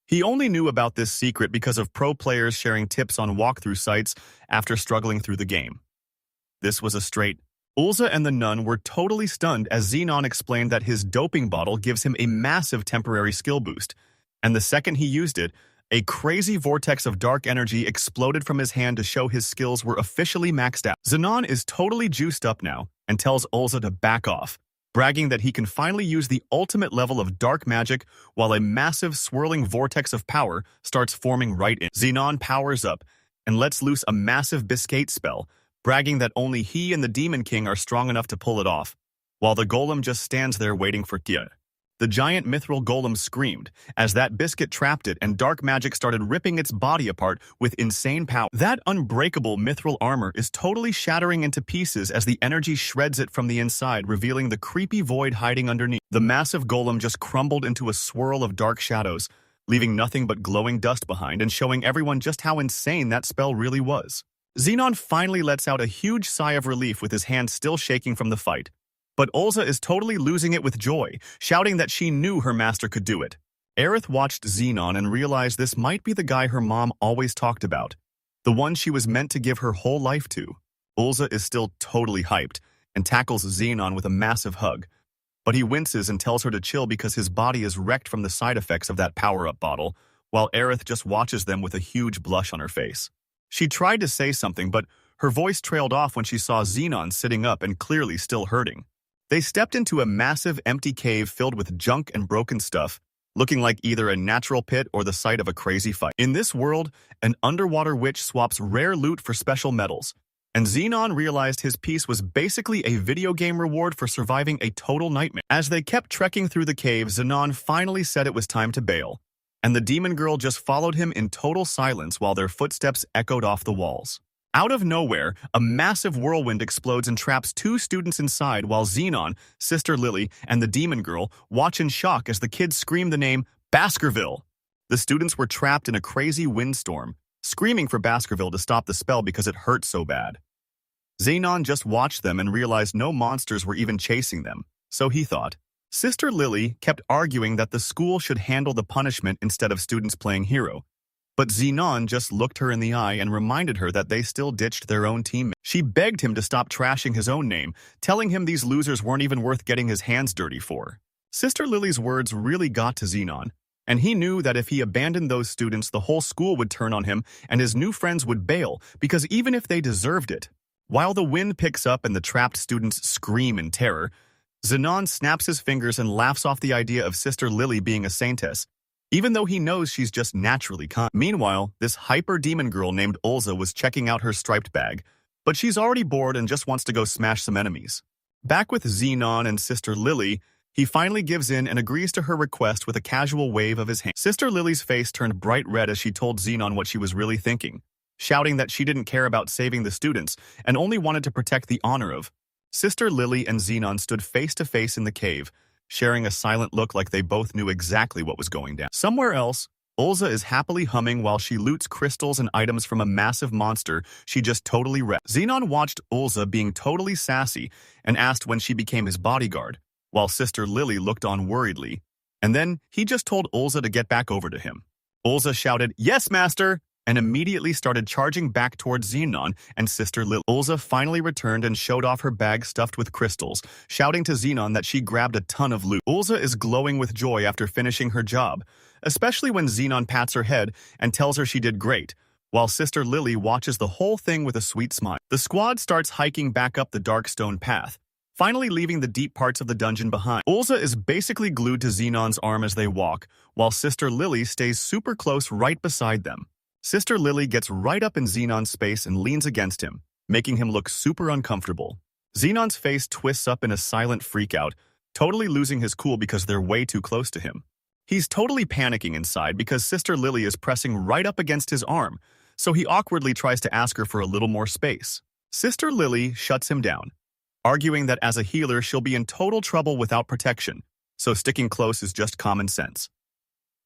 He only knew about this secret because of pro players sharing tips on walkthrough sites after struggling through the game. This was a straight. Olza and the nun were totally stunned as Xenon explained that his doping bottle gives him a massive temporary skill boost, and the second he used it, a crazy vortex of dark energy exploded from his hand to show his skills were officially maxed out. Xenon is totally juiced up now and tells Olza to back off, bragging that he can finally use the ultimate level of dark magic while a massive swirling vortex of power starts forming right in. Xenon powers up and lets loose a massive biscate spell, bragging that only he and the Demon King are strong enough to pull it off, while the golem just stands there waiting for Tia. The giant mithril golem screamed as that biscuit trapped it and dark magic started ripping its body apart with insane power. That unbreakable mithril armor is totally shattering into pieces as the energy shreds it from the inside, revealing the creepy void hiding underneath. The massive golem just crumbled into a swirl of dark shadows, leaving nothing but glowing dust behind and showing everyone just how insane that spell really was. Xenon finally lets out a huge sigh of relief with his hand still shaking from the fight. But Olza is totally losing it with joy, shouting that she knew her master could do it. Aith watched Xenon and realized this might be the guy her mom always talked about, the one she was meant to give her whole life to. Olza is still totally hyped and tackles Xenon with a massive hug, but he winces and tells her to chill because his body is wrecked from the side effects of that power-up bottle, while Aith just watches them with a huge blush on her face. She tried to say something, but her voice trailed off when she saw Xenon sitting up and clearly still hurting. They stepped into a massive empty cave filled with junk and broken stuff, looking like either a natural pit or the site of a crazy fight. In this world, an underwater witch swaps rare loot for special metals, and Xenon realized his piece was basically a video game reward for surviving a total nightmare. As they kept trekking through the cave, Xenon finally said it was time to bail, and the demon girl just followed him in total silence while their footsteps echoed off the walls. Out of nowhere, a massive whirlwind explodes and traps two students inside while Xenon, Sister Lily, and the demon girl watch in shock as the kids scream the name Baskerville. The students were trapped in a crazy windstorm, screaming for Baskerville to stop the spell because it hurt so bad. Xenon just watched them and realized no monsters were even chasing them, so he thought. Sister Lily kept arguing that the school should handle the punishment instead of students playing hero. But Xenon just looked her in the eye and reminded her that they still ditched their own teammate. She begged him to stop trashing his own name, telling him these losers weren't even worth getting his hands dirty for. Sister Lily's words really got to Xenon, and he knew that if he abandoned those students, the whole school would turn on him and his new friends would bail, because even if they deserved it. While the wind picks up and the trapped students scream in terror, Xenon snaps his fingers and laughs off the idea of Sister Lily being a saintess, even though he knows she's just naturally kind. Meanwhile, this hyper-demon girl named Olza was checking out her striped bag, but she's already bored and just wants to go smash some enemies. Back with Xenon and Sister Lily, he finally gives in and agrees to her request with a casual wave of his hand. Sister Lily's face turned bright red as she told Xenon what she was really thinking, shouting that she didn't care about saving the students and only wanted to protect the honor of. Sister Lily and Xenon stood face to face in the cave, sharing a silent look like they both knew exactly what was going down. Somewhere else, Olza is happily humming while she loots crystals and items from a massive monster she just totally wrecked. Xenon watched Olza being totally sassy and asked when she became his bodyguard, while Sister Lily looked on worriedly, and then he just told Olza to get back over to him. Olza shouted, "Yes, master!" and immediately started charging back towards Xenon and Sister Lily. Olza finally returned and showed off her bag stuffed with crystals, shouting to Xenon that she grabbed a ton of loot. Olza is glowing with joy after finishing her job, especially when Xenon pats her head and tells her she did great, while Sister Lily watches the whole thing with a sweet smile. The squad starts hiking back up the dark stone path, finally leaving the deep parts of the dungeon behind. Olza is basically glued to Xenon's arm as they walk, while Sister Lily stays super close right beside them. Sister Lily gets right up in Xenon's space and leans against him, making him look super uncomfortable. Xenon's face twists up in a silent freakout, totally losing his cool because they're way too close to him. He's totally panicking inside because Sister Lily is pressing right up against his arm, so he awkwardly tries to ask her for a little more space. Sister Lily shuts him down, arguing that as a healer she'll be in total trouble without protection, so sticking close is just common sense.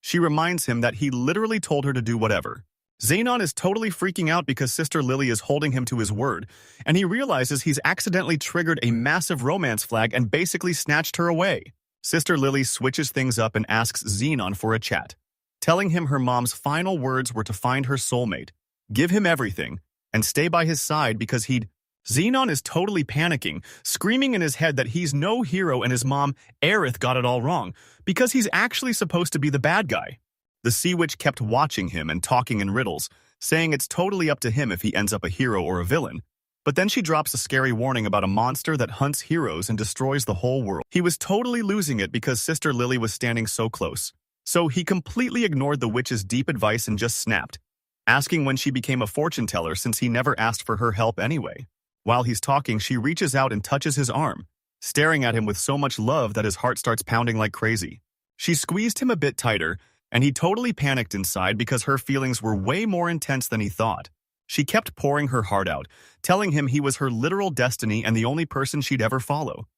She reminds him that he literally told her to do whatever. Xenon is totally freaking out because Sister Lily is holding him to his word, and he realizes he's accidentally triggered a massive romance flag and basically snatched her away. Sister Lily switches things up and asks Xenon for a chat. telling him her mom's final words were to find her soulmate, give him everything, and stay by his side because he'd... Xenon is totally panicking, screaming in his head that he's no hero and his mom, Aith, got it all wrong, because he's actually supposed to be the bad guy. The sea witch kept watching him and talking in riddles, saying it's totally up to him if he ends up a hero or a villain. But then she drops a scary warning about a monster that hunts heroes and destroys the whole world. He was totally losing it because Sister Lily was standing so close. So he completely ignored the witch's deep advice and just snapped, asking when she became a fortune teller since he never asked for her help anyway. While he's talking, she reaches out and touches his arm, staring at him with so much love that his heart starts pounding like crazy. She squeezed him a bit tighter, and he totally panicked inside because her feelings were way more intense than he thought. She kept pouring her heart out, telling him he was her literal destiny and the only person she'd ever follow.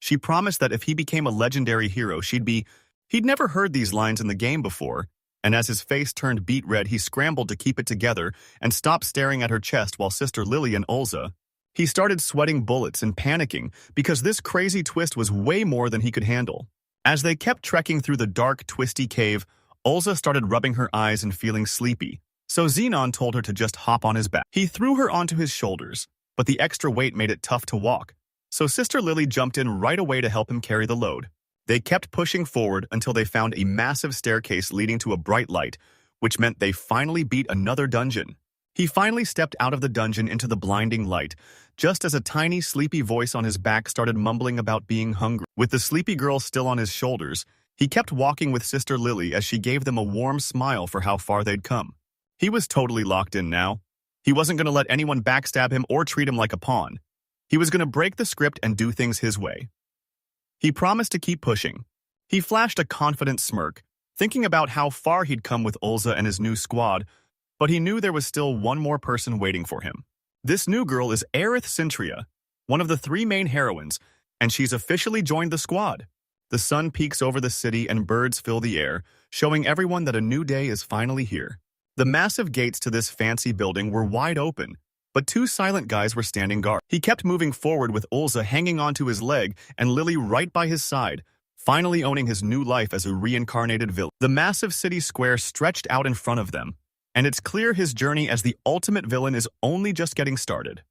She promised that if he became a legendary hero, He'd never heard these lines in the game before, and as his face turned beet red, he scrambled to keep it together and stopped staring at her chest while Sister Lily and Olza. He started sweating bullets and panicking because this crazy twist was way more than he could handle. As they kept trekking through the dark, twisty cave, Olza started rubbing her eyes and feeling sleepy, so Xenon told her to just hop on his back. He threw her onto his shoulders, but the extra weight made it tough to walk, so Sister Lily jumped in right away to help him carry the load. They kept pushing forward until they found a massive staircase leading to a bright light, which meant they finally beat another dungeon. He finally stepped out of the dungeon into the blinding light, just as a tiny, sleepy voice on his back started mumbling about being hungry. With the sleepy girl still on his shoulders, he kept walking with Sister Lily as she gave them a warm smile for how far they'd come. He was totally locked in now. He wasn't going to let anyone backstab him or treat him like a pawn. He was going to break the script and do things his way. He promised to keep pushing. He flashed a confident smirk, thinking about how far he'd come with Olza and his new squad, but he knew there was still one more person waiting for him. This new girl is Aith Centria, one of the 3 main heroines, and she's officially joined the squad. The sun peeks over the city and birds fill the air, showing everyone that a new day is finally here. The massive gates to this fancy building were wide open, but 2 silent guys were standing guard. He kept moving forward with Olza hanging onto his leg and Lily right by his side, finally owning his new life as a reincarnated villain. The massive city square stretched out in front of them, and it's clear his journey as the ultimate villain is only just getting started.